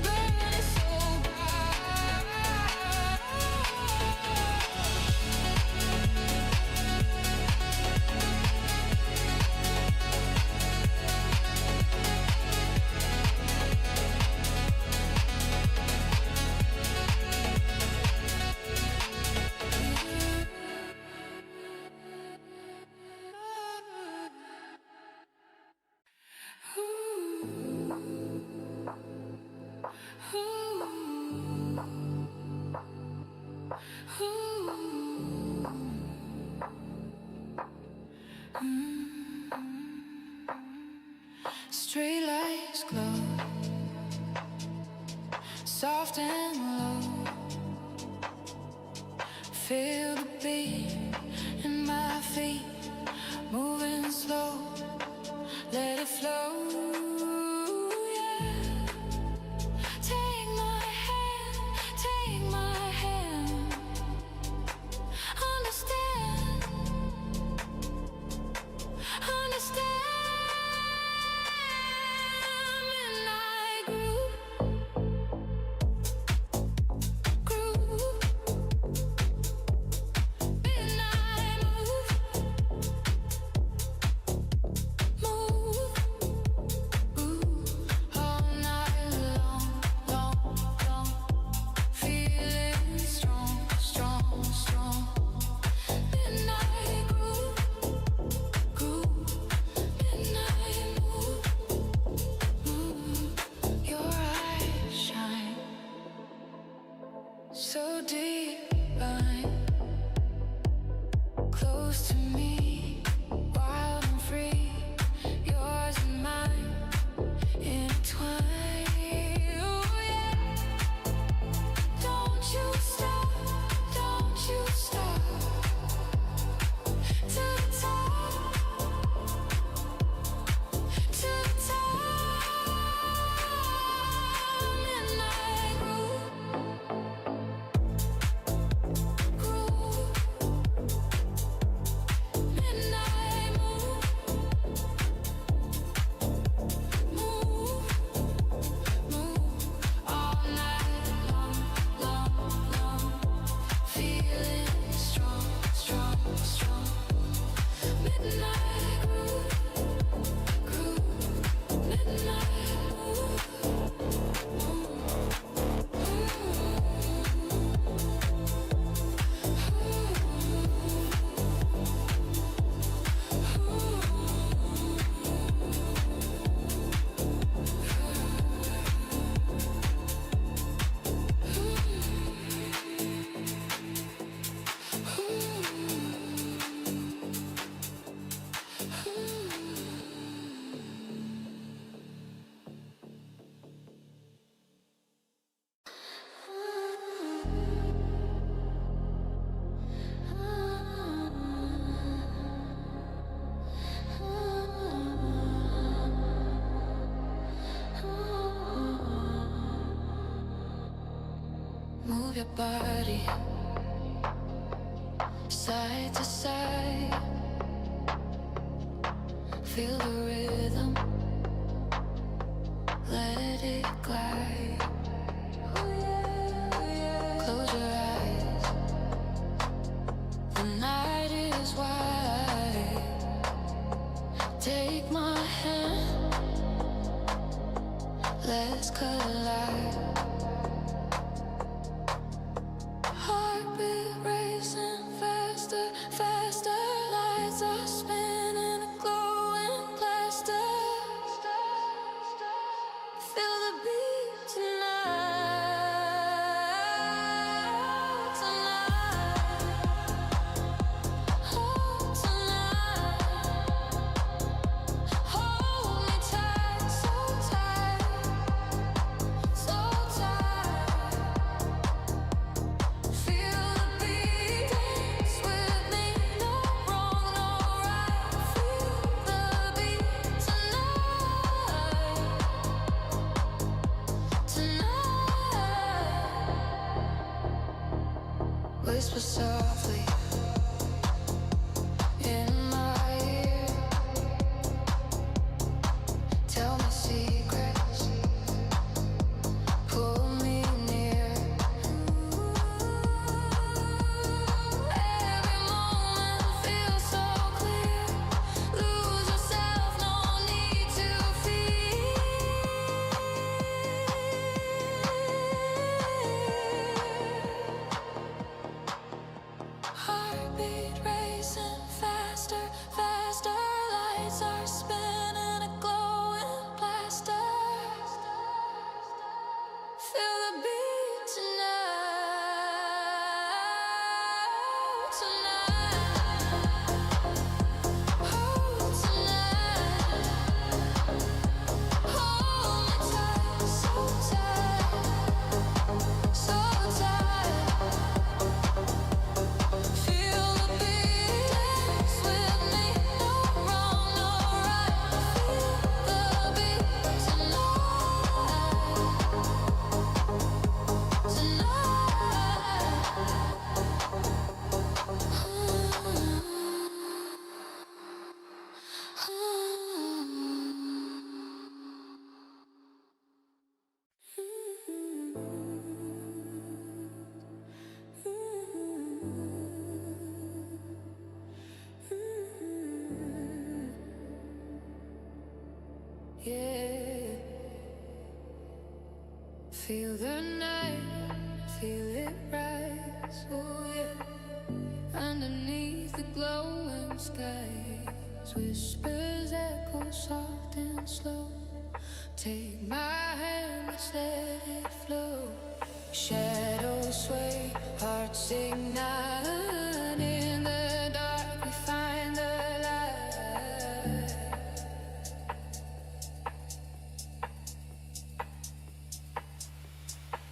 [SPEAKER 8] burning so bright. Street lights glow, soft and low. Feel the beat in my feet, moving slow. Let it flow. Yeah. Take my hand. Understand. Midnight groove. Midnight move. All night long. Feeling strong. Midnight groove. Midnight move. Your eyes shine so divine, close to me, wild and free. Yours and mine intertwined. Oh yeah. Don't you stop. To the top. Midnight groove. Midnight move. All night long. Feeling strong. Midnight groove. Midnight move. Move your body side to side. Feel the rhythm. Let it glide. Close your eyes. The night is wide. Take my hand. Let's collide. Heartbeat racing faster. Lights are spinning, glowing plaster. Feel the beat tonight. Oh, tonight. Hold me tight, so tight. Feel the beat, dance with me. No wrong, no right. Feel the beat tonight. Whisper softly in my ear. Tell me secrets. Pull me near. Every moment feels so clear. Lose yourself, no need to fear. Oh, yeah. Feel the night, feel it rise, oh yeah. Underneath the glowing skies, whispers echo soft and slow. Take my hand, let's let it flow. Shadows sway, hearts ignite. In the dark we find the light.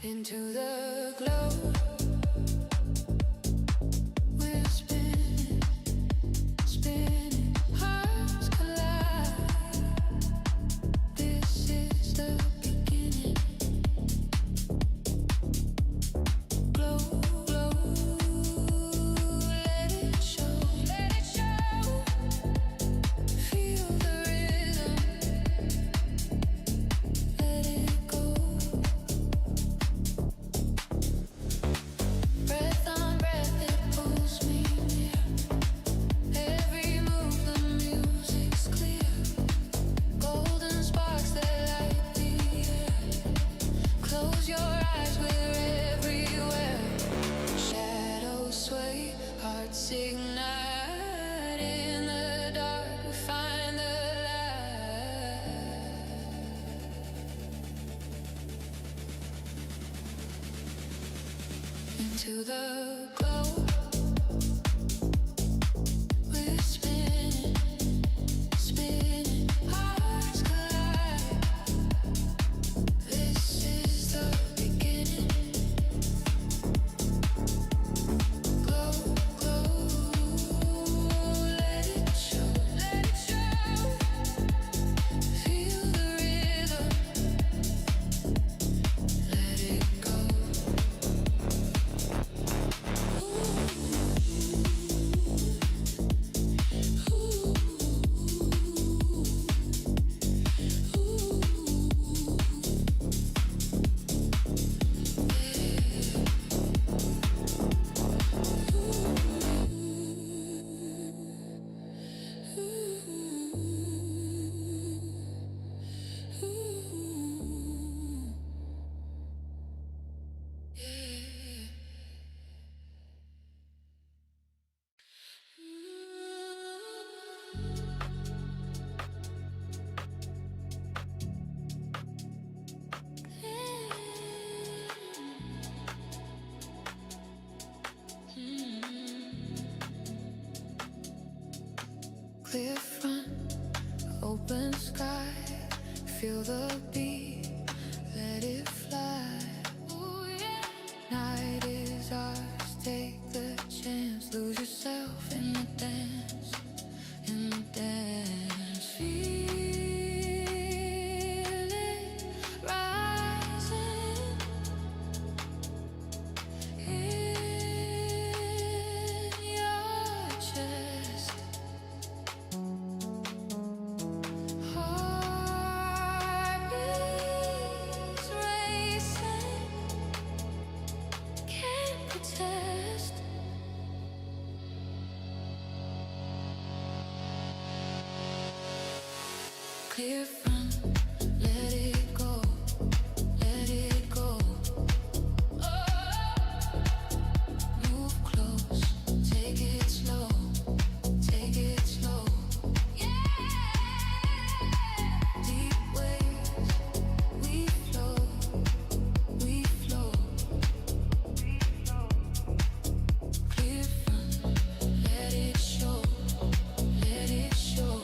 [SPEAKER 8] Into the glow, we're spinning, spinning, hearts collide. This is the beginning. Glow, glow, let it show, let it show. Feel the rhythm, let it go. Breath on breath, it pulls me near. Every move, the music's clear. Golden sparks that light the air. Close your eyes, we're everywhere. Shadows sway, hearts ignite. In the dark, we find the light. Into the glow, we're spinning, spinning, hearts collide. This is the beginning. Glow, glow, let it show, let it show. Feel the rhythm, let it go. Clear front, open sky. Feel the beat, let it fly. Ooh, yeah. Night is ours, take the chance. Lose yourself in the dance, in the dance. Feel it rising in your chest. Heart beats racing, can't protest. Clear front, let it go, let it go. Move close, take it slow, take it slow. Deep waves, we flow, we flow. Clear front, let it show, let it show.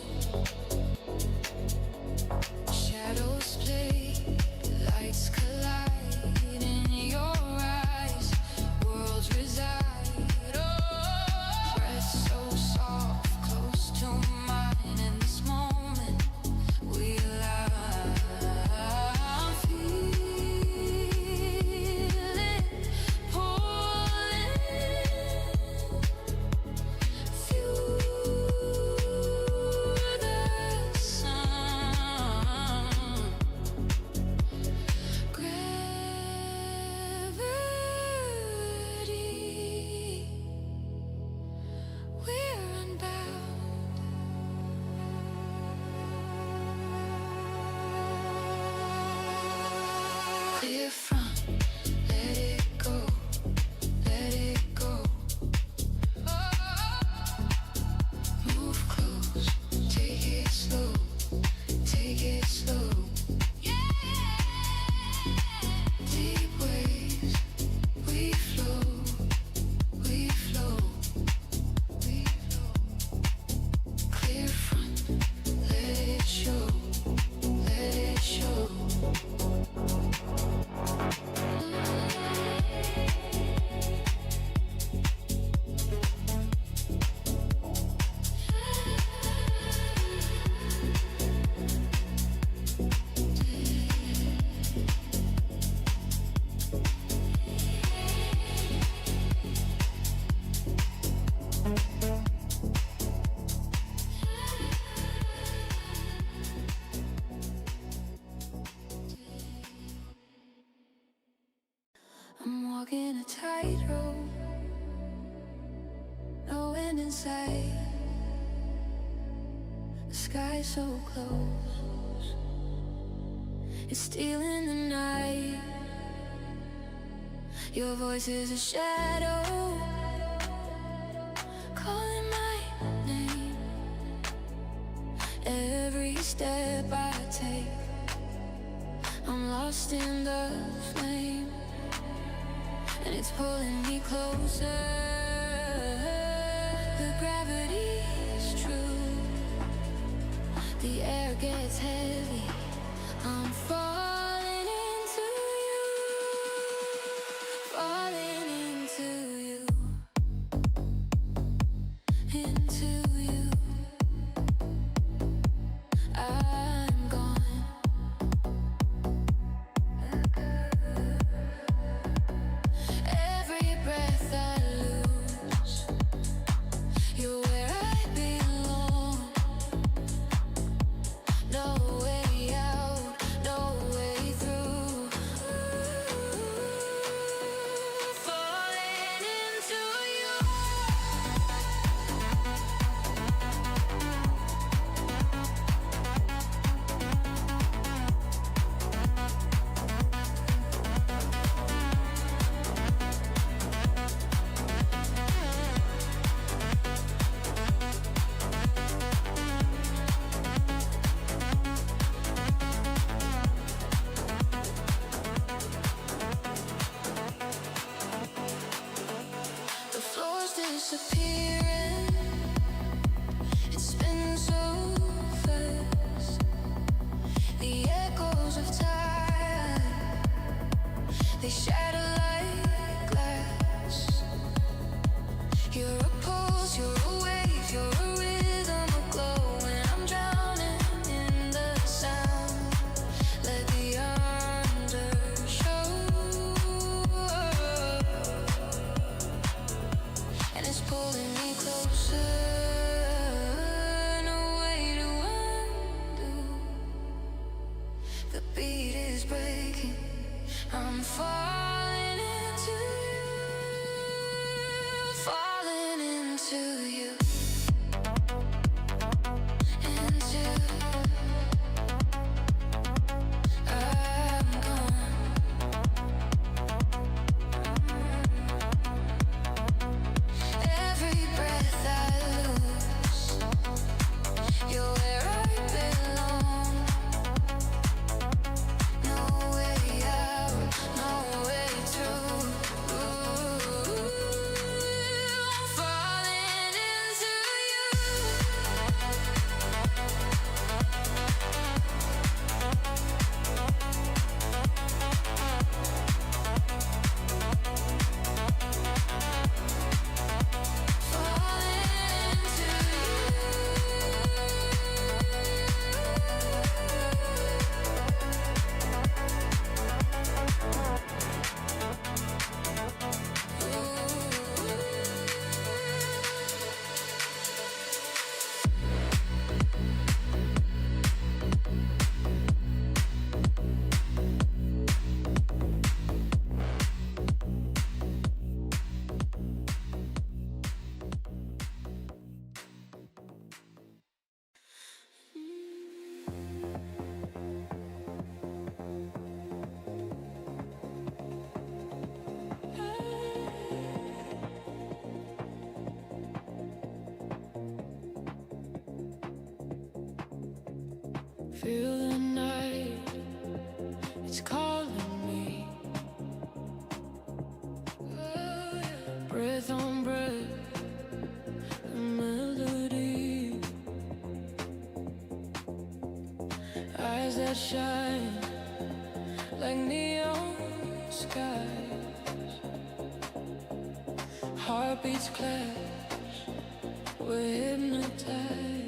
[SPEAKER 8] Clear front, let it go, let it go. Move close, take it slow, take it slow. Deep waves, we flow, we flow, we flow. Clear front, let it show, let it show. I'm walking a tightrope, no end in sight. The sky's so close, it's stealing the night. Your voice is a shadow, calling my name. Every step I take, I'm lost in the flame. And it's pulling me closer. The gravity's true. The air gets heavy. I'm falling into you. Falling into you. Into you. I'm gone. Every breath I lose, you're where I belong. No way out, no way through. Falling into you. The floor's disappearing. It's spinning so fast. The echoes of time, they shatter like glass. You're a pulse, you're a wave, you're a rhythm aglow. And I'm drowning in the sound. Let the undershow. And it's pulling me closer. No way to undo. The beat is breaking. I'm falling into you. Falling into you. Into. I'm gone. Every breath I lose, you're where I belong. No way out, no way through. Feel the night, it's calling me. Breath on breath, a melody. Eyes that shine like neon skies. Heartbeats clash, we're hypnotized.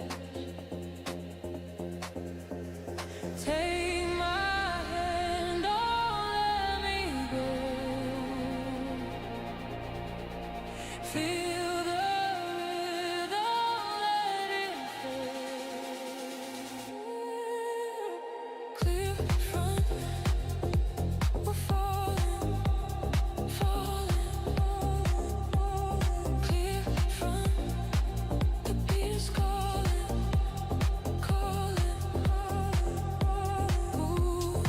[SPEAKER 8] Take my hand, don't let me go. Feel the rhythm, let it flow. Clear front, we're falling, falling. Clear front, the beat is calling, calling. Ooh,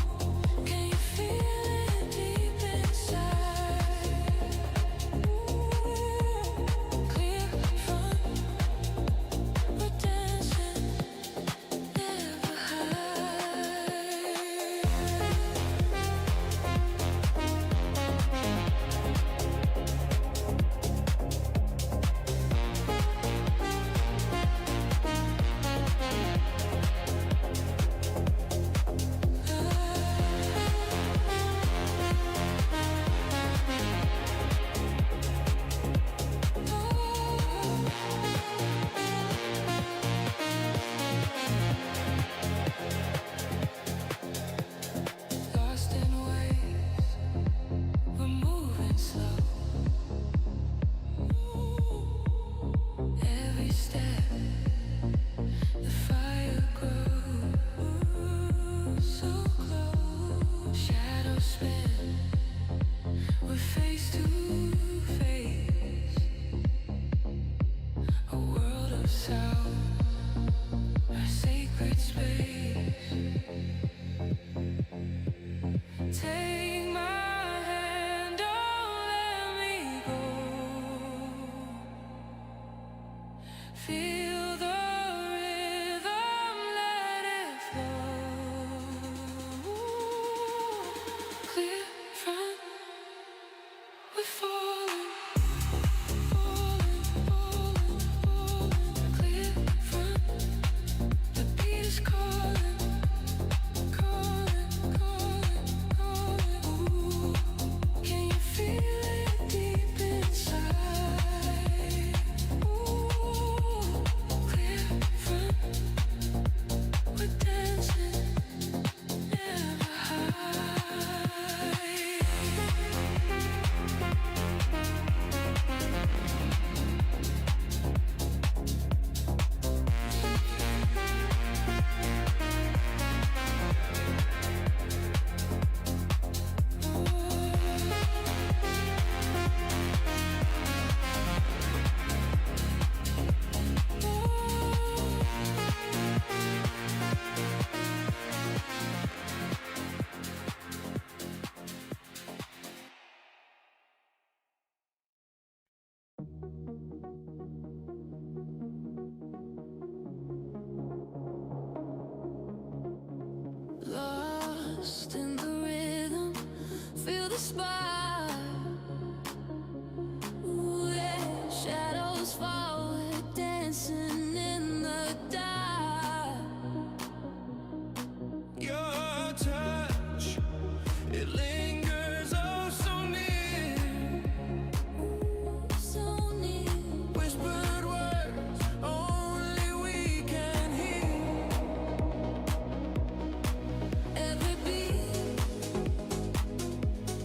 [SPEAKER 8] can you feel it deep inside? Clear front, we're dancing, never hide. Lost in waves, we're moving slow. Every step, the fire grows so close. Shadows spin, we're face to face. A world of sound, our sacred space. Take my hand, don't let me go. Feel the rhythm, let it flow. Clear front, we're falling, falling, falling, falling. Clear front, the beat is calling, calling, calling, calling. Ooh, can you feel it deep inside? Ooh, clear front, we're dancing, never hide. Lost in the rhythm, feel the spark. Ooh, yeah. Shadows fall, we're dancing in the dark.
[SPEAKER 5] Your touch, it lingers oh so near.
[SPEAKER 8] So near,
[SPEAKER 5] Whispered words only we can hear.
[SPEAKER 8] every beat,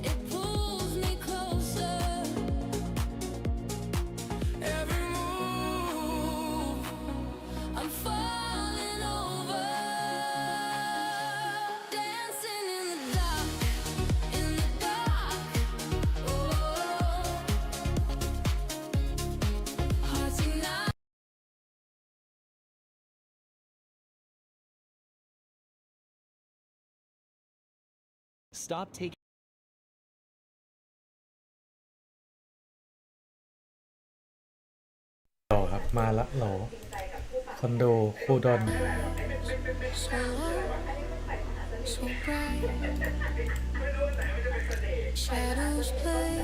[SPEAKER 8] it pulls me closer.
[SPEAKER 5] Every move,
[SPEAKER 8] I'm falling over, dancing in the dark, in the dark. Oh, hearts unite.
[SPEAKER 9] Stop taking
[SPEAKER 6] ต่อครับมาละโหลคนดูครูดอน
[SPEAKER 8] so low, so bright. Shadows play,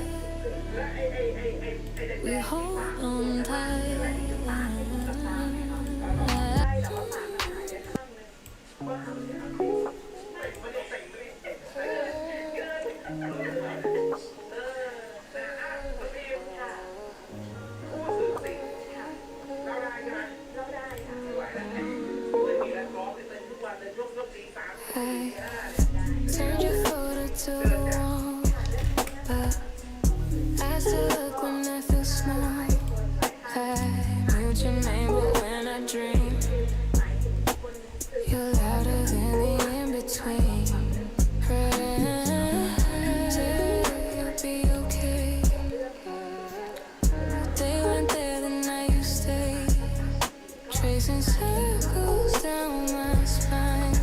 [SPEAKER 8] we hold on tight. I turned your photo to the wall, but I still look when I feel small. I mute your name, but when I dream, you're louder than the in-between. Say you'll be okay. They went there the night you stayed, tracing circles down my spine,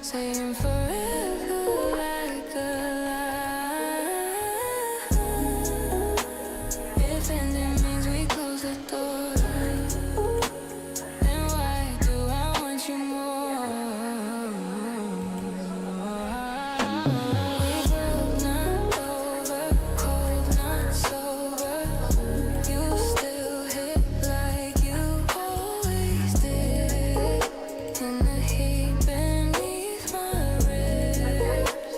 [SPEAKER 8] saying forever like a lie. If ending means we close the door, then why do I want you more? We broke, not over, cold, not sober. You still hit like you always did, in the heat beneath my ribs.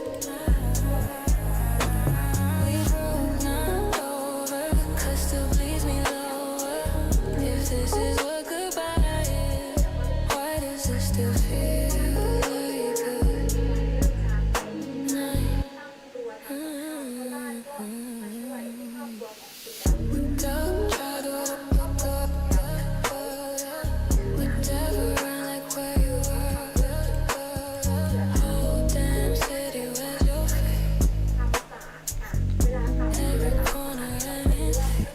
[SPEAKER 8] We broke, not over, 'cause still bleeds me lower. If this is what goodbye is, why does it still feel like good night? Don't try to look up, we never run like where you were. Whole damn city, where's your face? Every corner and inside.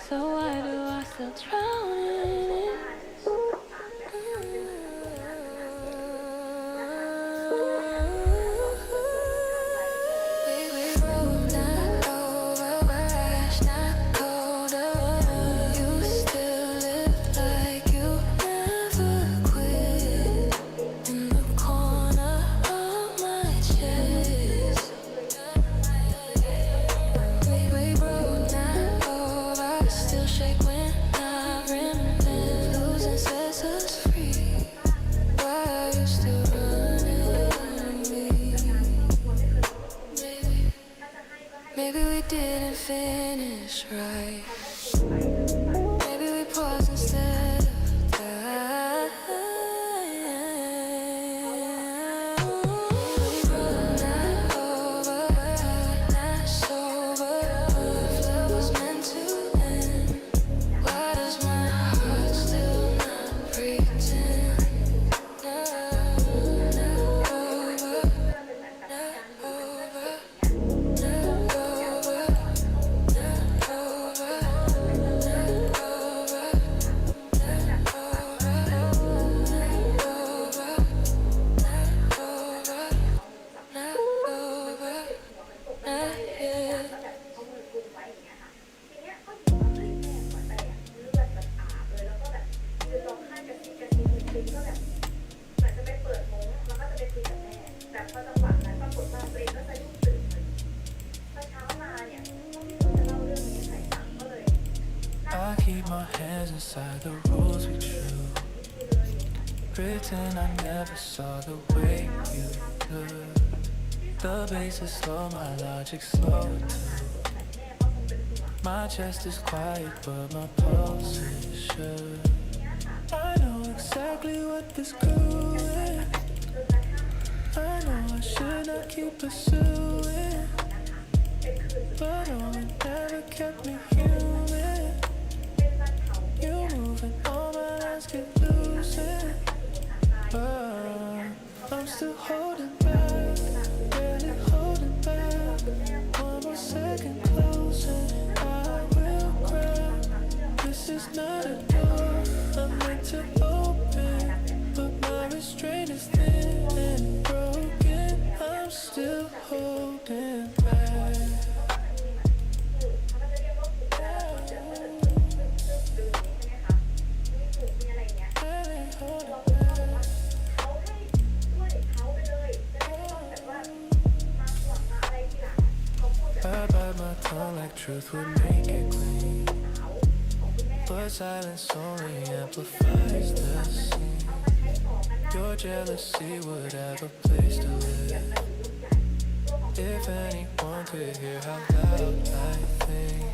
[SPEAKER 8] So why do I still drown in it? We rode not over, crash not colder. You still live like you never quit, in the corner of my chest. We rode not over, still shake when I reminisce. Losing sets us free. Why are you still running me? Maybe we didn't finish right. Maybe we paused instead of died. We run not over, not sober. If love was meant to end, why does my heart still not pretend? Not over, not over, not over, not over, not over, not yet.
[SPEAKER 5] I keep my hands inside the rules we drew. Pretend I never saw the way you look. The bass is slow, my logic slow too. My chest is quiet, but my pulse is sure. I know exactly what this groove is. I know I should not keep pursuing, but no, it never kept me human. You moving, all my lines get loosened, but I'm still holding back, barely holding back. One more second closer, I will grab. This is not a door I'm meant to open, but my restraint is thin and broken. I'm still holding back. truth would make it clean, but silence only amplifies the scene. Your jealousy would have a place to live if anyone could hear how loud I think.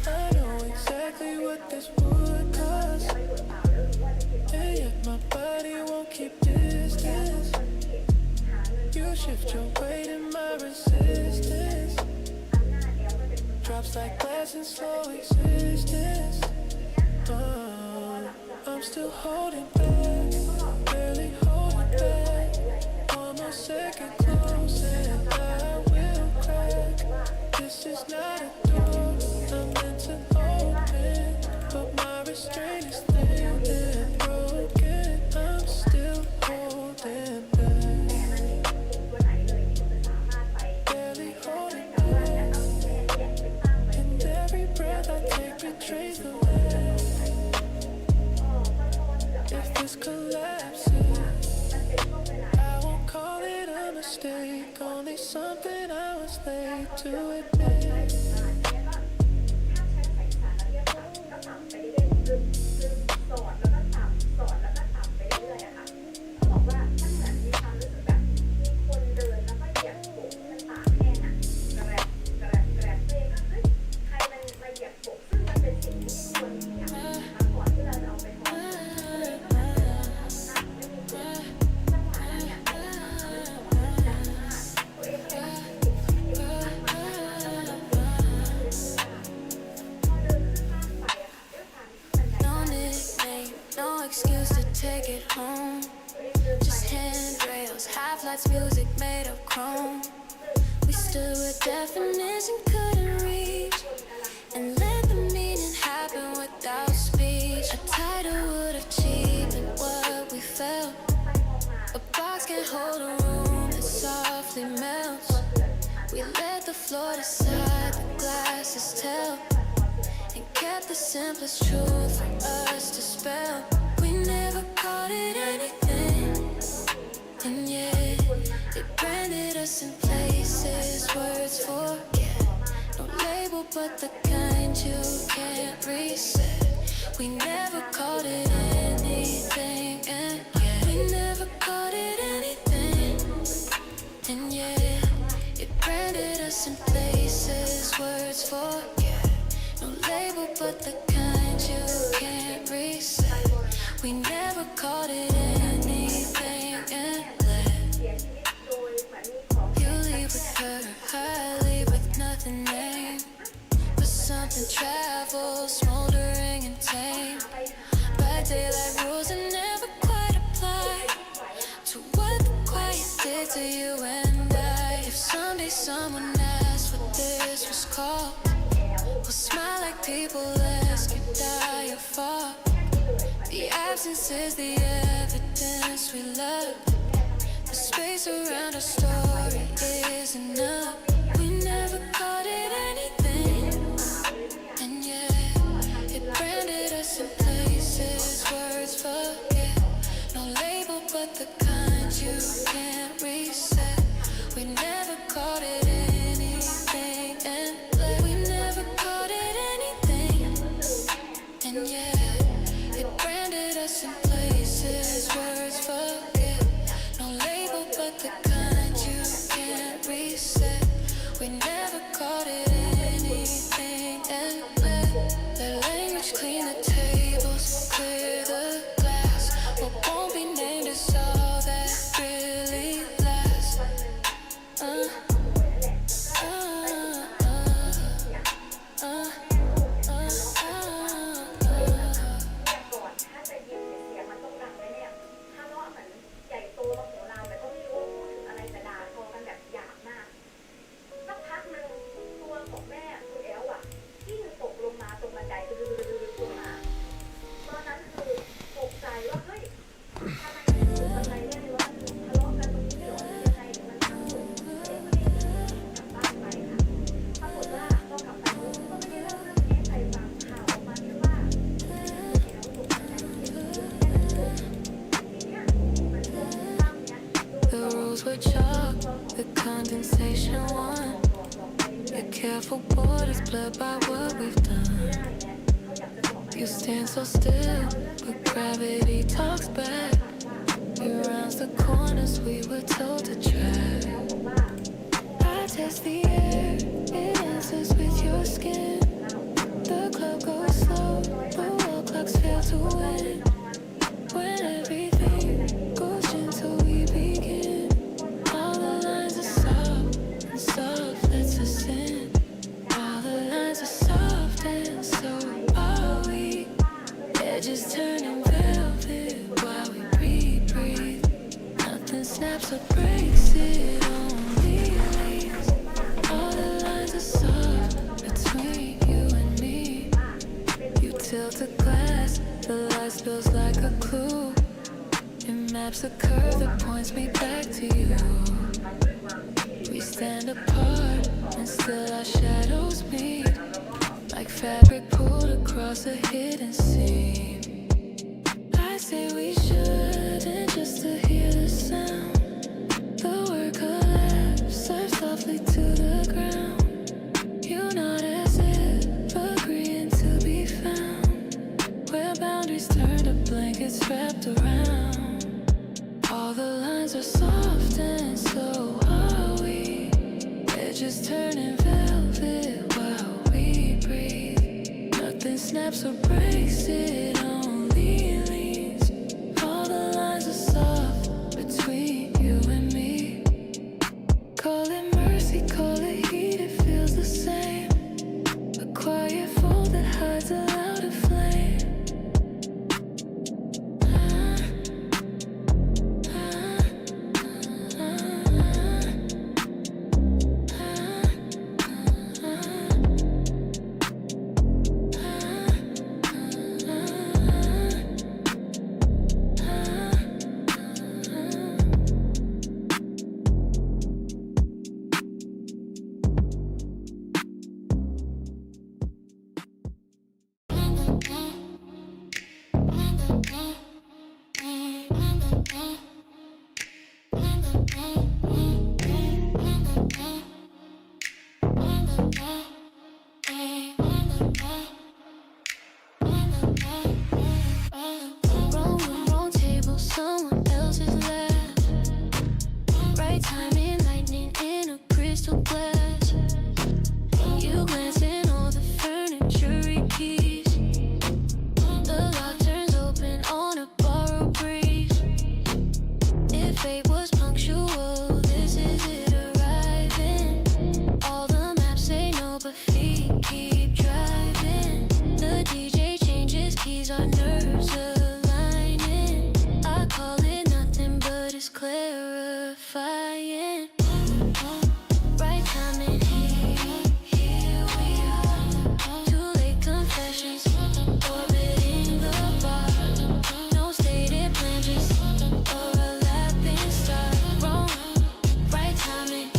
[SPEAKER 5] I know exactly what this would cost, and yet my body won't keep distance. You shift your weight in my resistance, drops like glass in slow existence. I'm still holding back, barely holding back. One more second close and I will crack. This is not a door I'm meant to open, but my restraint is thin and broken. I'm still holding back, barely holding back. And every breath I take betrays the land. If this collapses, I won't call it a mistake, only something I was late to admit.
[SPEAKER 8] No nickname, no excuse to take it home. Just handrails, half-lights, music made of chrome. We stood where definition couldn't reach, and let the meaning happen without speech. A title would have cheapened what we felt. A box can't hold a room that softly melts. We let the floor decide, the glasses tell, and kept the simplest truth for us to spell. We never called it anything, and yet it branded us in places words forget. No label but the kind you can't reset. We never called it anything, and yet we never called it anything, and yet it branded us in places words forget. No label but the kind you can't reset. We never called it anything, and let you leave with her, I leave with nothing named. But something travels, smoldering and tame. By daylight rules that never quite apply to what the quiet did to you and I. If someday someone asked what this was called, we'll smile like people ask you die or fall. The absence is the evidence we love. The space around our story is enough. We never called it anything, and yet it branded us in places words forget. No label but the kind you can't reset. We never called it anything, and we never called it anything, and yet it branded us in places words forget. No label but the kind you can't reset. We never called it anything, and let language clean the tables, clear the glass. What won't be named is all that really lasts. blurred by what we've done. You stand so still, but gravity talks back. You round the corners we were told to track. I test the air, it answers with your skin. The club goes slow, the wall clocks fail to win. When everything goes gentle, we begin. All the lines are soft, and soft lets us in. All the lines are soft, and so are we. Edges turning velvet while we breathe. Nothing snaps or breaks, it only leaves. All the lines are soft between you and me. You tilt the glass, the light spills like a clue. It maps a curve that points me back to you. We stand apart, and still our shadows meet. Like fabric pulled across a hidden seam. I say we shouldn't, just to hear the sound. The word collapse, surf softly to the ground. You nod as if agreeing to be found. Where boundaries turn to blankets wrapped around. All the lines are soft, and so are we. Edges turning velvet while we breathe. Nothing snaps or breaks, it only leaves. All the lines are soft between you and me. Call it mercy, call it heat, it feels the same. A quiet fold that hides a louder flame. Wrong table, someone else's lap. Right timing, lightning in a crystal glass. You glance in all the furniture keys. The lock turns open on a borrowed breeze. If fate was punctual, this is it arriving. All the maps say no, but feet keep driving. The DJ changes keys, our nerves aligning. I call it nothing, but it's clarifying. Right timing, here we are. Too late confessions, orbiting the bar. No stated plan, just overlapping star. Wrong, right timing,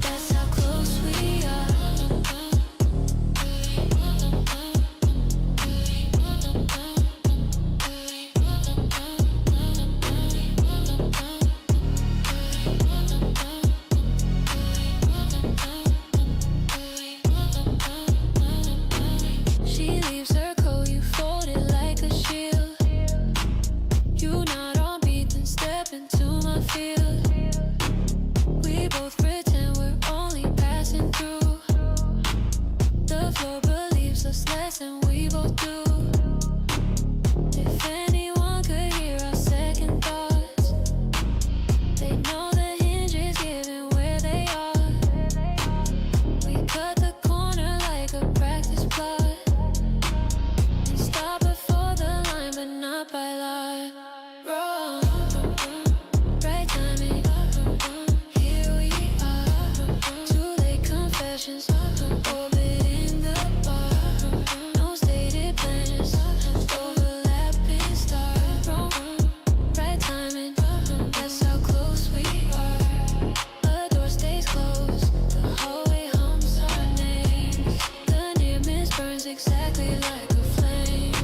[SPEAKER 8] that's how close we are. She leaves her coat, you fold it like a shield. You not on beat, then step into my field. We both pretend we're only passing through. The floor believes us less than we both do. If anyone could hear our second thoughts, they know the hinge is given where they are. We cut the corner like a practice plot. And stop before the line, but not by lot. Wrong, right timing, here we are. Too late confessions, orbiting the bar. No stated plans, overlapping star. Wrong, right timing, that's how close we are. The door stays closed, the hallway hums our names. The near miss burns exactly like a flame.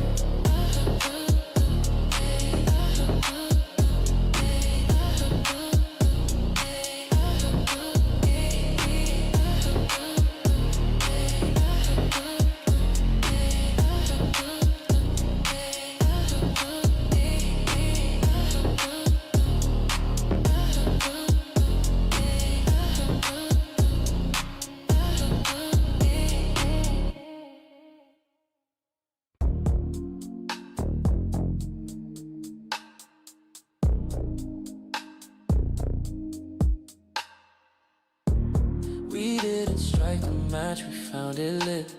[SPEAKER 5] strike a match, we found it lit.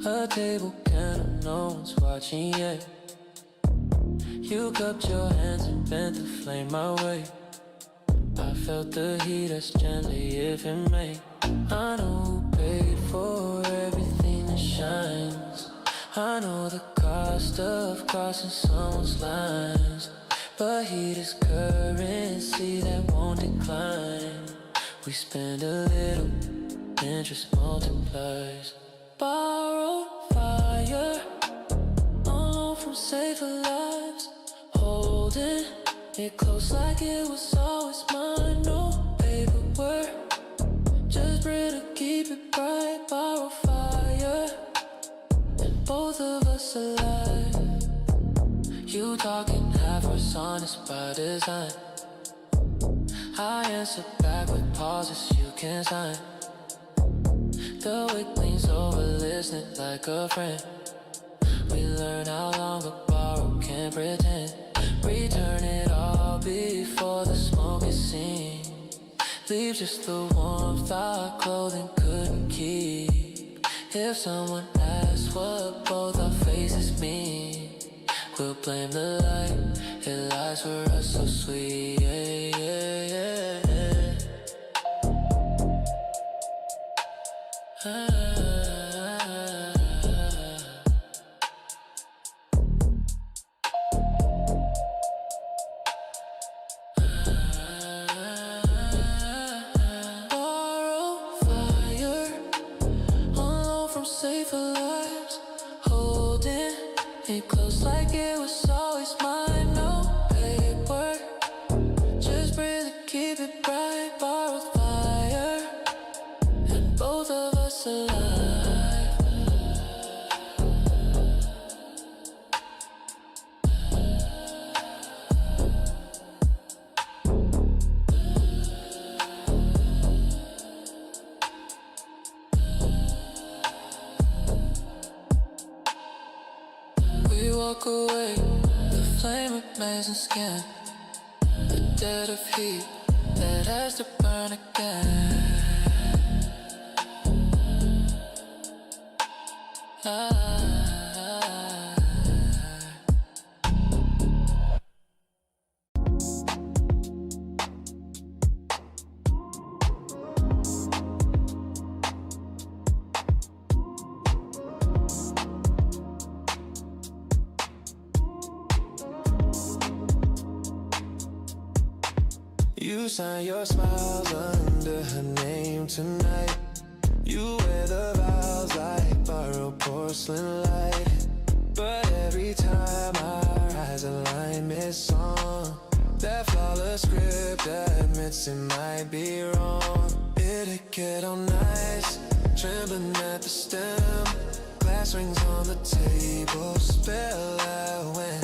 [SPEAKER 5] A table candle, no one's watching yet. You cupped your hands and bent the flame my way. I felt the heat as gently if it may. I know who paid for everything that shines. I know the cost of crossing someone's lines. But heat is currency that won't decline. We spend a little, interest multiplies. Borrowed fire, on from safer lives. Holding it close like it was always mine. No paperwork, just breathe to keep it bright. Borrow fire, and both of us alive. You talking half words honest by design. I answer back with pauses you can't sign. The wick leans over, listening like a friend. We learn how long to borrow, can't pretend. Return it all before the smoke is seen. Leave just the warmth our clothing couldn't keep. If someone asks what both our faces mean, we'll blame the light, it lies for us so sweet, yeah, yeah, yeah. Borrow fire, on loan from safer lives. Holding it close like it was always mine. No paperwork, just breathe to keep it bright. Borrowed fire, and both of us alive. We walk away, the flame remains in skin. A dead of heat that has to burn again. You sign your smiles under her name tonight. You wear the vows like borrowed porcelain light. But every time our eyes align mid-song, that flawless script admits it might be wrong. Etiquette on ice, trembling at the stem. Glass rings on the table, spell out when.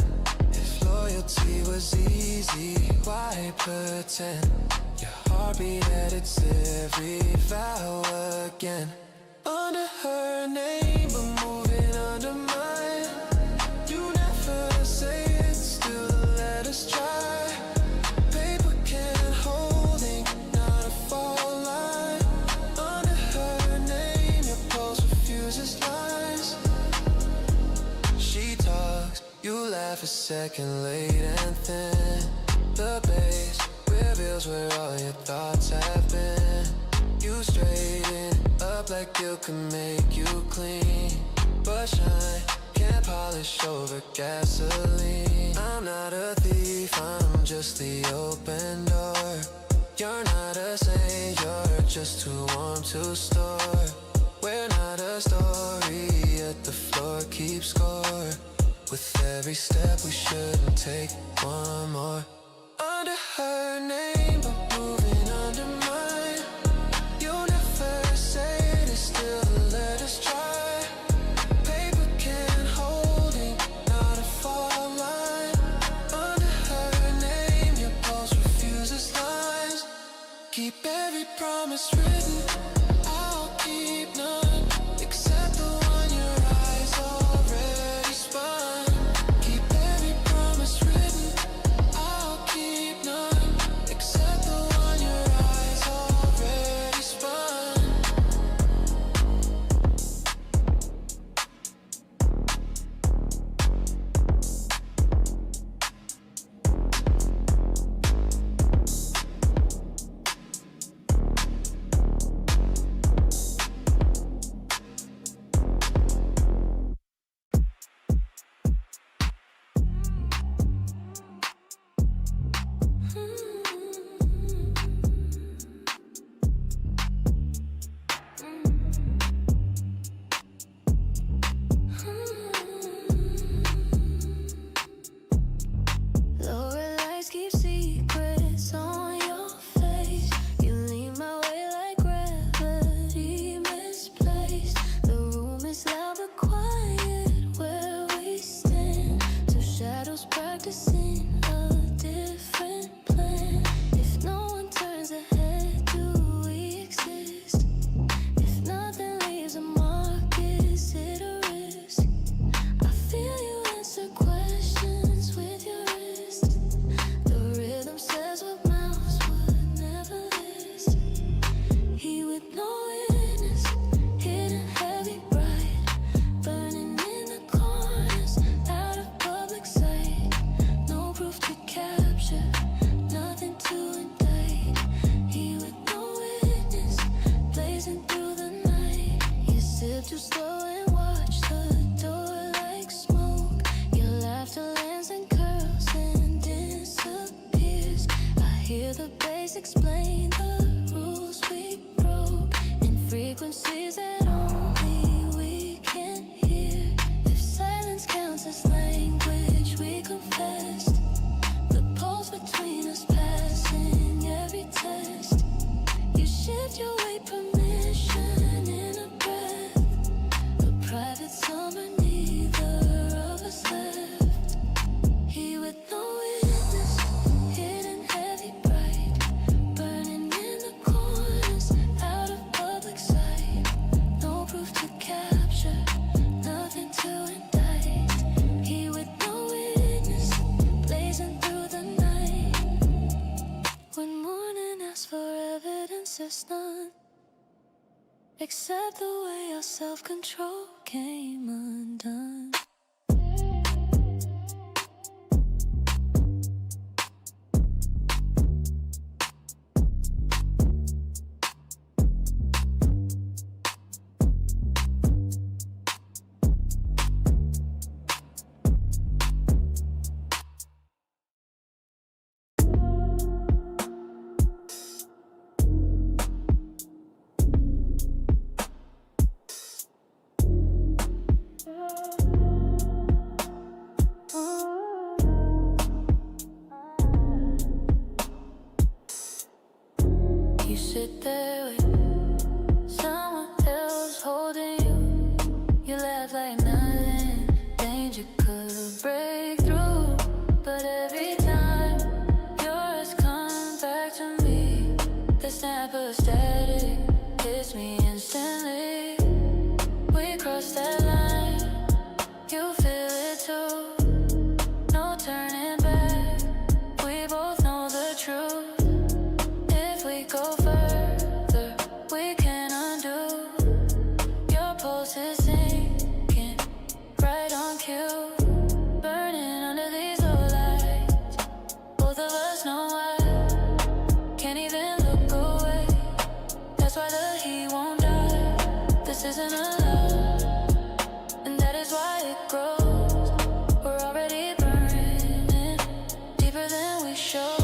[SPEAKER 5] If loyalty was easy, why pretend? Your heartbeat at its every vow again. Under her name, but moving under mine. You never say it, still the letters try. Paper can hold ink, not a fall line. Under her name, your pulse refuses lines. She talks, you laugh a second late and thin. The bass reveals where all your thoughts have been. You straighten up like guilt can make you clean. But shine can't polish over gasoline. I'm not a thief, I'm just the open door. You're not a saint, you're just too warm to store. We're not a story, yet the floor keeps score. With every step we shouldn't take one more. Under her name, but moving under mine. You never say it, it's still the letters try. Paper can't hold ink, not a fall line. Under her name, your pulse refuses lines. Keep every promise written, I'll keep none, except the one your eyes already spun. Keep every promise written, I'll keep none, except
[SPEAKER 8] Except the way our self-control came undone. You sit there with someone else holding you. You laugh like nothing, danger could break through. But every time your eyes come back to me, the snap of static hits me instantly. We cross that line, you feel it too. No turning back, we both know the truth. If we go further, we can undo. Your pulse is sinking, right on cue. Burning under these low lights, both of us know why. Can't even look away, that's why the heat won't die. This isn't a love, and that is why it grows. We're already burning deeper than we show.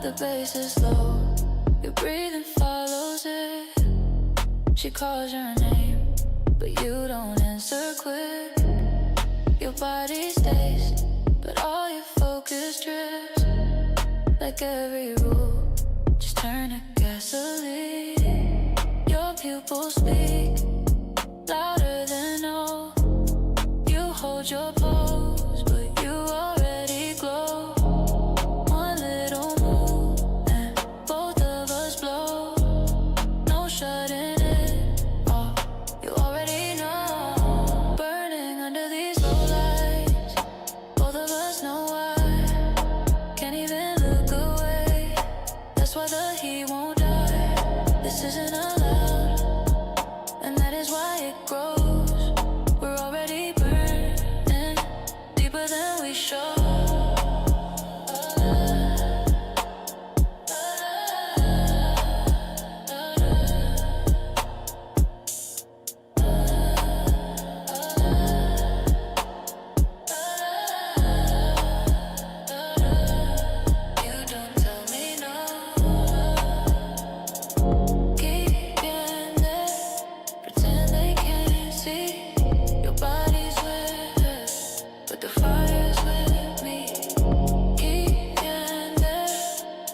[SPEAKER 8] The bass is low, your breathing follows it. She calls your name, but you don't answer quick. Your body stays, but all your focus drifts. Like every rule, just turn to gasoline. Your pupils speak louder than no. You hold your pose, but you already glow. One little move, and both of us blow. No shutting it off, you already know. Burning under these low lights, both of us know why. Can't even look away, that's why the heat won't die. This isn't allowed, and that is why it grows. We're already burning deeper than we show. You don't tell me no. Keep in there, pretend they can't see. Your body's with her, but the fire's with me. Keep in there,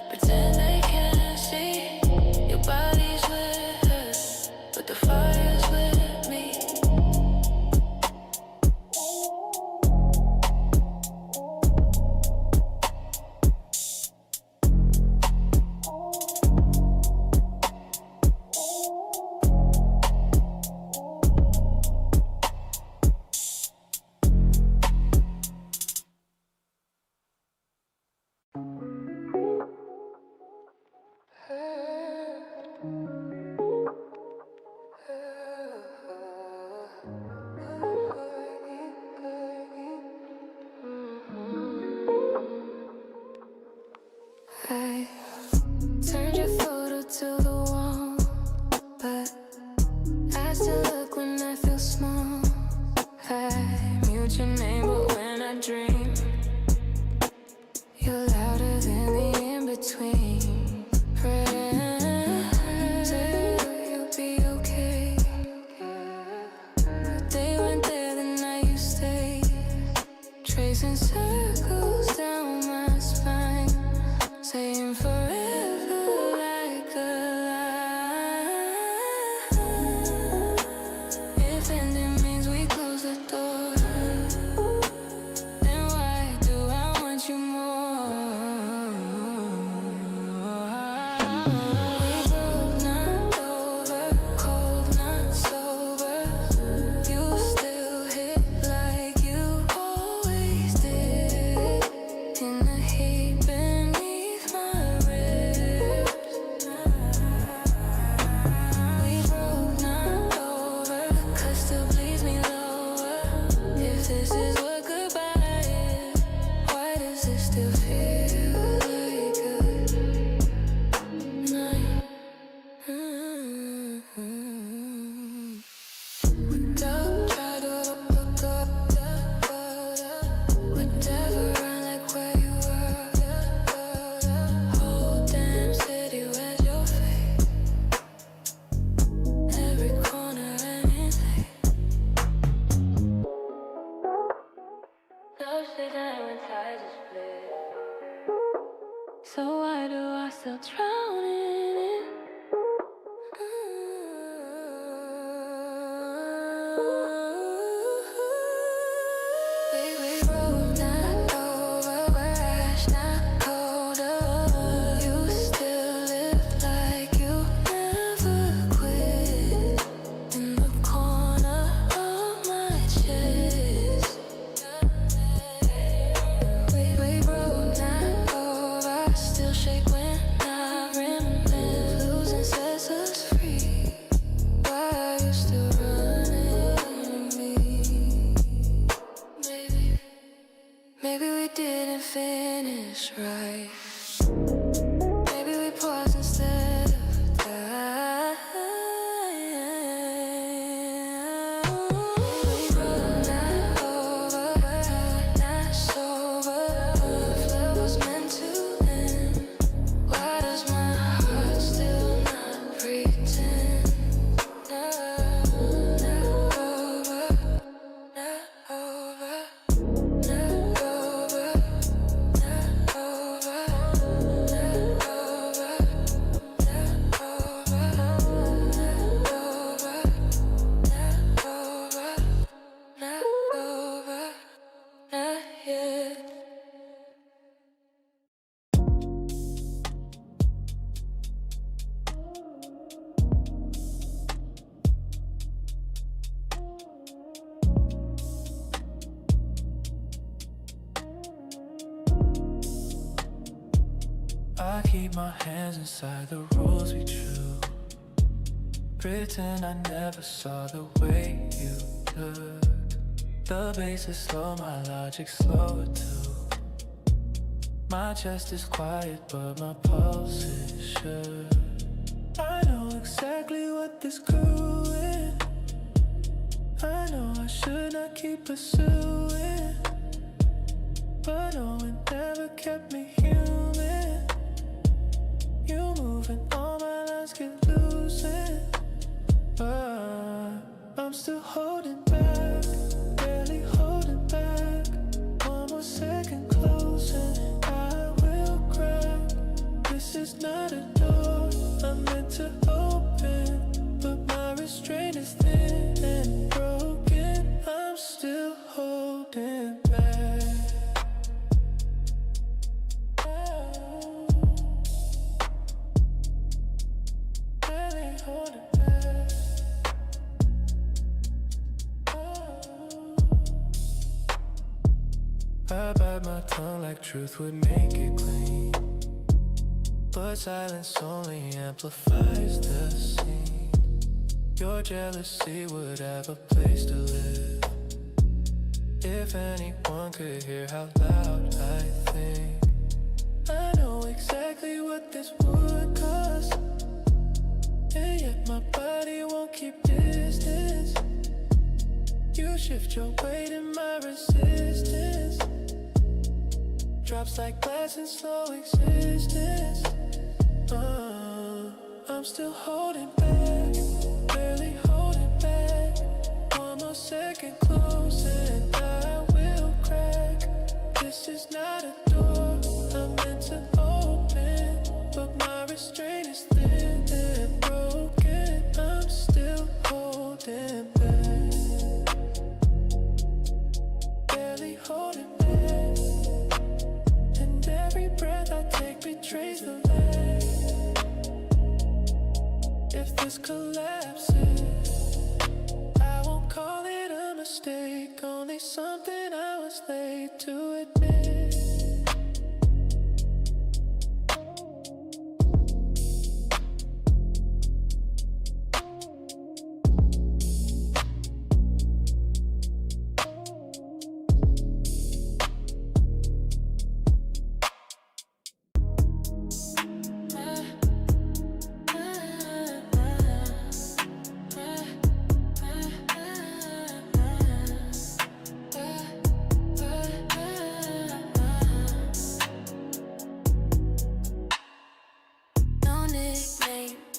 [SPEAKER 8] pretend they can't see. Your body's with her, but the fire's with me. I turned your photo to the wall, but I still look when I feel small. I mute your name, but when I dream, you're louder than the in-between. Friends, say you'll be okay, but they weren't there the night you stayed. Tracing circles down my spine, saying forever like a lie. If ending means we close the door,
[SPEAKER 5] keep my hands inside the rules we drew. Pretend I never saw the way you looked. The bass is slow, my logic slower too. My chest is quiet, but my pulse is sure. I know exactly what this crew is. I know I should not keep pursuing, but no, it never kept me human. You moving, all my lines get losing, but I'm still holding back, barely holding back. One more second closing, I will crack. This is not a door I'm meant to open, but my restraint is thin and broken. I'm still holding back. Barely holding back. I bite my tongue like truth would make it clean, but silence only amplifies the scene. Your jealousy would have a place to live. If anyone could hear how loud I think. I know exactly what this would cost, and yet my body won't keep distance. You shift your weight in my resistance. Drops like glass in slow existence. I'm still holding back, barely holding back. One more second close and I will crack. This is not a door I'm meant to open, but my restraint is thin and broken. I'm still holding back, barely holding back. And every breath I take betrays the land. If this collapses, I won't call it a mistake, only something I was late to admit.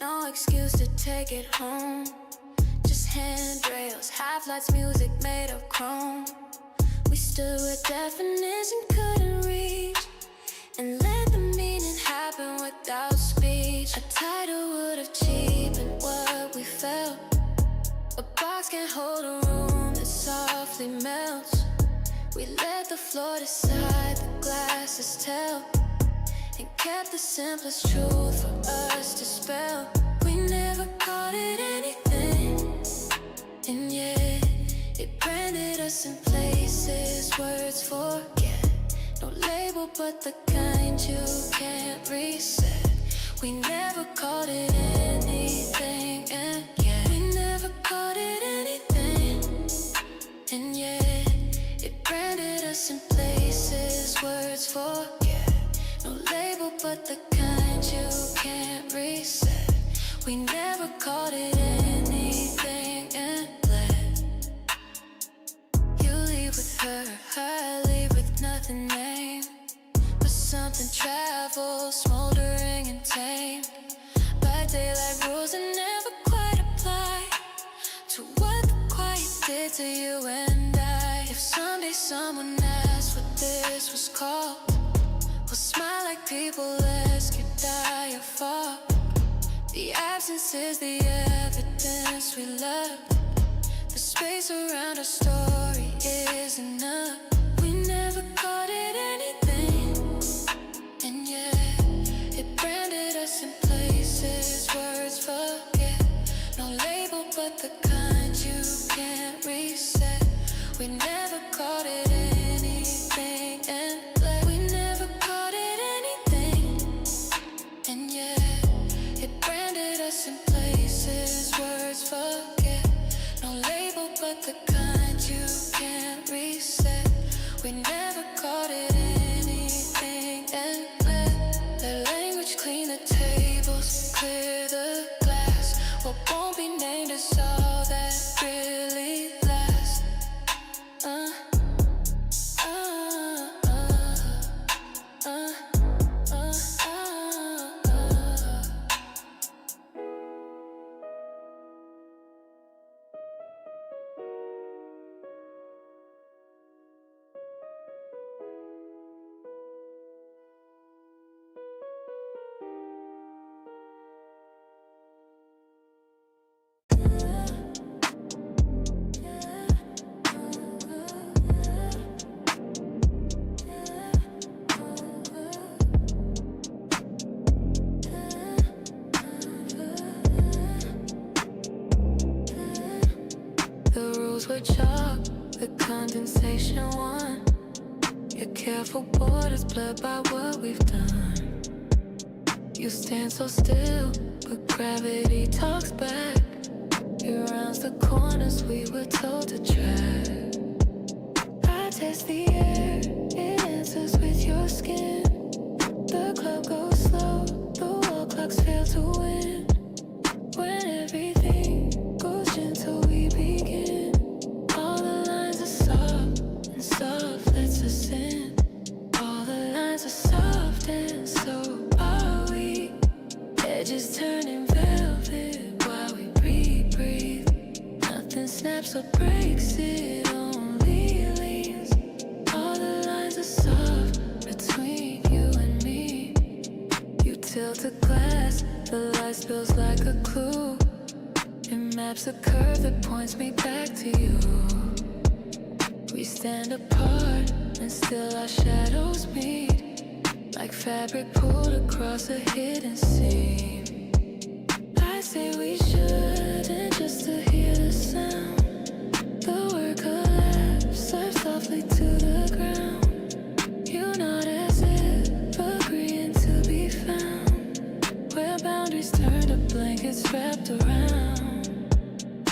[SPEAKER 8] No excuse to take it home. Just handrails, half-lights, music made of chrome. We stood where definition couldn't reach, and let the meaning happen without speech. A title would have cheapened what we felt. A box can't hold a room that softly melts. We let the floor decide, the glasses tell, and kept the simplest truth for us to spell. We never called it anything, and yet it branded us in places words forget. No label but the kind you can't reset. We never called it anything, and yet we never called it anything, and yet it branded us in places words forget. No label but the kind you can't reset. We never called it anything, and let you leave with her, I leave with nothing named, but something travels, smoldering and tamed by daylight rules that never quite apply to what the quiet did to you and I. If someday someone asks what this was called, we'll smile like people ask you die or fall. The absence is the evidence we love. The space around our story is enough. We never called it anything, and yet it branded us in places words forget. No label but the kind you can't reset. We never called it anything, and we never called it anything, Ain't this all that really lasts? The rules were chalk, the condensation won. Your careful borders blurred by what we've done. You stand so still, but gravity talks back. It rounds the corners we were told to track. I test the air, it answers with your skin. The club goes slow, the wall clocks fail to win. When everything goes gentle, we begin. All the lines are soft, and soft lets us in. All the lines are soft, and so are we. Edges turning velvet while we breathe. Nothing snaps or breaks, it only leaves. All the lines are soft between you and me. You tilt a glass, the light spills like a clue. It maps a curve that points me back to you. We stand apart, and still our shadows meet. Like fabric pulled across a hidden seam. I say we shouldn't, just to hear the sound. The word collapse, slide softly to the ground. You nod as if agreeing to be found. Where boundaries turn to blankets wrapped around.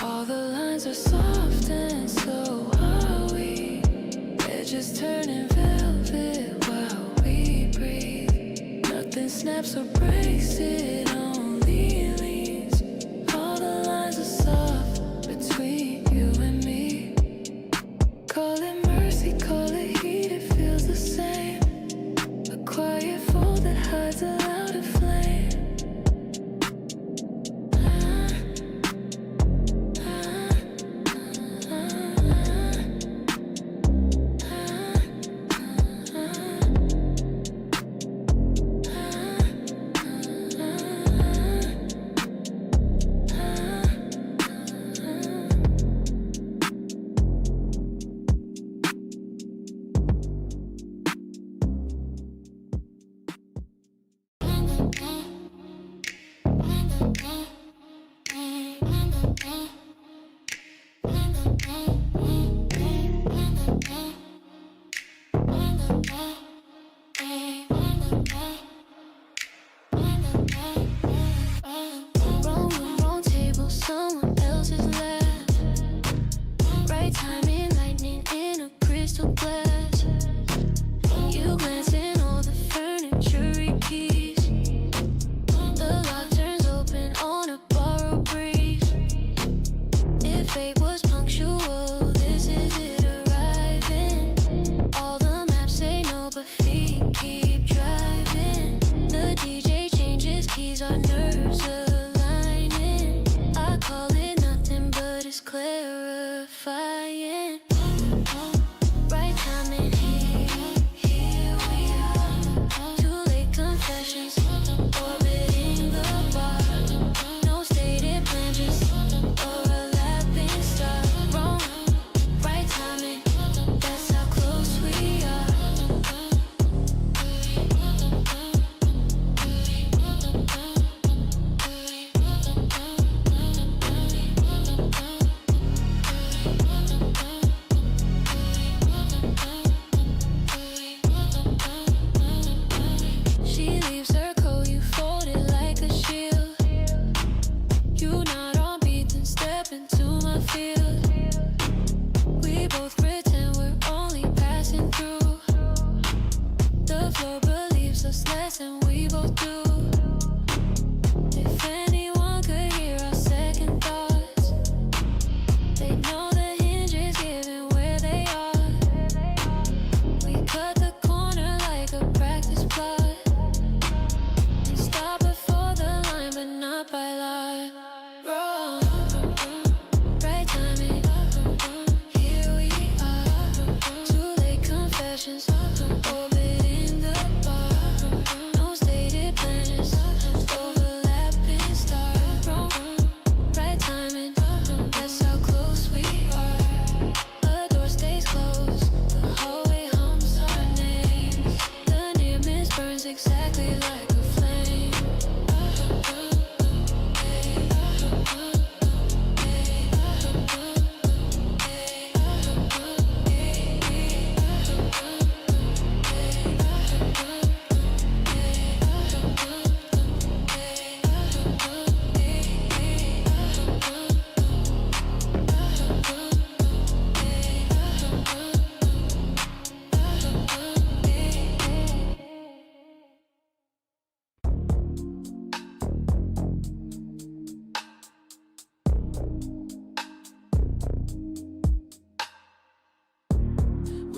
[SPEAKER 8] All the lines are soft, and so are we. Edges turning velvet while we breathe. Nothing snaps or breaks, it only leaves. All the lines are soft between you and me. Call it mercy, call it heat, it feels the same. A quiet fold that hides a louder flame.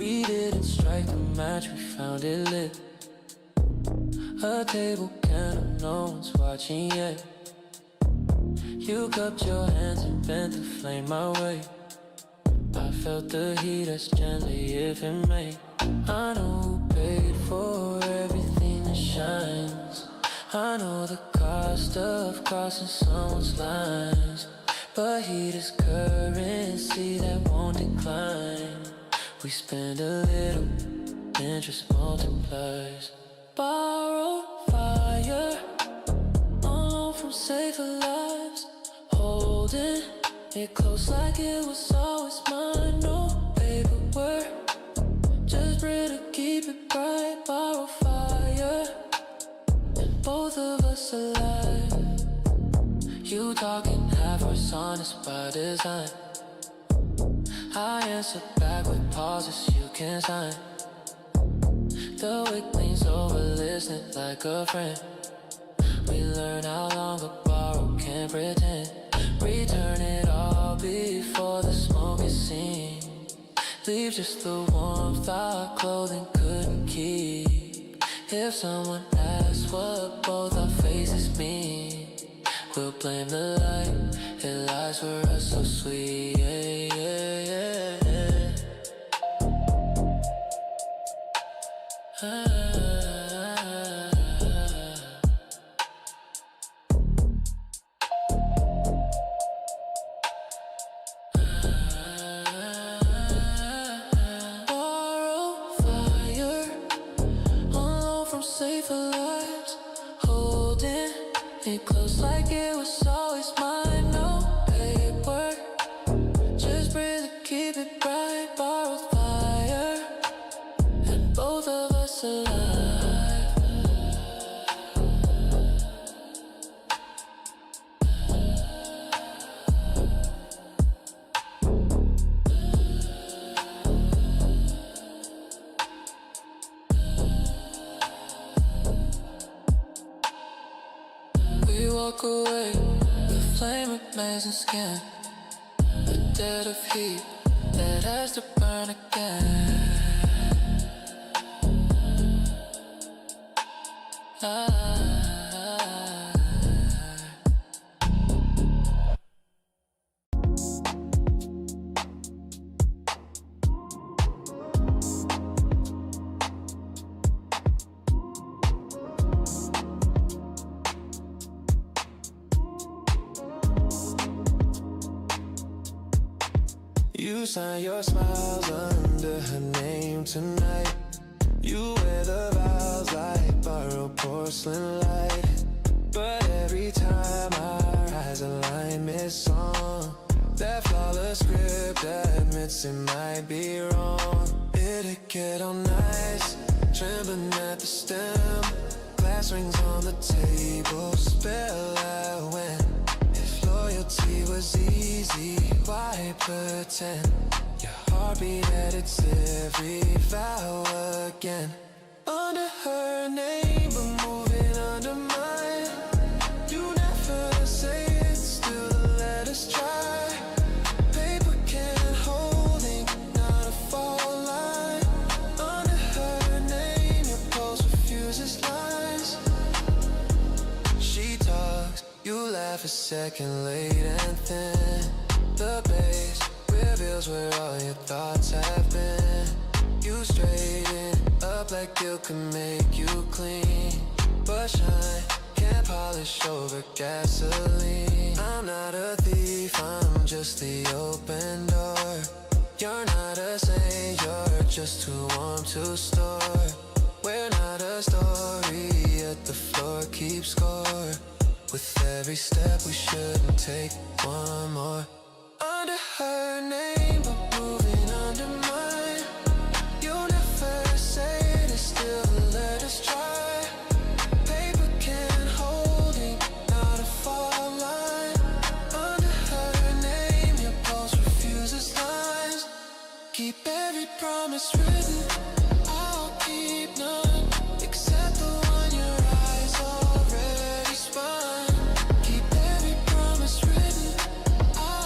[SPEAKER 5] We didn't strike the match, we found it lit. A table candle, no one's watching yet. You cupped your hands and bent the flame my way. I felt the heat as gently if it may. I know who paid for everything that shines. I know the cost of crossing someone's lines. But heat is currency that won't decline. We spend a little, interest multiplies. Borrowed fire, on loan from safer lives. Holding it close like it was always mine. No paperwork, just pray to keep it bright. Borrow fire, and both of us alive. You talking half hours honest by design. I answer back with pauses you can sign. The wick leans over listening like a friend. We learn how long a borrow can pretend. Return it all before the smoke is seen. Leave just the warmth our clothing couldn't keep. If someone asks what both our faces mean, we'll blame the light, it lies for us so sweet. Yeah, yeah, yeah, yeah. Borrow fire, on loan from safer lives. Holding it close like it was always mine. No paperwork, just breathe to keep it bright. Borrow fire, and both of us alive. We walk away, the flame remains in skin. A dead of heat that has to burn again. You sign your smiles under her name tonight. You wear the vows like borrowed porcelain light. But every time our eyes align mid-song, that flawless script admits it might be wrong. It'd get all nice, trembling at the stem. Glass rings on the table, spell out when. If loyalty was easy, why pretend? Your heartbeat at its every vow again. Under her name, but moving under mine. You never say it, still let us try. Paper can hold ink, not a fall line. Under her name, your pulse refuses lines. She talks, you laugh a second late and thin. The bass reveals where all your thoughts have been. You straighten up like guilt can make you clean. But shine can't polish over gasoline. I'm not a thief, I'm just the open door. You're not a saint, you're just too warm to store. We're not a story, yet the floor keeps score. With every step we shouldn't take one more. Under her name, but moving under mine. You'll never say it, it's still let us try. Paper can hold ink, not a fall line. Under her name, your pulse refuses lines. Keep every promise written, I'll keep none, except the one your eyes already spun. Keep every promise written, I'll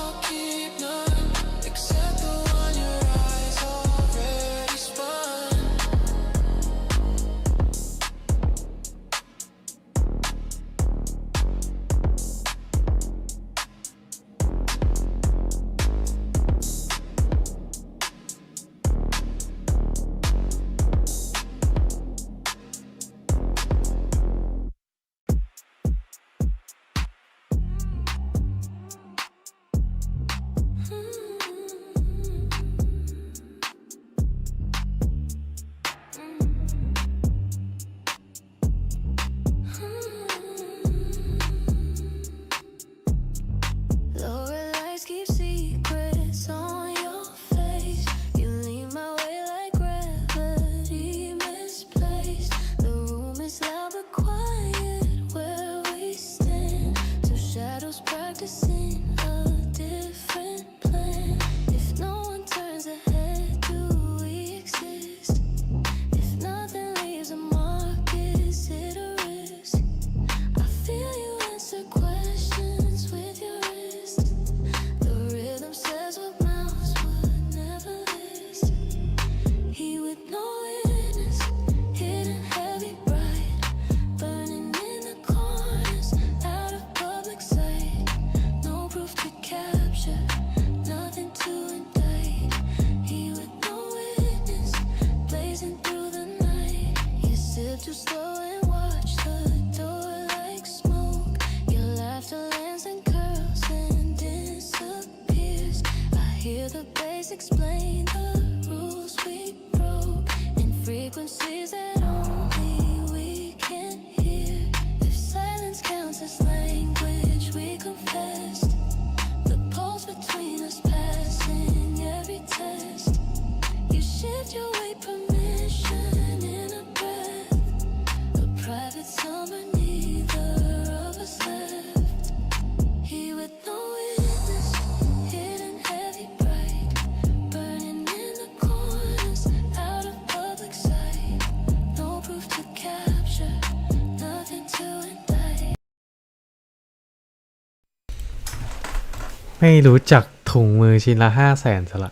[SPEAKER 8] capture, nothing to indict. He with no witness, blazing through the night. You sip too slow and watch the door like smoke. Your laughter lands and curls and disappears. I hear the bass explain the rules we broke in frequencies that only we can hear. If silence counts as language, we confessed. The pulse between us passing every test. You shift your weight, permission in a breath. A private summer, neither of us left. He with no witness, hidden heavy bright, burning in the corners, out of public sight. No proof to capture, nothing to indict.
[SPEAKER 6] ไม่รู้จักถุงมือชิ้นละ500,000ซะละ